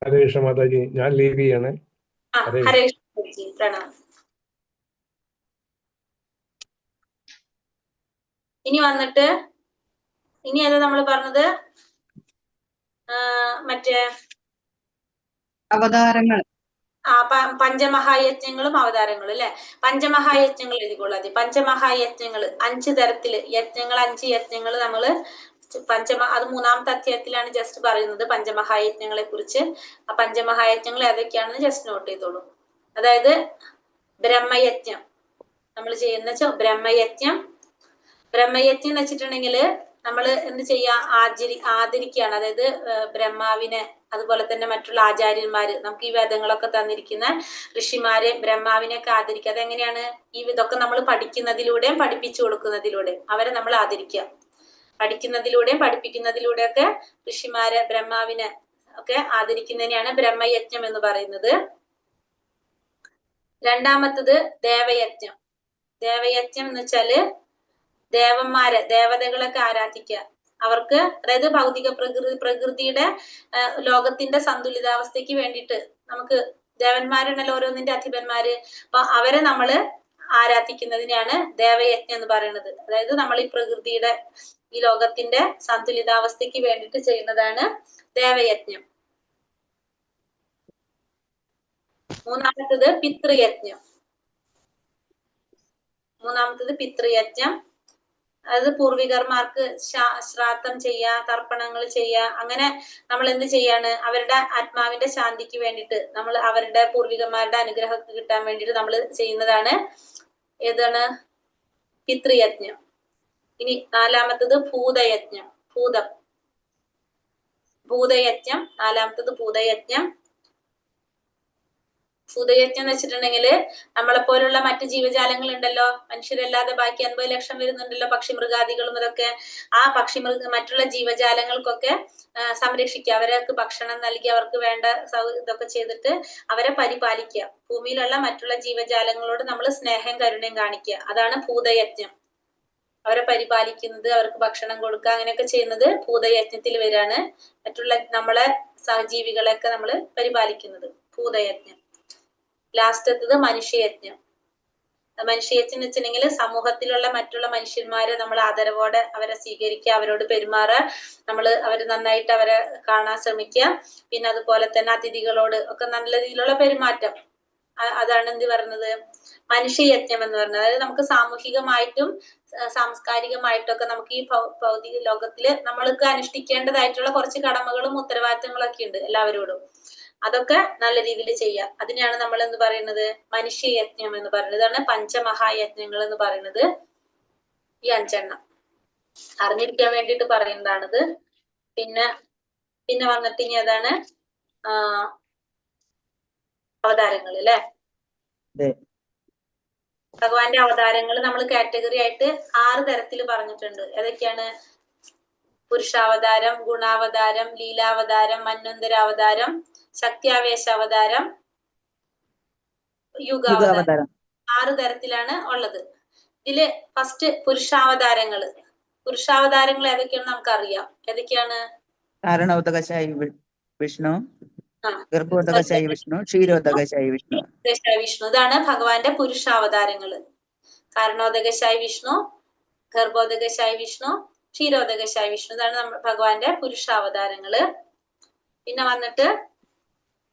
ഹരേ കൃഷ്ണ മാതാജി, ഞാൻ ലീവ് ചെയ്യാണ്. ഹരേ കൃഷ്ണ. പ്രണാം. ഇനി വന്നിട്ട് ഇനി ഏതാ നമ്മൾ പറഞ്ഞത്? മറ്റേ അവതാരങ്ങൾ. പഞ്ചമഹായജ്ഞങ്ങളും അവതാരങ്ങളും അല്ലെ? പഞ്ചമഹായജ്ഞങ്ങൾ എഴുതിക്കോളൂ. ആദ്യം പഞ്ചമഹായജ്ഞങ്ങൾ 5 തരത്തില് യജ്ഞങ്ങൾ, 5 യജ്ഞങ്ങൾ നമ്മള് അത് 3-ാമത്തെ അധ്യായത്തിലാണ് ജസ്റ്റ് പറയുന്നത് പഞ്ചമഹായജ്ഞങ്ങളെ കുറിച്ച്. ആ പഞ്ചമഹായജ്ഞങ്ങൾ ഏതൊക്കെയാണെന്ന് ജസ്റ്റ് നോട്ട് ചെയ്തോളൂ. അതായത് ബ്രഹ്മയജ്ഞം നമ്മൾ ചെയ്യുന്ന ബ്രഹ്മയജ്ഞം. ബ്രഹ്മയജ്ഞം എന്ന് വെച്ചിട്ടുണ്ടെങ്കിൽ നമ്മൾ എന്ത് ചെയ്യാ? ആദരിക്കുകയാണ്. അതായത് ബ്രഹ്മാവിനെ, അതുപോലെ തന്നെ മറ്റുള്ള ആചാര്യന്മാര്, നമുക്ക് ഈ വേദങ്ങളൊക്കെ തന്നിരിക്കുന്ന ഋഷിമാരെ, ബ്രഹ്മാവിനെയൊക്കെ ആദരിക്കുക. അതെങ്ങനെയാണ്? ഇതൊക്കെ നമ്മൾ പഠിക്കുന്നതിലൂടെയും പഠിപ്പിച്ചു കൊടുക്കുന്നതിലൂടെയും അവരെ നമ്മൾ ആദരിക്കുക. പഠിക്കുന്നതിലൂടെയും പഠിപ്പിക്കുന്നതിലൂടെയൊക്കെ ഋഷിമാരെ, ബ്രഹ്മാവിനെ ഒക്കെ ആദരിക്കുന്നതിനെയാണ് ബ്രഹ്മയജ്ഞം എന്ന് പറയുന്നത്. രണ്ടാമത്തത് ദേവയജ്ഞം. ദേവയജ്ഞം എന്ന് വെച്ചാല് ദേവന്മാരെ, ദേവതകളൊക്കെ ആരാധിക്കുക. അവർക്ക്, അതായത് ഭൗതിക പ്രകൃതിയുടെ ലോകത്തിന്റെ സന്തുലിതാവസ്ഥയ്ക്ക് വേണ്ടിയിട്ട് നമുക്ക് ദേവന്മാരുണ്ടല്ലോ, ഓരോന്നിന്റെ അധിപന്മാര്. അപ്പൊ അവരെ നമ്മള് ആരാധിക്കുന്നതിനെയാണ് ദേവയജ്ഞം എന്ന് പറയുന്നത്. അതായത് നമ്മൾ ഈ പ്രകൃതിയുടെ, ഈ ലോകത്തിന്റെ സന്തുലിതാവസ്ഥയ്ക്ക് വേണ്ടിയിട്ട് ചെയ്യുന്നതാണ് ദേവയജ്ഞം. മൂന്നാമത്തത് പിതൃയജ്ഞം. പിതൃയജ്ഞം. അതായത് പൂർവികർമാർക്ക് ശ്രാദ്ധം ചെയ്യുക, തർപ്പണങ്ങൾ ചെയ്യുക. അങ്ങനെ നമ്മൾ എന്ത് ചെയ്യാണ്? അവരുടെ ആത്മാവിന്റെ ശാന്തിക്ക് വേണ്ടിയിട്ട്, നമ്മൾ അവരുടെ പൂർവികന്മാരുടെ അനുഗ്രഹം കിട്ടാൻ വേണ്ടിയിട്ട് നമ്മൾ ചെയ്യുന്നതാണ് ഏതാണ്? പിതൃയജ്ഞം. ഇനി 4-മത്തത് ഭൂതയജ്ഞം. ഭൂതയജ്ഞം. 4-മത്തത് ഭൂതയജ്ഞം. ഭൂതയജ്ഞം എന്ന് വെച്ചിട്ടുണ്ടെങ്കിൽ നമ്മളെ പോലുള്ള മറ്റു ജീവജാലങ്ങൾ ഉണ്ടല്ലോ, മനുഷ്യരല്ലാതെ ബാക്കി 50 ലക്ഷം വരുന്നുണ്ടല്ലോ, പക്ഷി മൃഗാദികളും. അതൊക്കെ ആ മറ്റുള്ള ജീവജാലങ്ങൾക്കൊക്കെ സംരക്ഷിക്കുക. അവർക്ക് ഭക്ഷണം നൽകി, അവർക്ക് വേണ്ട ഇതൊക്കെ ചെയ്തിട്ട് അവരെ പരിപാലിക്കുക. ഭൂമിയിലുള്ള മറ്റുള്ള ജീവജാലങ്ങളോട് നമ്മൾ സ്നേഹം, കരുണയും കാണിക്കുക. അതാണ് ഭൂതയജ്ഞം. അവരെ പരിപാലിക്കുന്നത്, അവർക്ക് ഭക്ഷണം കൊടുക്കുക, അങ്ങനെയൊക്കെ ചെയ്യുന്നത് ഭൂതയജ്ഞത്തിൽ വരാണ്. മറ്റുള്ള നമ്മളെ സഹജീവികളെയൊക്കെ നമ്മൾ പരിപാലിക്കുന്നത് ഭൂതയജ്ഞം. ലാസ്റ്റത്തത് മനുഷ്യയജ്ഞം. മനുഷ്യയജ്ഞം എന്ന് വെച്ചിട്ടുണ്ടെങ്കിൽ സമൂഹത്തിലുള്ള മറ്റുള്ള മനുഷ്യന്മാരെ നമ്മൾ ആദരവോടെ അവരെ സ്വീകരിക്കുക, അവരോട് പെരുമാറുക, നമ്മൾ അവര് നന്നായിട്ട് അവരെ കാണാൻ ശ്രമിക്കുക. പിന്നെ അതുപോലെ തന്നെ അതിഥികളോട് ഒക്കെ നല്ല രീതിയിലുള്ള പെരുമാറ്റം. അതാണ് എന്ത് പറയുന്നത്, മനുഷ്യയജ്ഞം എന്ന് പറയുന്നത്. അതായത് നമുക്ക് സാമൂഹികമായിട്ടും സാംസ്കാരികമായിട്ടും ഒക്കെ നമുക്ക് ഈ ഭൗതിക ലോകത്തില് നമ്മൾക്ക് അനുഷ്ഠിക്കേണ്ടതായിട്ടുള്ള കുറച്ച് കടമകളും ഉത്തരവാദിത്തങ്ങളും ഒക്കെ ഉണ്ട് എല്ലാവരോടും. അതൊക്കെ നല്ല രീതിയിൽ ചെയ്യുക. അതിനെയാണ് നമ്മൾ എന്ന് പറയുന്നത് മനുഷ്യയജ്ഞം എന്ന് പറയുന്നത്. ഇതാണ് പഞ്ചമഹായജ്ഞങ്ങൾ എന്ന് പറയുന്നത്. ഈ 5 എണ്ണം അറിഞ്ഞിരിക്കാൻ വേണ്ടിയിട്ട് പറയുന്നതാണിത്. പിന്നെ വന്നിട്ട് ഇനി അതാണ് അവതാരങ്ങൾ അല്ലെ. ഭഗവാന്റെ അവതാരങ്ങൾ നമ്മൾ കാറ്റഗറി ആയിട്ട് 6 തരത്തിൽ പറഞ്ഞിട്ടുണ്ട്. ഏതൊക്കെയാണ്? പുരുഷാവതാരം, ഗുണാവതാരം, ലീലാവതാരം, മന്വന്തരാവതാരം, ശക്തിയാവേശാവതാരം, യുഗാവതാരം. 6 തരത്തിലാണ് ഉള്ളത്. ഇതില് ഫസ്റ്റ് പുരുഷാവതാരങ്ങൾ. പുരുഷാവതാരങ്ങൾ ഏതൊക്കെയാണെന്ന് നമുക്കറിയാം. ഏതൊക്കെയാണ്? കാരണോദകശായി വിഷ്ണു, ഗർഭോദകശായി വിഷ്ണു, ക്ഷീരോദകശായി വിഷ്ണു. വിഷ്ണു, ഇതാണ് ഭഗവാന്റെ പുരുഷാവതാരങ്ങള്. കാരണോദകശായി വിഷ്ണു, ഗർഭോദകശായി വിഷ്ണു, ക്ഷീരോദകശായി വിഷ്ണു, ഇതാണ് ഭഗവാന്റെ പുരുഷാവതാരങ്ങള്. പിന്നെ വന്നിട്ട്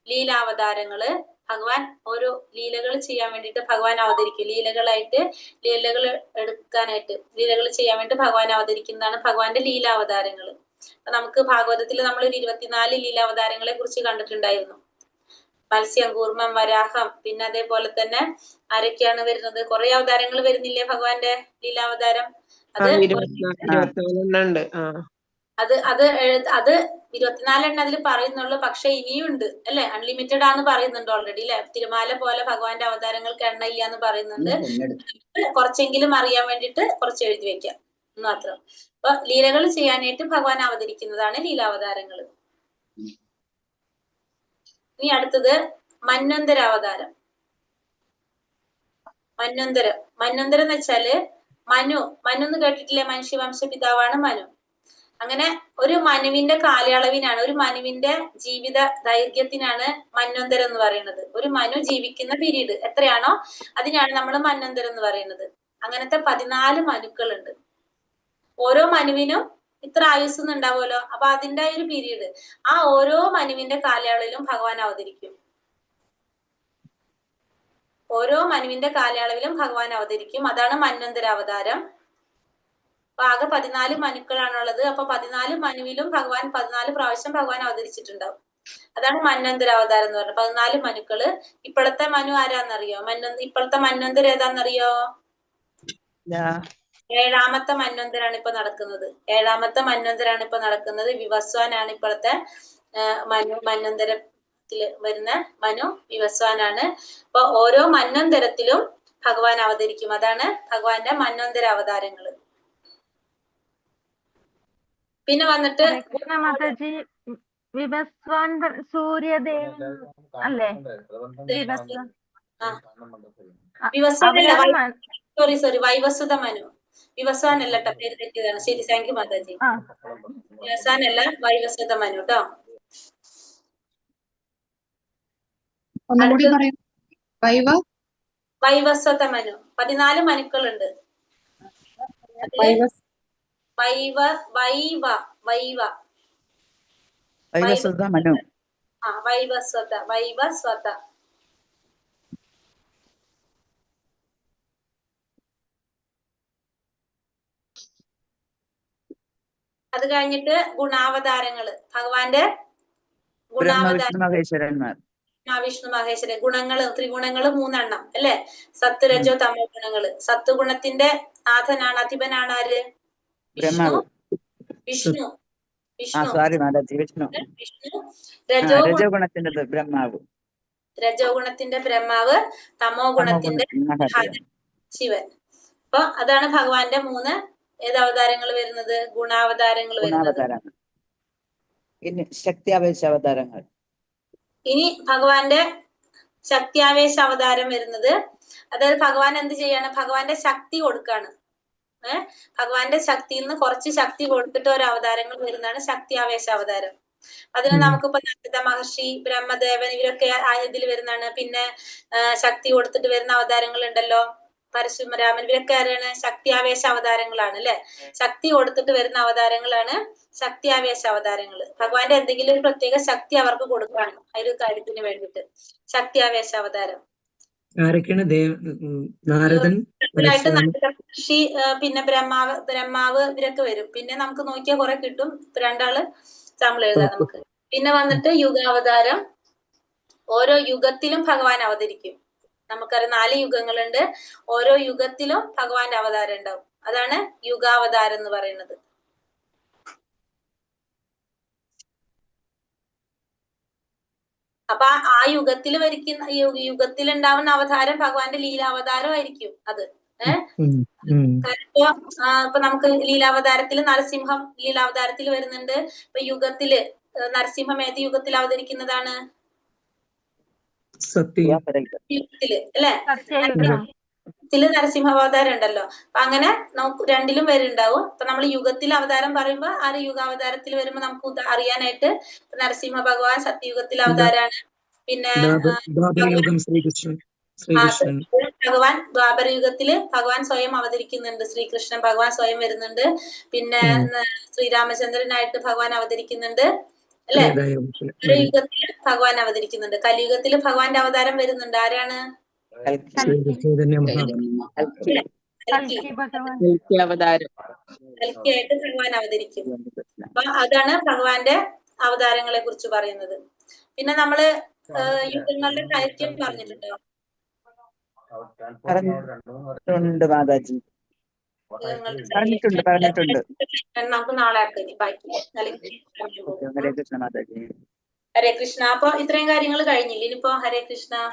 ലീലാവതാരങ്ങള്. ഭഗവാൻ ഓരോ ലീലകൾ ചെയ്യാൻ വേണ്ടിയിട്ട് ഭഗവാൻ അവതരിക്കും. ലീലകൾ എടുക്കാനായിട്ട് ലീലകൾ ചെയ്യാൻ വേണ്ടി ഭഗവാൻ അവതരിക്കുന്നതാണ് ഭഗവാന്റെ ലീലാവതാരങ്ങൾ. നമുക്ക് ഭാഗവതത്തിൽ നമ്മൾ 24 ലീലാവതാരങ്ങളെ കുറിച്ച് കണ്ടിട്ടുണ്ടായിരുന്നു. മത്സ്യം, കൂർമ്മം, വരാഹം, പിന്നെ അതേപോലെ തന്നെ ആരൊക്കെയാണ് വരുന്നത്? കുറെ അവതാരങ്ങൾ വരുന്നില്ലേ ഭഗവാന്റെ ലീലാവതാരം? അത് 24 എണ്ണം അതിൽ പറയുന്നുള്ളൂ. പക്ഷെ ഇനിയുണ്ട് അല്ലെ, അൺലിമിറ്റഡ് ആന്ന് പറയുന്നുണ്ട് ഓൾറെഡി അല്ലെ. തിരുമാല പോലെ ഭഗവാന്റെ അവതാരങ്ങൾക്ക് എണ്ണ ഇല്ല എന്ന് പറയുന്നുണ്ട്. കുറച്ചെങ്കിലും അറിയാൻ വേണ്ടിയിട്ട് കുറച്ച് എഴുതി വെക്കാം മാത്രം. അപ്പൊ ലീലകൾ ചെയ്യാനായിട്ട് ഭഗവാൻ അവതരിക്കുന്നതാണ് ലീലാവതാരങ്ങൾ. ഇനി അടുത്തത് മന്വന്തരാവതാരം. മന്വന്തരം എന്ന് വെച്ചാല് മനു എന്ന് കേട്ടിട്ടില്ലേ? മനുഷ്യവംശ പിതാവാണ് മനു. അങ്ങനെ ഒരു മനുവിന്റെ കാലയളവിനാണ്, ഒരു മനുവിന്റെ ജീവിത ദൈർഘ്യത്തിനാണ് മന്വന്തരം എന്ന് പറയുന്നത്. ഒരു മനു ജീവിക്കുന്ന പീരീഡ് എത്രയാണോ അതിനാണ് നമ്മൾ മന്വന്തരം എന്ന് പറയുന്നത്. അങ്ങനത്തെ 14 മനുക്കളുണ്ട്. ഓരോ മനുവിനും ഇത്ര ആയുസ് ഉണ്ടാവുമല്ലോ. അപ്പൊ അതിന്റെ ഒരു പീരീഡ്, ആ ഓരോ മനുവിന്റെ കാലയളവിലും ഭഗവാൻ അവതരിക്കും. ഓരോ മനുവിന്റെ കാലയളവിലും ഭഗവാൻ അവതരിക്കും. അതാണ് മന്വന്തരാവതാരം. അപ്പൊ ആകെ 14 മനുക്കളാണുള്ളത്. അപ്പൊ 14 മനുവിലും ഭഗവാൻ 14 പ്രാവശ്യം ഭഗവാൻ അവതരിച്ചിട്ടുണ്ടാവും. അതാണ് മന്വന്തരാവതാരം എന്ന് പറയുന്നത്. 14 മനുക്കള്. ഇപ്പോഴത്തെ മനു ആരാന്നറിയോ? ഇപ്പോഴത്തെ മന്വന്തരം ഏതാന്നറിയോ? 7ാമത്തെ മന്വന്തരാണ് ഇപ്പൊ നടക്കുന്നത്. 7ാമത്തെ മന്വന്തരാണ് ഇപ്പൊ നടക്കുന്നത്. വിവസ്വാനാണ് ഇപ്പോഴത്തെ മന്വന്തരത്തില് വരുന്ന മനു. വിവസ്വാനാണ്. അപ്പൊ ഓരോ മന്വന്തരത്തിലും ഭഗവാൻ അവതരിക്കും. അതാണ് ഭഗവാന്റെ മന്വന്തര അവതാരങ്ങള്. പിന്നെ വന്നിട്ട് വിവസ്വാൻ സൂര്യദേവൻ അല്ലേ? സോറി വൈവസ്വത മനു. വിവസ്വാൻ അല്ല കേട്ടോ, പേര് തെറ്റിയതാണ്. ശരി, താങ്ക് യു മാതാജി. വിവസ്വാൻ അല്ല, വൈവസ്വത മനു കേട്ടോ. വൈവസ്വത മനു. 14 മനുക്കളുണ്ട്. വൈവസ്വത മനു. വൈവസ്വത. അത് കഴിഞ്ഞിട്ട് ഗുണാവതാരങ്ങള്. ഭഗവാന്റെ ബ്രഹ്മവിഷ്ണു മഹേശ്വരന്മാർ. വിഷ്ണു മഹേശ്വരൻ. ഗുണങ്ങള്, ത്രിഗുണങ്ങള് 3 എണ്ണം അല്ലെ? സത്ത്, രജോ, തമോ ഗുണങ്ങള്. സത്ത് ഗുണത്തിന്റെ നാഥനാണ്, അധിപനാണ് ആര്? വിഷ്ണു. വിഷ്ണു. രജോ ഗുണത്തിന്റെ ബ്രഹ്മാവ്. രജോ ഗുണത്തിന്റെ ബ്രഹ്മാവ്, തമോ ഗുണത്തിന്റെ ശിവൻ. അപ്പൊ അതാണ് ഭഗവാന്റെ 3 ഏതവതാരങ്ങൾ വരുന്നത്? ഗുണാവതാരങ്ങൾ വരുന്നത്. ഇനി ശക്തിയാവേശ അവതാരങ്ങൾ. ഇനി ഭഗവാന്റെ ശക്തിയാവേശ അവതാരം വരുന്നത്, അതായത് ഭഗവാൻ എന്ത് ചെയ്യാണ്? ഭഗവാന്റെ ശക്തി കൊടുക്കാണ്. ഭഗവാന്റെ ശക്തിയിൽ നിന്ന് കുറച്ച് ശക്തി കൊടുത്തിട്ട് ഒരു അവതാരങ്ങൾ വരുന്നതാണ് ശക്തി ആവേശ അവതാരം. അതിന് നമുക്കിപ്പോ നാരദ മഹർഷി, ബ്രഹ്മദേവൻ ഇവരൊക്കെ ഇതിൽ വരുന്നതാണ്. പിന്നെ ശക്തി കൊടുത്തിട്ട് വരുന്ന അവതാരങ്ങൾ ഉണ്ടല്ലോ, പരശുരാമൻ, ഇവരൊക്കെ ആരാണ്? ശക്തി ആവേശ അവതാരങ്ങളാണ് അല്ലെ. ശക്തി കൊടുത്തിട്ട് വരുന്ന അവതാരങ്ങളാണ് ശക്തി ആവേശ അവതാരങ്ങൾ. ഭഗവാന്റെ എന്തെങ്കിലും ഒരു പ്രത്യേക ശക്തി അവർക്ക് കൊടുക്കുകയാണ് ആ ഒരു കാര്യത്തിന് വേണ്ടിയിട്ട്. ശക്തി ആവേശ അവതാരം ആരൊക്കെയാണ്? നാരദൻ, ായിട്ട് നാരദ മഹർഷി, പിന്നെ ബ്രഹ്മാവ് ഇവരൊക്കെ വരും. പിന്നെ നമുക്ക് നോക്കിയാൽ കുറെ കിട്ടും. രണ്ടാള് നമ്മൾ എഴുതാം നമുക്ക്. പിന്നെ വന്നിട്ട് യുഗാവതാരം. ഓരോ യുഗത്തിലും ഭഗവാൻ അവതരിക്കും. നമുക്കറിയാം 4 യുഗങ്ങളുണ്ട്. ഓരോ യുഗത്തിലും ഭഗവാന്റെ അവതാരം ഉണ്ടാവും. അതാണ് യുഗാവതാരം എന്ന് പറയുന്നത്. അപ്പൊ ആ യുഗത്തിൽ യുഗത്തിൽ ഉണ്ടാവുന്ന അവതാരം ഭഗവാന്റെ ലീലാവതാരം ആയിരിക്കും അത്. ഇപ്പൊ നമുക്ക് ലീലാവതാരത്തിൽ നരസിംഹം ലീലാവതാരത്തിൽ വരുന്നുണ്ട്. ഇപ്പൊ യുഗത്തില് നരസിംഹം ഏത് യുഗത്തിൽ അവതരിക്കുന്നതാണ്? യുഗത്തില് അല്ലെ? നരസിംഹാവതാരം ഉണ്ടല്ലോ. അപ്പൊ അങ്ങനെ നമുക്ക് രണ്ടിലും വരുന്നുണ്ടാവും. അപ്പൊ നമ്മൾ യുഗത്തിൽ അവതാരം പറയുമ്പോ ആ യുഗാവതാരത്തിൽ വരുമ്പോ നമുക്ക് അറിയാനായിട്ട് നരസിംഹ ഭഗവാൻ സത്യയുഗത്തിൽ അവതാരാണ്. പിന്നെ ഭഗവാൻ ദ്വാപരയുഗത്തില് ഭഗവാൻ സ്വയം അവതരിക്കുന്നുണ്ട്. ശ്രീകൃഷ്ണൻ ഭഗവാൻ സ്വയം വരുന്നുണ്ട്. പിന്നെ ശ്രീരാമചന്ദ്രനായിട്ട് ഭഗവാൻ അവതരിക്കുന്നുണ്ട് അല്ലെ. യുഗത്തില് ഭഗവാൻ അവതരിക്കുന്നുണ്ട്. കലിയുഗത്തില് ഭഗവാന്റെ അവതാരം വരുന്നുണ്ട്. ആരാണ്? കൽക്കിയായിട്ട് ഭഗവാൻ അവതരിക്കും. അപ്പൊ അതാണ് ഭഗവാന്റെ അവതാരങ്ങളെ കുറിച്ച് പറയുന്നത്. പിന്നെ നമ്മള് യുഗങ്ങളുടെ ദൈർഘ്യം പറഞ്ഞിട്ടുണ്ടോ? മാതാജി പറഞ്ഞിട്ടുണ്ട്. നമുക്ക് നാളെ ആക്കി ബാക്കി. ഹരേ കൃഷ്ണ മാതാജി. ഹരേ കൃഷ്ണ. അപ്പൊ ഇത്രയും കാര്യങ്ങൾ കഴിഞ്ഞില്ല. ഇനിയിപ്പോ ഹരേ കൃഷ്ണ.